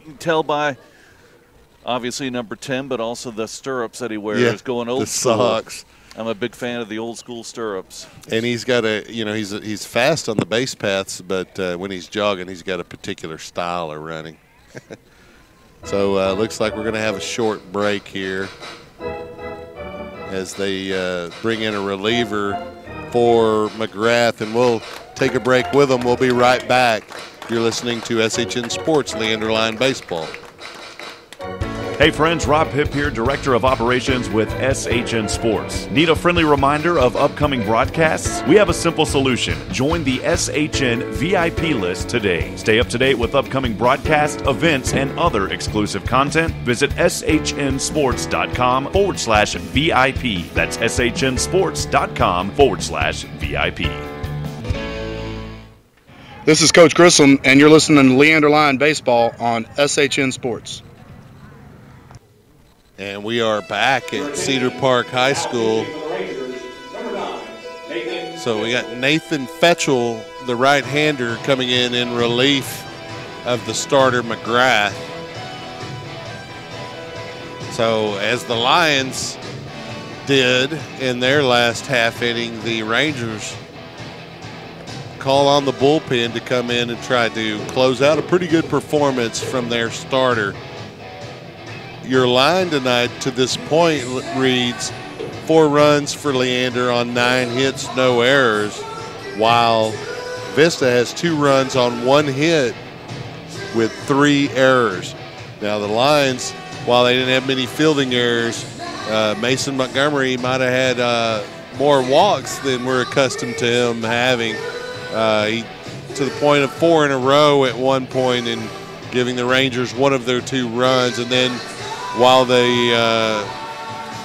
You can tell by obviously number 10, but also the stirrups that he wears going old school. The socks. I'm a big fan of the old school stirrups. And he's got he's fast on the base paths, but when he's jogging, he's got a particular style of running. So looks like we're going to have a short break here as they bring in a reliever for McGrath, and we'll take a break with them. We'll be right back. You're listening to SHN Sports Leander Line Baseball. Hey friends, Rob Hipp here, Director of Operations with SHN Sports. Need a friendly reminder of upcoming broadcasts? We have a simple solution. Join the SHN VIP list today. Stay up to date with upcoming broadcasts, events, and other exclusive content. Visit shnsports.com/VIP. That's shnsports.com/VIP. This is Coach Grissom, and you're listening to Leander Line Baseball on SHN Sports. And we are back at Cedar Park High School. So we got Nathan Fetchel, the right-hander, coming in relief of the starter McGrath. So as the Lions did in their last half inning, the Rangers call on the bullpen to come in and try to close out a pretty good performance from their starter. Your line tonight to this point reads 4 runs for Leander on 9 hits, no errors, while Vista has 2 runs on 1 hit with 3 errors. Now the Lions, while they didn't have many fielding errors, Mason Montgomery might have had more walks than we're accustomed to him having. He to the point of 4 in a row at one point and giving the Rangers one of their 2 runs, and then while the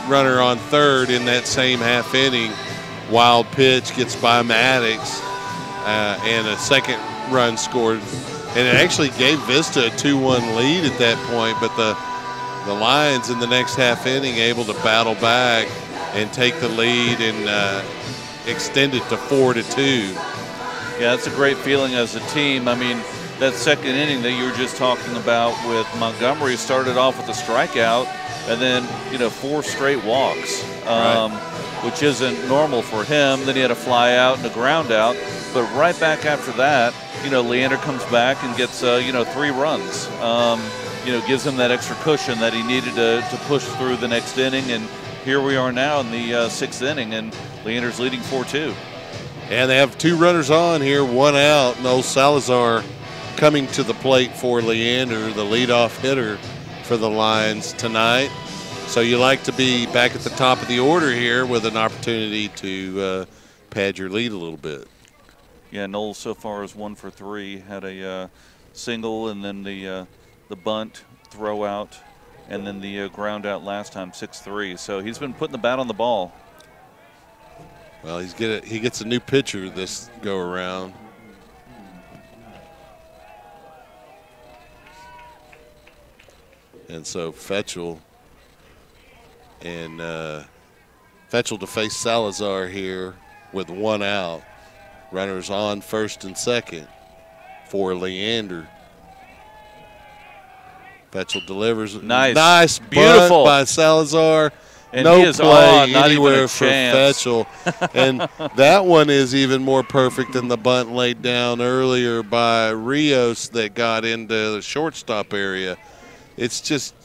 runner on third in that same half inning, wild pitch gets by Maddox and a second run scored. And it actually gave Vista a 2-1 lead at that point, but the Lions in the next half inning able to battle back and take the lead and extend it to 4-2. Yeah, that's a great feeling as a team. I mean, that second inning that you were just talking about with Montgomery started off with a strikeout and then, 4 straight walks, which isn't normal for him. Then he had a fly out and a ground out. But right back after that, Leander comes back and gets, 3 runs. Gives him that extra cushion that he needed to push through the next inning. And here we are now in the 6th inning, and Leander's leading 4-2. And they have 2 runners on here, 1 out. Noel Salazar coming to the plate for Leander, the leadoff hitter for the Lions tonight. So you like to be back at the top of the order here with an opportunity to pad your lead a little bit. Yeah, Noel so far is 1 for 3. Had a single and then the bunt, throw out, and then the ground out last time, 6-3. So he's been putting the bat on the ball. Well, he gets a new pitcher this go around. And so Fetchel to face Salazar here with 1 out. Runners on first and second for Leander. Fetchel delivers. Nice beautiful bunt by Salazar. And no he is play not anywhere even for a chance. Fetchel. And that one is even more perfect than the bunt laid down earlier by Rios that got into the shortstop area. It's just,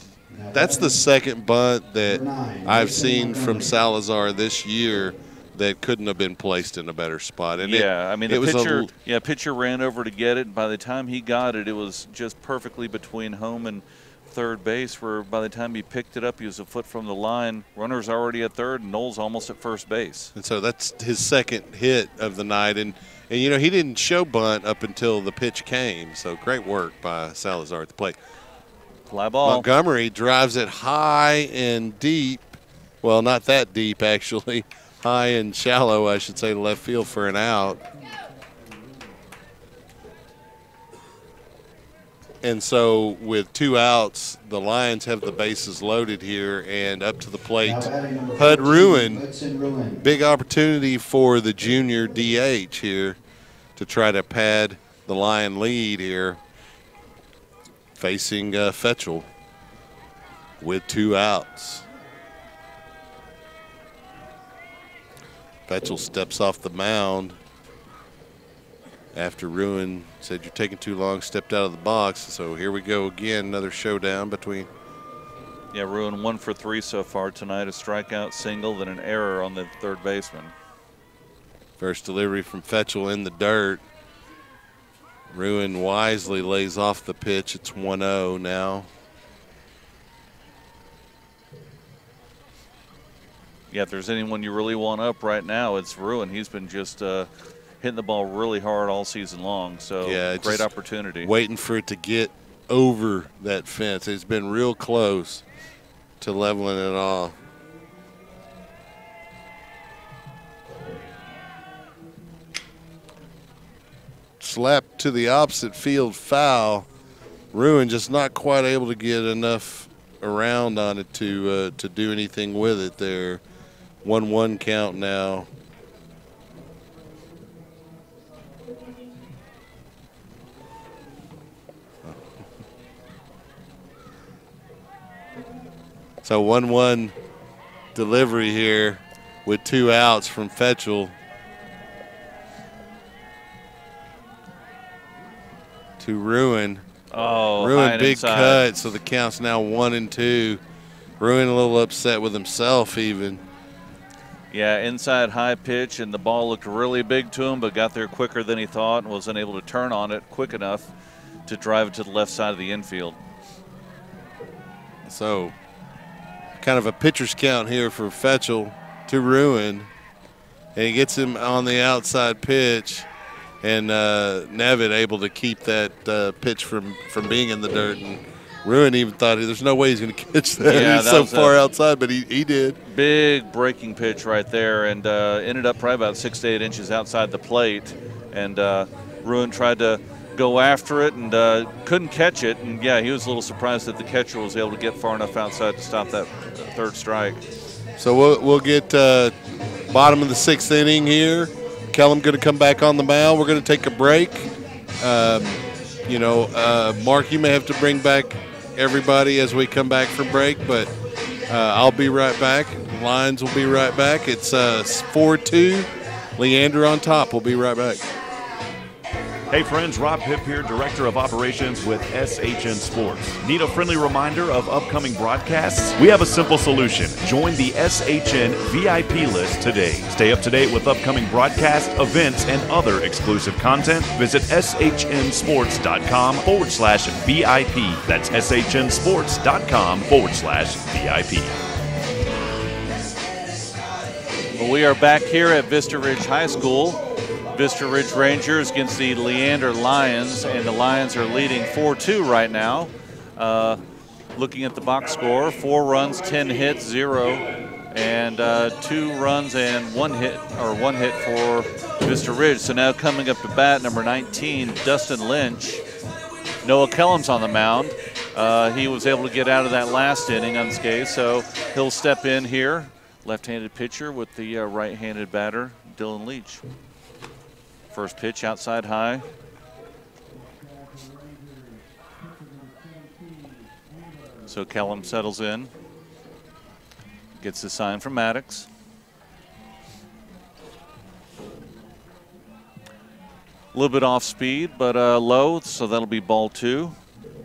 that's the second bunt that I've seen from Salazar this year that couldn't have been placed in a better spot. And the pitcher ran over to get it, and by the time he got it, it was just perfectly between home and third base, where by the time he picked it up, he was a foot from the line. Runner's already at third, and Noel's almost at first base. And so that's his second hit of the night. And he didn't show bunt up until the pitch came. So great work by Salazar at the plate. Fly ball. Montgomery drives it high and deep. Well, not that deep, actually. High and shallow, I should say, to left field for an out. And so with 2 outs, the Lions have the bases loaded here, and up to the plate, Hud Ruin. Big opportunity for the junior DH here to try to pad the Lion lead here, facing Fetchel with 2 outs. Fetchel steps off the mound after Ruin said, "You're taking too long," stepped out of the box. So here we go again, another showdown between. Yeah, Ruin 1 for 3 so far tonight, a strikeout, single, then an error on the third baseman. First delivery from Fetchel in the dirt. Ruin wisely lays off the pitch. It's 1-0 now. Yeah, if there's anyone you really want up right now, it's Ruin. He's been just hitting the ball really hard all season long, so yeah, great opportunity. Waiting for it to get over that fence. It's been real close to leveling it off. Slap to the opposite field foul. Ruin just not quite able to get enough around on it to do anything with it there. 1-1 count now. So 1-1 delivery here with 2 outs from Fetchel to Ruin. Oh, Ruin big inside. cut, so the count's now 1-2. Ruin a little upset with himself even. Yeah, inside high pitch, and the ball looked really big to him, but got there quicker than he thought and wasn't able to turn on it quick enough to drive it to the left side of the infield. So kind of a pitcher's count here for Fetchel to Ruin, and he gets him on the outside pitch, and Nevitt able to keep that pitch from being in the dirt. And Ruin even thought there's no way he's going to catch that. Yeah, He's that so was far outside, but he did. Big breaking pitch right there, and ended up probably about 6 to 8 inches outside the plate. And Ruin tried to go after it and couldn't catch it. And yeah, he was a little surprised that the catcher was able to get far enough outside to stop that third strike. So we'll get bottom of the 6th inning here. Kellum going to come back on the mound. We're going to take a break. Mark, you may have to bring back everybody as we come back from break, but I'll be right back. Lions will be right back. It's 4-2. Leander on top. We'll be right back. Hey friends, Rob Hipp here, Director of Operations with SHN Sports. Need a friendly reminder of upcoming broadcasts? We have a simple solution. Join the SHN VIP list today. Stay up to date with upcoming broadcasts, events, and other exclusive content. Visit shnsports.com/VIP. That's shnsports.com/VIP. Well, we are back here at Vista Ridge High School. Vista Ridge Rangers against the Leander Lions, and the Lions are leading 4-2 right now. Looking at the box score, 4 runs, 10 hits, 0, and 2 runs and 1 hit for Vista Ridge. So now coming up to bat, number 19, Dustin Lynch. Noah Kellum's on the mound. He was able to get out of that last inning unscathed, so he'll step in here. Left-handed pitcher with the right-handed batter, Dylan Leach. First pitch outside high. So Kellum settles in. Gets the sign from Maddox. A little bit off speed, but low, so that'll be ball 2.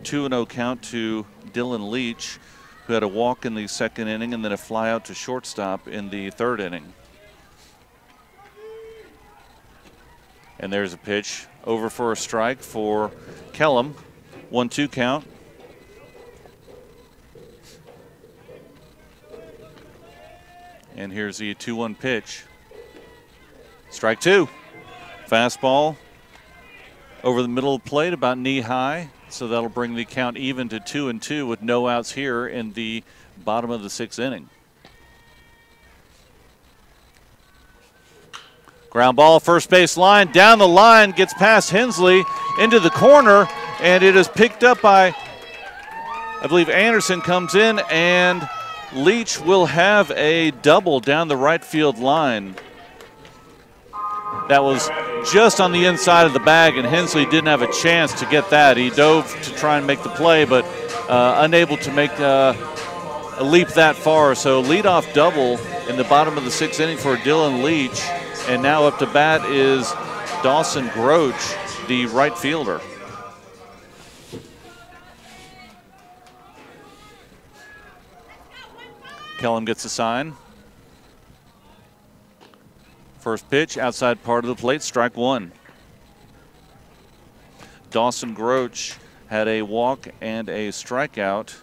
2-0 count to Dylan Leach, who had a walk in the 2nd inning and then a fly out to shortstop in the 3rd inning. And there's a pitch over for a strike for Kellum. 1-2 count. And here's the 2-1 pitch. Strike 2. Fastball over the middle of the plate, about knee high. So that'll bring the count even to 2-2 with no outs here in the bottom of the 6th inning. Ground ball, first base line, down the line, gets past Hensley into the corner, And it is picked up by, I believe Anderson comes in, and Leach will have a double down the right field line. That was just on the inside of the bag, and Hensley didn't have a chance to get that. He dove to try and make the play, but unable to make a leap that far. So leadoff double in the bottom of the 6th inning for Dylan Leach. And now up to bat is Dawson Groach, the right fielder. Kellum gets a sign. First pitch, outside part of the plate, strike one. Dawson Groach had a walk and a strikeout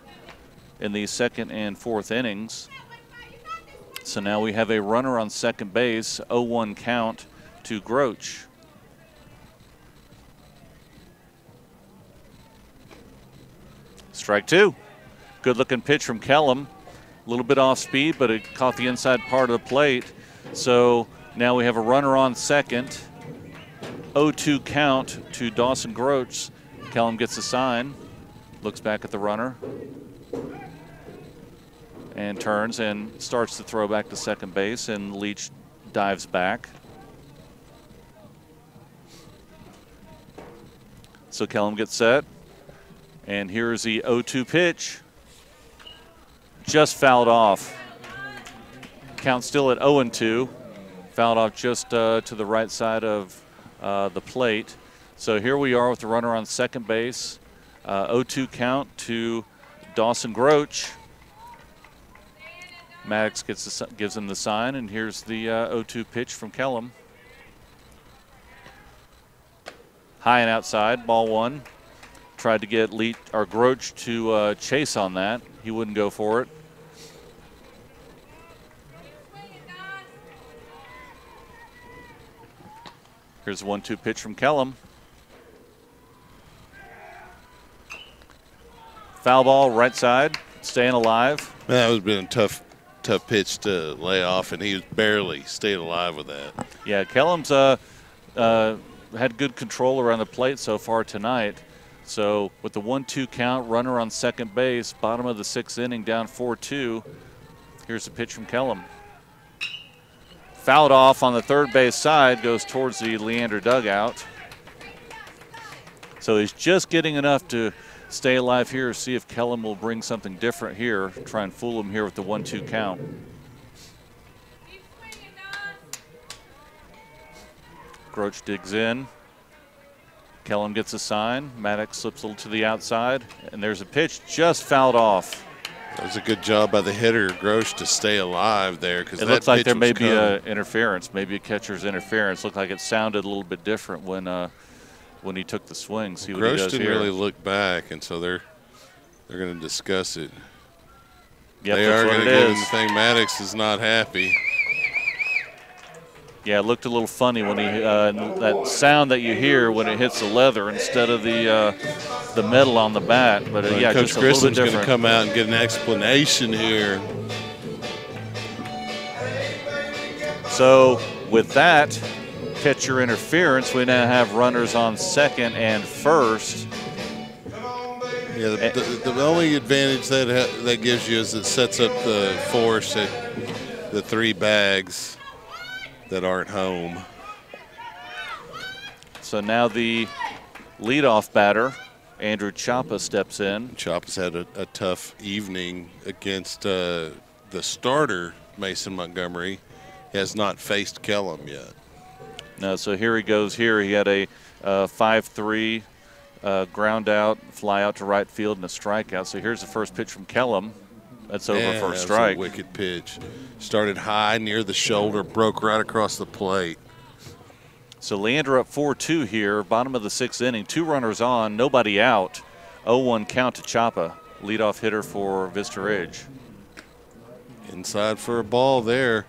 in the 2nd and 4th innings. So now we have a runner on second base, 0-1 count to Groach. Strike two. Good looking pitch from Kellum. A little bit off speed, but it caught the inside part of the plate. So now we have a runner on second. 0-2 count to Dawson Groach. Kellum gets a sign, looks back at the runner, and turns and starts to throw back to second base, and Leach dives back. So Kellum gets set, and here's the 0-2 pitch. Just fouled off. Count still at 0-2. Fouled off just to the right side of the plate. So here we are with the runner on second base. 0-2 count to Dawson Groach. Maddox gives him the sign, and here's the 0-2 pitch from Kellum. High and outside, ball one. Tried to get Groach to chase on that. He wouldn't go for it. Here's a 1-2 pitch from Kellum. Foul ball, right side, staying alive. That was been a tough pitch to lay off, and he was barely stayed alive with that. Yeah, Kellum's had good control around the plate so far tonight. So with the 1-2 count, runner on second base, bottom of the 6th inning, down 4-2. Here's the pitch from Kellum. Fouled off on the third base side, goes towards the Leander dugout. So he's just getting enough to stay alive here, see if Kellum will bring something different here, try and fool him here with the 1-2 count. Groach digs in. Kellum gets a sign. Maddox slips a little to the outside, and there's a pitch just fouled off. That was a good job by the hitter, Groach, to stay alive there. Because it looks like there may be an interference, maybe a catcher's interference. Looked like it sounded a little bit different when he took the swing. See what he does didn't here. really look back, and so they're going to discuss it. Yep, they are going to give him the thing. Maddox is not happy. Yeah, it looked a little funny when he that sound that you hear when it hits the leather instead of the metal on the bat. But yeah, Coach just a little bit Grissom's going different. to come out and get an explanation here. So with that catcher interference, we now have runners on second and first. Yeah, the only advantage that gives you is it sets up the force at the 3 bags that aren't home. So now the leadoff batter, Andrew Chapa, steps in. Chapa's had a tough evening against the starter, Mason Montgomery. He has not faced Kellum yet. No, so here he goes here. He had a 5-3 ground out, fly out to right field, and a strikeout. So here's the first pitch from Kellum. That's over for a strike. That was a wicked pitch. Started high near the shoulder, broke right across the plate. So Leander up 4-2 here, bottom of the 6th inning. 2 runners on, nobody out. 0-1 count to Chapa, leadoff hitter for Vista Ridge. Inside for a ball there.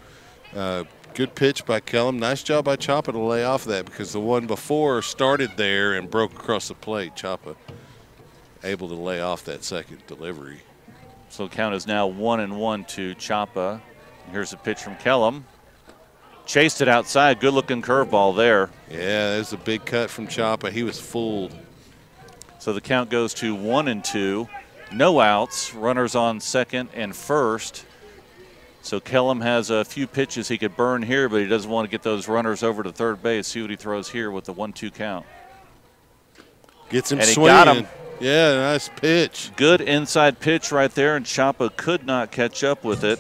Good pitch by Kellum. Nice job by Chapa to lay off that, because the one before started there and broke across the plate. Chapa able to lay off that second delivery. So the count is now 1-1 to Chapa. Here's a pitch from Kellum. Chased it outside. Good looking curveball there. Yeah, there's a big cut from Chapa. He was fooled. So the count goes to 1-2. No outs, runners on second and first. So Kellum has a few pitches he could burn here, but he doesn't want to get those runners over to third base. See what he throws here with the 1-2 count. Gets him and he swinging. got him. Yeah, nice pitch. Good inside pitch right there, and Chapa could not catch up with it.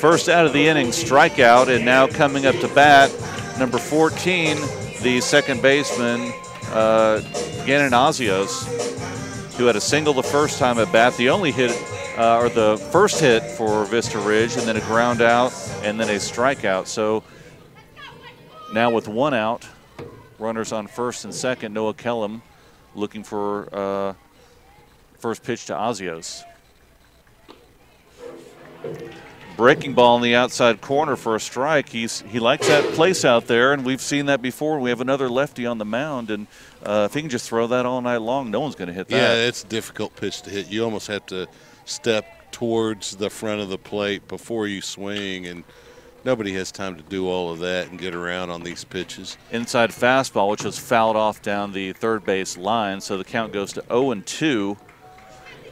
First out of the inning, strikeout, and now coming up to bat, number 14, the second baseman, Gannon Azios, who had a single the first time at bat. The only hit, or the first hit for Vista Ridge, and then a ground out, and then a strikeout. So now with 1 out, runners on first and second, Noah Kellum looking for first pitch to Azios. Breaking ball in the outside corner for a strike. He likes that place out there, and we've seen that before. We have another lefty on the mound, and if he can just throw that all night long, no one's going to hit that. Yeah, it's a difficult pitch to hit. You almost have to step towards the front of the plate before you swing, and nobody has time to do all of that and get around on these pitches. Inside fastball, which was fouled off down the third base line, so the count goes to 0-2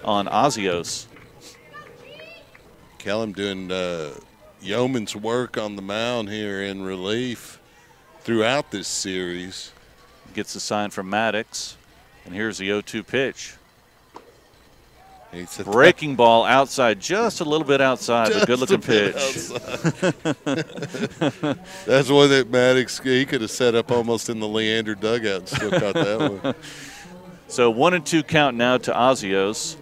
on Azios. Kellum doing yeoman's work on the mound here in relief throughout this series. Gets a sign from Maddox, and here's the 0-2 pitch. Breaking ball outside, just a little bit outside, a good-looking pitch. That's one that Maddox, he could have set up almost in the Leander dugout and still caught that one. So 1-2 count now to Azios.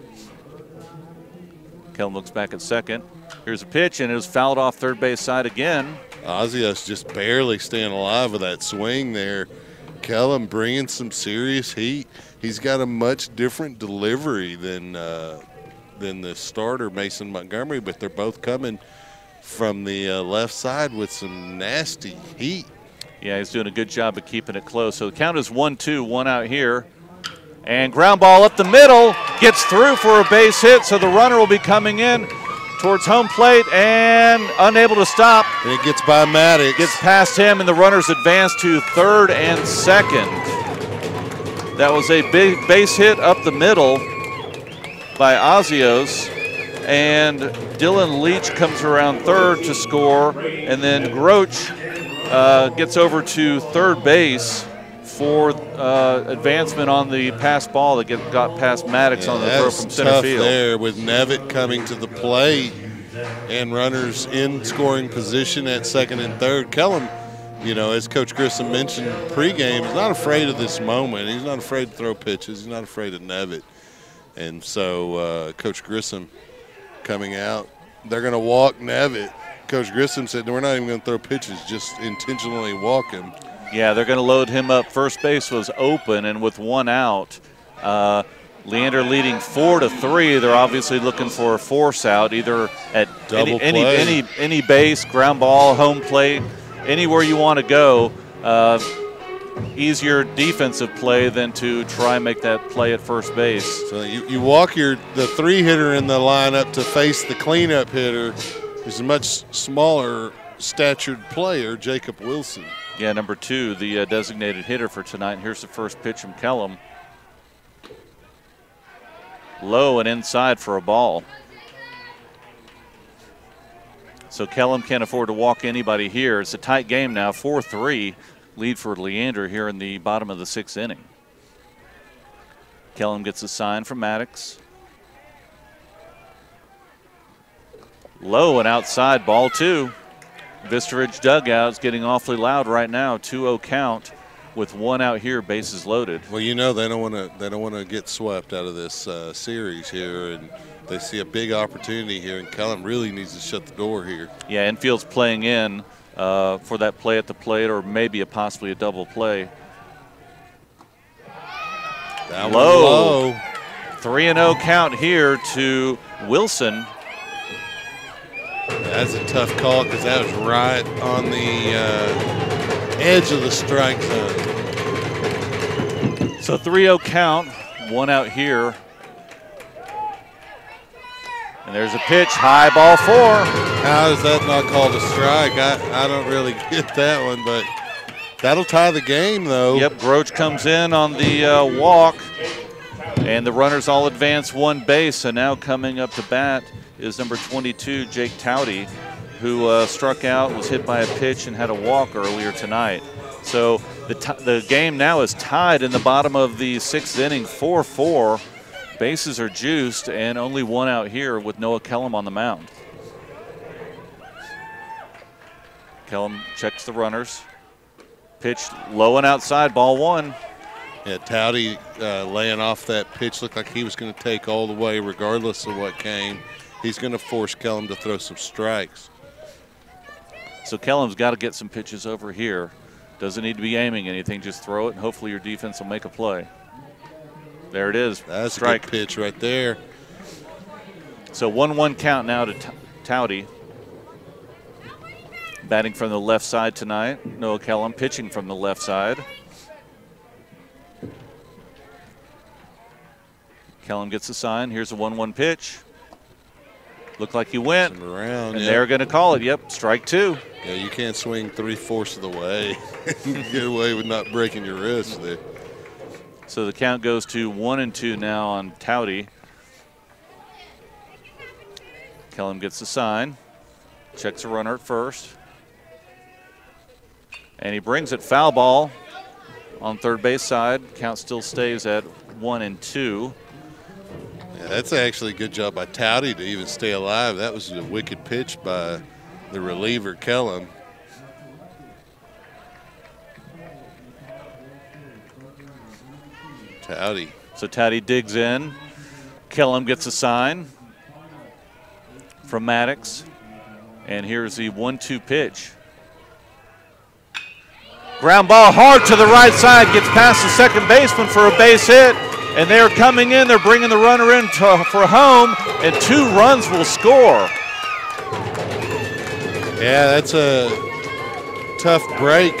Kellum looks back at second. Here's a pitch, and it was fouled off third base side again. Azios just barely staying alive with that swing there. Kellum bringing some serious heat. He's got a much different delivery than the starter, Mason Montgomery, but they're both coming from the left side with some nasty heat. Yeah, he's doing a good job of keeping it close. So the count is 1-2, 1 out here. And ground ball up the middle, gets through for a base hit, so the runner will be coming in towards home plate and unable to stop. And it gets by Maddox. Gets past him, and the runners advance to third and second. That was a big base hit up the middle by Azios, and Dylan Leach comes around third to score, and then Groch gets over to third base for advancement on the pass ball that got past Maddox on the throw from center field. There with Nevitt coming to the plate and runners in scoring position at second and third. Kellum, you know, as Coach Grissom mentioned pregame, is not afraid of this moment. He's not afraid to throw pitches. He's not afraid of Nevitt. And so Coach Grissom coming out, they're going to walk Nevitt. Coach Grissom said, we're not even going to throw pitches, just intentionally walk him. Yeah, they're going to load him up. First base was open, and with 1 out, Leander leading 4-3. They're obviously looking for a force out, either at any base, ground ball, home plate, anywhere you want to go. Easier defensive play than to try and make that play at first base. So you walk the 3-hitter in the lineup to face the cleanup hitter, who's a much smaller statured player, Jacob Wilson. Yeah, number 2, the designated hitter for tonight. Here's the first pitch from Kellum. Low and inside for a ball. So Kellum can't afford to walk anybody here. It's a tight game now, 4-3 lead for Leander here in the bottom of the 6th inning. Kellum gets a sign from Maddox. Low and outside, ball 2. Vista Ridge dugout's getting awfully loud right now. 2-0 count with 1 out here, bases loaded. Well, you know they don't want to get swept out of this series here, and they see a big opportunity here, and Kellum really needs to shut the door here. Yeah, infield's playing in for that play at the plate, or maybe possibly a double play. That low. 3-0 count here to Wilson. That's a tough call because that was right on the edge of the strike zone. So 3-0 count, 1 out here. And there's a pitch, high, ball 4. How is that not called a strike? I don't really get that one, but that'll tie the game, though. Yep, Groch comes in on the walk. And the runners all advance one base, so now coming up to bat is number 22, Jake Towdy, who struck out, was hit by a pitch, and had a walk earlier tonight. So the game now is tied in the bottom of the 6th inning, 4-4. Bases are juiced, and only one out here with Noah Kellum on the mound. Kellum checks the runners. Pitch low and outside, ball 1. Yeah, Towdy laying off that pitch looked like he was going to take all the way regardless of what came. He's going to force Kellum to throw some strikes. So Kellum's got to get some pitches over here. Doesn't need to be aiming anything, just throw it, and hopefully your defense will make a play. There it is. That's strike. A good pitch right there. So 1-1 count now to Towdy. Batting from the left side tonight. Noah Kellum pitching from the left side. Kellum gets a sign. Here's a 1-1 pitch. Looked like he went. Around, and they're going to call it. Yep, strike 2. Yeah, you can't swing 3/4 of the way. Get away with not breaking your wrist there. So the count goes to 1-2 now on Towdy. Kellum gets the sign. Checks a runner at first. And he brings it foul ball on third base side. Count still stays at 1-2. Yeah, that's actually a good job by Towdy to even stay alive. That was a wicked pitch by the reliever, Kellum. Towdy. So Towdy digs in. Kellum gets a sign from Maddox. And here's the 1-2 pitch. Ground ball hard to the right side, gets past the second baseman for a base hit, and they're coming in, they're bringing the runner in for home, and 2 runs will score. Yeah, that's a tough break.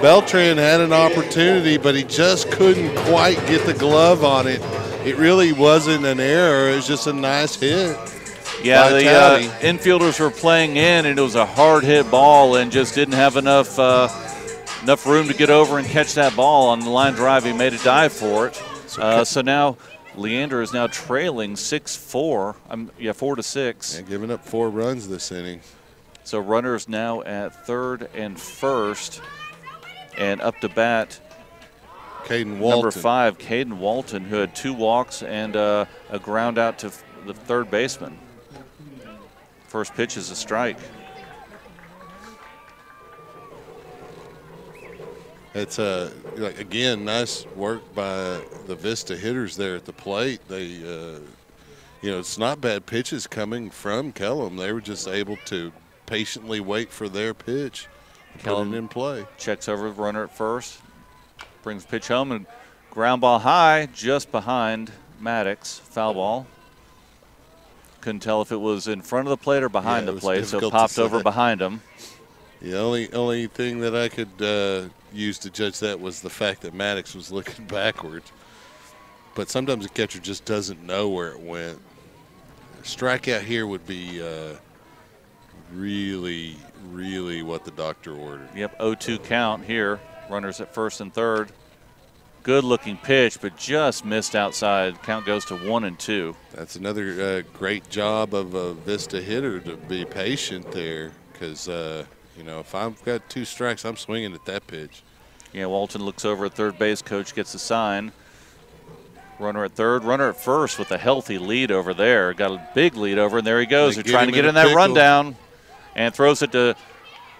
Beltran had an opportunity, but he just couldn't quite get the glove on it. It really wasn't an error, it was just a nice hit. Yeah, the infielders were playing in, and it was a hard hit ball and just didn't have enough room to get over and catch that ball on the line drive. He made a dive for it. So now Leander is now trailing 6-4. 4-6. Yeah, giving up 4 runs this inning. So runners now at third and first, and up to bat. Caden Walton. Number 5, Caden Walton, who had 2 walks and a ground out to the third baseman. First pitch is a strike. It's again, nice work by the Vista hitters there at the plate. They, it's not bad pitches coming from Kellum. They were just able to patiently wait for their pitch, put it in play. Checks over the runner at first, brings pitch home, and ground ball high just behind Maddox. Foul ball. Couldn't tell if it was in front of the plate or behind the plate, so it popped over behind him. The only thing that I could use to judge that was the fact that Maddox was looking backwards. But sometimes a catcher just doesn't know where it went. A strikeout here would be really, really what the doctor ordered. Yep, 0-2 count here. Runners at first and third. Good looking pitch, but just missed outside. Count goes to 1-2. That's another great job of a Vista hitter to be patient there, because if I've got 2 strikes, I'm swinging at that pitch. Yeah, Walton looks over at third base. Coach gets a sign. Runner at third, runner at first with a healthy lead over there. Got a big lead over, and there he goes. They're trying to get in that rundown, and throws it to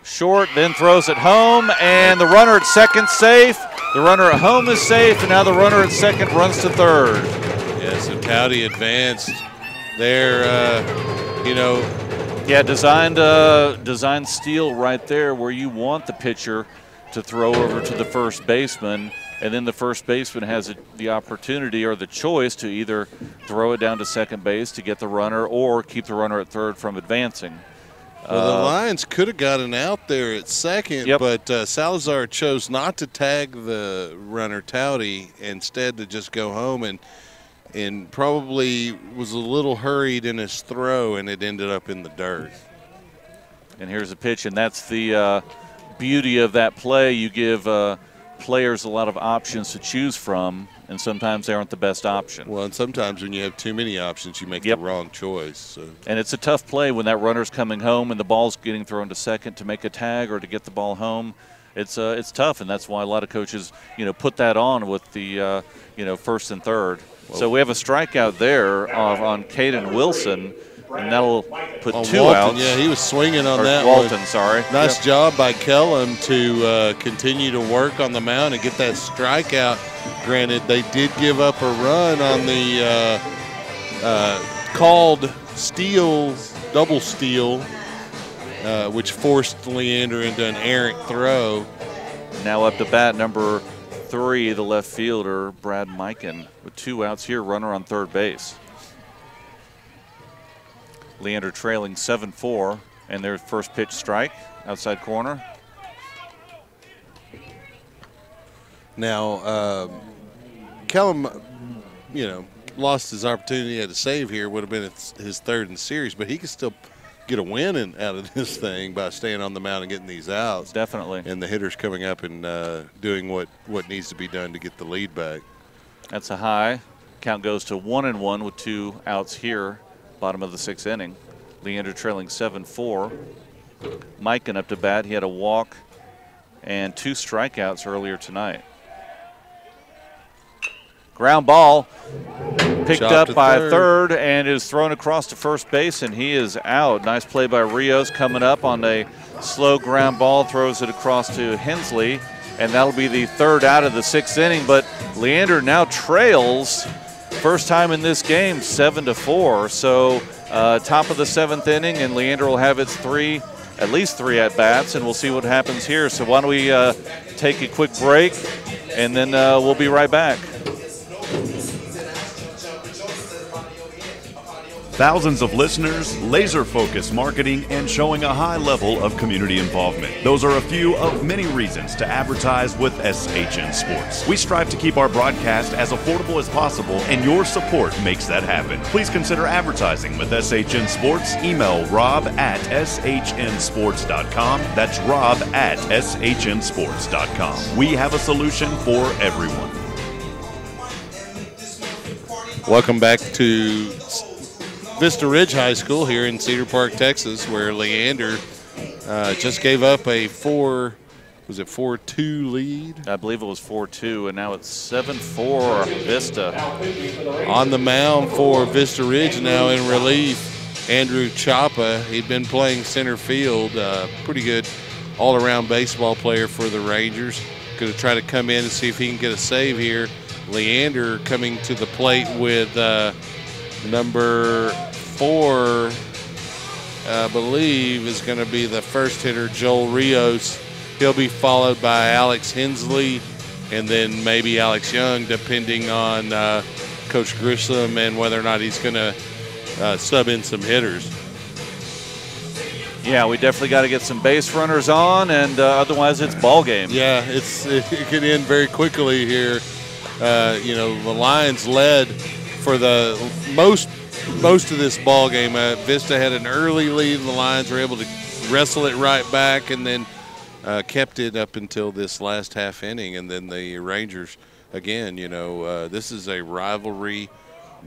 short, then throws it home, and the runner at second safe. The runner at home is safe, and now the runner at second runs to third. Yeah, so Towdy advanced there, Yeah, designed steal right there where you want the pitcher to throw over to the first baseman, and then the first baseman has the opportunity or the choice to either throw it down to second base to get the runner or keep the runner at third from advancing. Well, the Lions could have gotten out there at second, but Salazar chose not to tag the runner Towdy, instead to just go home, and probably was a little hurried in his throw, and it ended up in the dirt. And here's a pitch, and that's the beauty of that play. You give players a lot of options to choose from, and sometimes they aren't the best option. Well, and sometimes when you have too many options, you make the wrong choice. So. And it's a tough play when that runner's coming home and the ball's getting thrown to second to make a tag or to get the ball home. It's tough, and that's why a lot of coaches, put that on with the, first and third. Well, so we have a strikeout there on Caden Wilson, and that'll put 2 Walton, outs. Yeah, he was swinging on that Walton, one. Sorry. Nice job by Kellum to continue to work on the mound and get that strikeout. Granted, they did give up a run on the called double steal, which forced Leander into an errant throw. Now up to bat, number 3, the left fielder, Brad Mikan, with 2 outs here, runner on third base. Leander trailing 7-4, and their first pitch strike, outside corner. Now, Kellum, lost his opportunity. He had a save here. Would have been his third in the series, but he could still get a win out of this thing by staying on the mound and getting these outs. Definitely. And the hitter's coming up and doing what needs to be done to get the lead back. That's a high. Count goes to 1-1 with 2 outs here, bottom of the 6th inning. Leander trailing 7-4. Mikan up to bat. He had a walk and 2 strikeouts earlier tonight. Ground ball picked up by third and is thrown across to first base, and he is out. Nice play by Rios coming up on a slow ground ball, throws it across to Hensley, and that'll be the 3rd out of the 6th inning. But Leander now trails, first time in this game, 7-4. So top of the 7th inning, and Leander will have its at least 3 at-bats, and we'll see what happens here. So why don't we take a quick break, and then we'll be right back. Thousands of listeners, laser-focused marketing, and showing a high level of community involvement. Those are a few of many reasons to advertise with SHN Sports. We strive to keep our broadcast as affordable as possible, and your support makes that happen. Please consider advertising with SHN Sports. Email rob@shnsports.com. That's rob@shnsports.com. We have a solution for everyone. Welcome back to Vista Ridge High School here in Cedar Park, Texas, where Leander just gave up a 4-2 lead? I believe it was 4-2, and now it's 7-4 Vista. On the mound for Vista Ridge now in relief, Andrew Chapa. He'd been playing center field, pretty good all-around baseball player for the Rangers. Going to try to come in and see if he can get a save here. Leander coming to the plate with number 4, I believe, is going to be the first hitter, Joel Rios. He'll be followed by Alex Hensley and then maybe Alex Young, depending on Coach Grissom and whether or not he's going to sub in some hitters. Yeah, we definitely got to get some base runners on, and otherwise it's ball game. Yeah, it could end very quickly here. The Lions led for the most of this ball game. Vista had an early lead, and the Lions were able to wrestle it right back, and then kept it up until this last half inning. And then the Rangers, again, this is a rivalry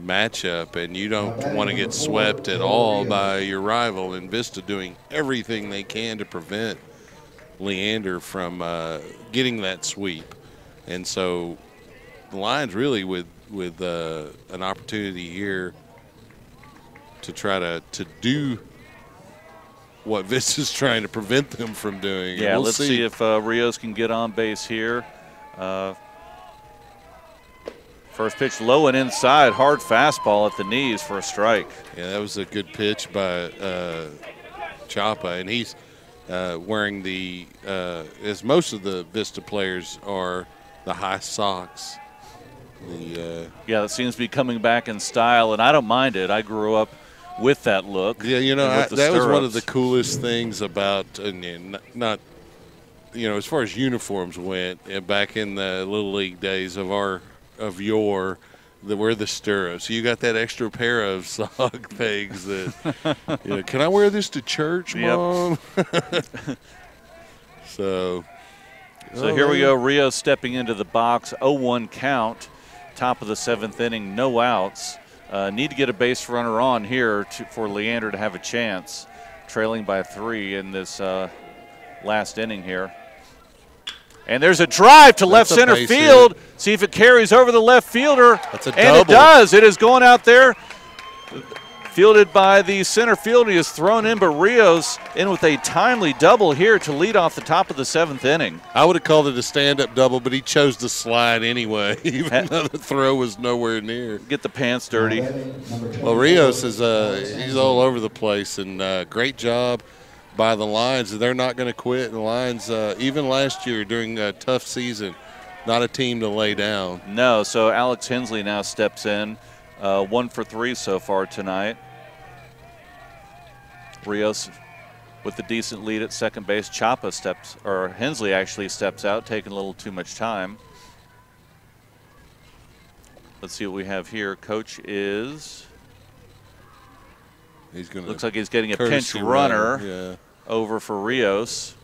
matchup, and you don't want to get swept at all by your rival. And Vista doing everything they can to prevent Leander from getting that sweep. And so the Lions really with an opportunity here to try to do what Vista's trying to prevent them from doing. Yeah, let's see if Rios can get on base here. First pitch low and inside, hard fastball at the knees for a strike. Yeah, that was a good pitch by Chapa, and he's wearing the, as most of the Vista players are, the high socks. Yeah, that seems to be coming back in style, and I don't mind it. I grew up with that look. Yeah, that was one of the coolest things about, not, as far as uniforms went, back in the Little League days of yore, we're the stirrups. So you got that extra pair of sock things that, can I wear this to church, Mom? So So here we go. Rios stepping into the box. 0-1 count. Top of the 7th inning. No outs. Need to get a base runner on here for Leander to have a chance. Trailing by 3 in this last inning here. And there's a drive to left center field. See if it carries over the left fielder. That's a double. And it does. It is going out there. Fielded by the center fielder. He is thrown in, but Rios in with a timely double here to lead off the top of the 7th inning. I would have called it a stand-up double, but he chose to slide anyway, even though the throw was nowhere near. Get the pants dirty. Well, Rios is he's all over the place, and great job by the Lions. They're not going to quit. The Lions, even last year during a tough season, not a team to lay down. No, so Alex Hensley now steps in. 1 for 3 so far tonight. Rios with the decent lead at second base. Hensley actually steps out, taking a little too much time. Let's see what we have here. Coach is. Looks like he's getting a pinch runner over for Rios.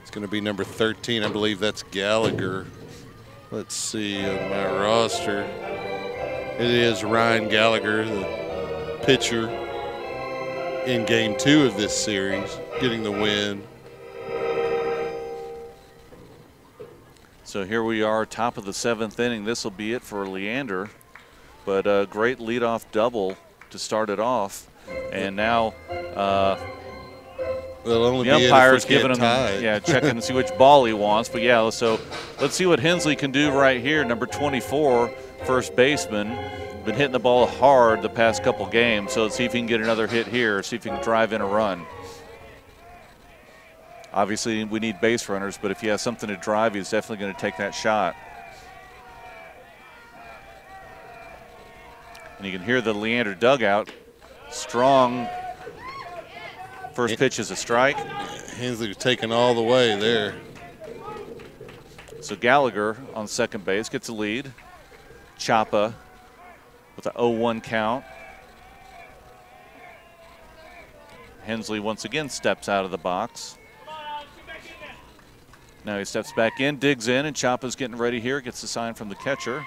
It's going to be number 13. I believe that's Gallagher. Let's see on my roster. It is Ryan Gallagher, the pitcher in Game 2 of this series, getting the win. So here we are, top of the 7th inning. This will be it for Leander, but a great leadoff double to start it off. And now the umpire's giving him, checking to see which ball he wants. But yeah, so let's see what Hensley can do right here. Number 24, first baseman. Been hitting the ball hard the past couple games, so let's see if he can get another hit here, see if he can drive in a run. Obviously, we need base runners, but if he has something to drive, he's definitely going to take that shot. And you can hear the Leander dugout. Strong. First pitch is a strike. Hensley taking all the way there. So Gallagher on second base gets a lead. Chapa with an 0-1 count. Hensley once again steps out of the box. Now he steps back in, digs in, and Chapa's getting ready here. Gets the sign from the catcher.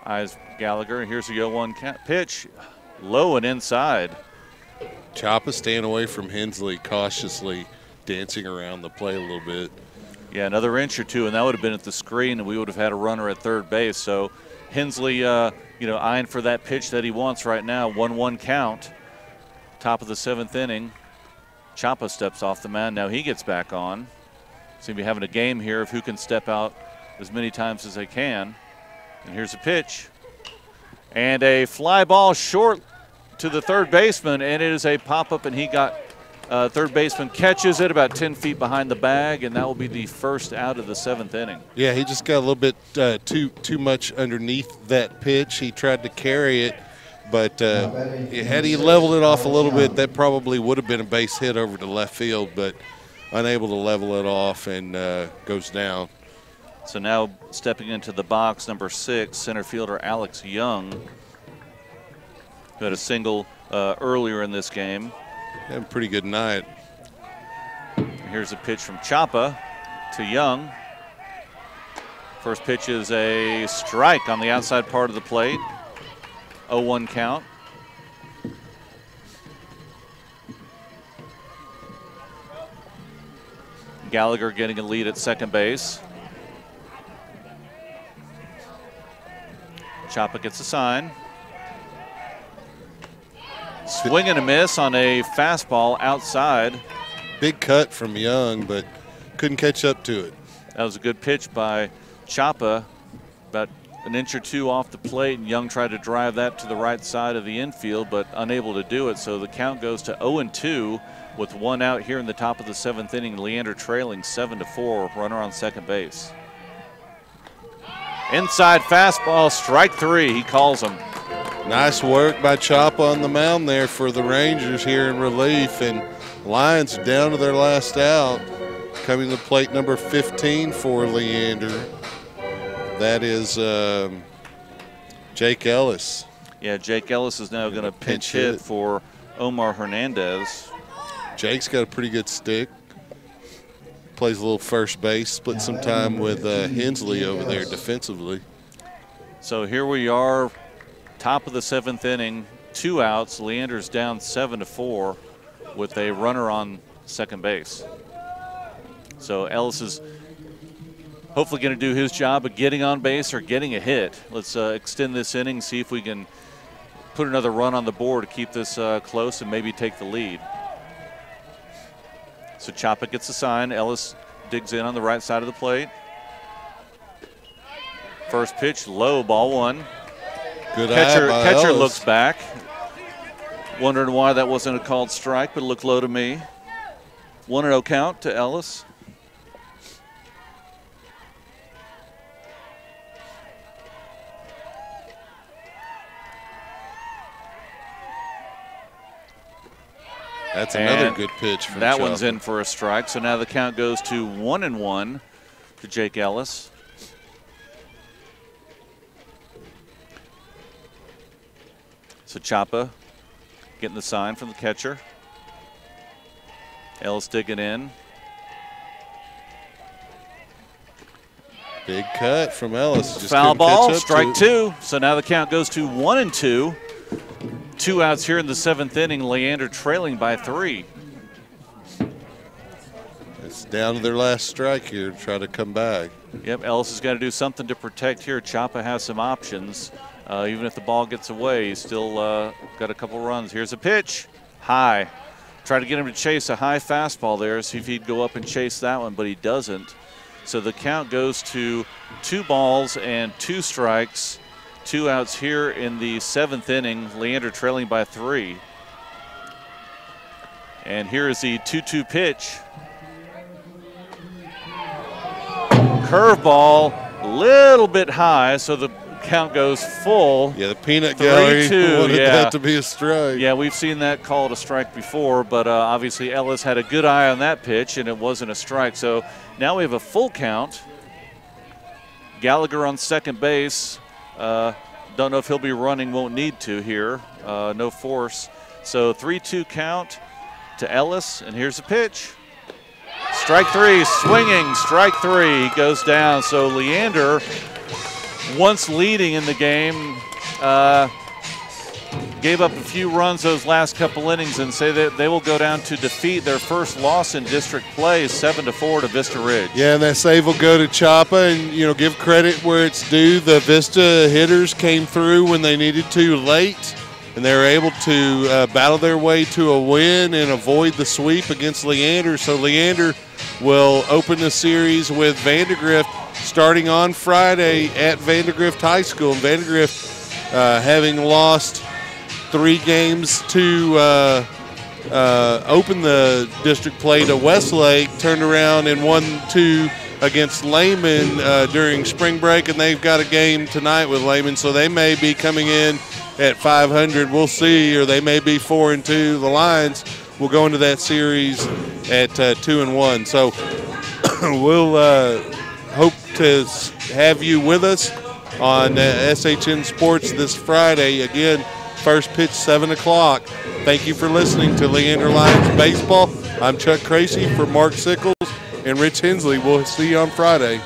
Eyes Gallagher. Here's the 0-1 pitch. Low and inside. Chapa staying away from Hensley, cautiously dancing around the plate a little bit. Yeah, another inch or two, and that would have been at the screen, and we would have had a runner at third base. So Hensley, eyeing for that pitch that he wants right now. 1-1 count. Top of the 7th inning. Chapa steps off the mound. Now he gets back on. Seem to be having a game here of who can step out as many times as they can. And here's a pitch. And a fly ball short to the third baseman, and it is a pop-up, and he got third baseman catches it about 10 feet behind the bag, and that will be the first out of the 7th inning. Yeah, he just got a little bit too much underneath that pitch. He tried to carry it, but had he leveled it off a little bit, that probably would have been a base hit over to left field, but unable to level it off and goes down. So now stepping into the box, number 6, center fielder Alex Young, who had a single earlier in this game. Had a pretty good night. Here's a pitch from Chapa to Young. First pitch is a strike on the outside part of the plate. 0-1 count. Gallagher getting a lead at second base. Chapa gets a sign. Swing and a miss on a fastball outside. Big cut from Young, but couldn't catch up to it. That was a good pitch by Chapa, about an inch or two off the plate, and Young tried to drive that to the right side of the infield, but unable to do it. So the count goes to 0-2 with one out here in the top of the 7th inning. Leander trailing 7-4, runner on second base. Inside fastball, strike 3, he calls him. Nice work by Chapa on the mound there for the Rangers here in relief, and Lions down to their last out. Coming to the plate, number 15 for Leander. That is Jake Ellis. Yeah, Jake Ellis is now going to pinch hit for Omar Hernandez. Jake's got a pretty good stick. Plays a little first base, split some time with Hensley over there defensively. So here we are, top of the 7th inning, 2 outs. Leander's down 7-4 with a runner on second base. So Ellis is hopefully going to do his job of getting on base or getting a hit. Let's extend this inning, see if we can put another run on the board to keep this close and maybe take the lead. So Chapa gets the sign. Ellis digs in on the right side of the plate. First pitch, low, ball 1. Good catcher Ellis. looks back, wondering why that wasn't a called strike, but it looked low to me. 1-0 count to Ellis. That's another good pitch from that Chapa. one's in for a strike. So now the count goes to 1-1 to Jake Ellis. So Chapa getting the sign from the catcher. Ellis digging in. Big cut from Ellis. Just Foul ball, catch up strike to it. 2. So now the count goes to 1-2. 2 outs here in the 7th inning. Leander trailing by 3. It's down to their last strike here to try to come back. Yep, Ellis has got to do something to protect here. Chapa has some options. Even if the ball gets away, he's still got a couple runs. Here's a pitch, high. Try to get him to chase a high fastball there, see if he'd go up and chase that one, but he doesn't. So the count goes to 2 balls and 2 strikes. 2 outs here in the 7th inning. Leander trailing by 3. And here is the 2-2 pitch. Curveball, a little bit high, so the count goes full. Yeah, the peanut gallery 3-2, wanted yeah. that to be a strike. Yeah, we've seen that called a strike before, but obviously Ellis had a good eye on that pitch, and it wasn't a strike. So now we have a full count. Gallagher on second base. Don't know if he'll be running, won't need to here. No force. So 3-2 count to Ellis, and here's the pitch. Strike 3, swinging, strike 3, goes down. So Leander, once leading in the game, gave up a few runs those last couple innings and say that they will go down to defeat their first loss in district play, 7-4 to Vista Ridge. Yeah, and that save will go to Chapa, and give credit where it's due. The Vista hitters came through when they needed to late, and they were able to battle their way to a win and avoid the sweep against Leander. So Leander will open the series with Vandergrift starting on Friday at Vandergrift High School. And Vandergrift, having lost 3 games to open the district play to Westlake, turned around and won 2 against Lehman during spring break, and they've got a game tonight with Lehman, so they may be coming in at 500. We'll see, or they may be 4-2. The Lions will go into that series at 2-1. So we'll hope to have you with us on SHN Sports this Friday. Again, first pitch 7 o'clock. Thank you for listening to Leander Lions Baseball. I'm Chuck Kracy for Mark Sickles and Rich Hensley. We'll see you on Friday.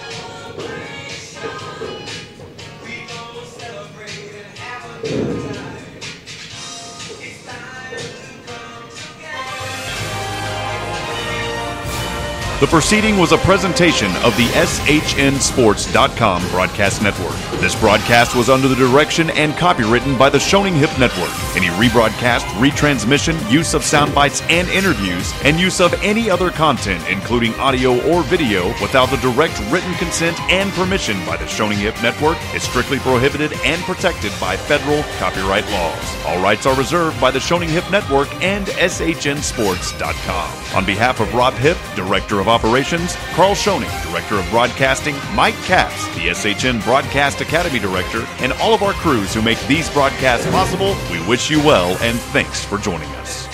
The proceeding was a presentation of the SHNSports.com broadcast network. This broadcast was under the direction and copywritten by the Shoning Hip Network. Any rebroadcast, retransmission, use of sound bites and interviews, and use of any other content, including audio or video, without the direct written consent and permission by the Shoning Hip Network is strictly prohibited and protected by federal copyright laws. All rights are reserved by the Shoning Hip Network and SHNSports.com. On behalf of Rob Hip, Director of Operations, Carl Shoning, Director of Broadcasting, Mike Capps, the SHN Broadcast Academy Director, and all of our crews who make these broadcasts possible, we wish you well and thanks for joining us.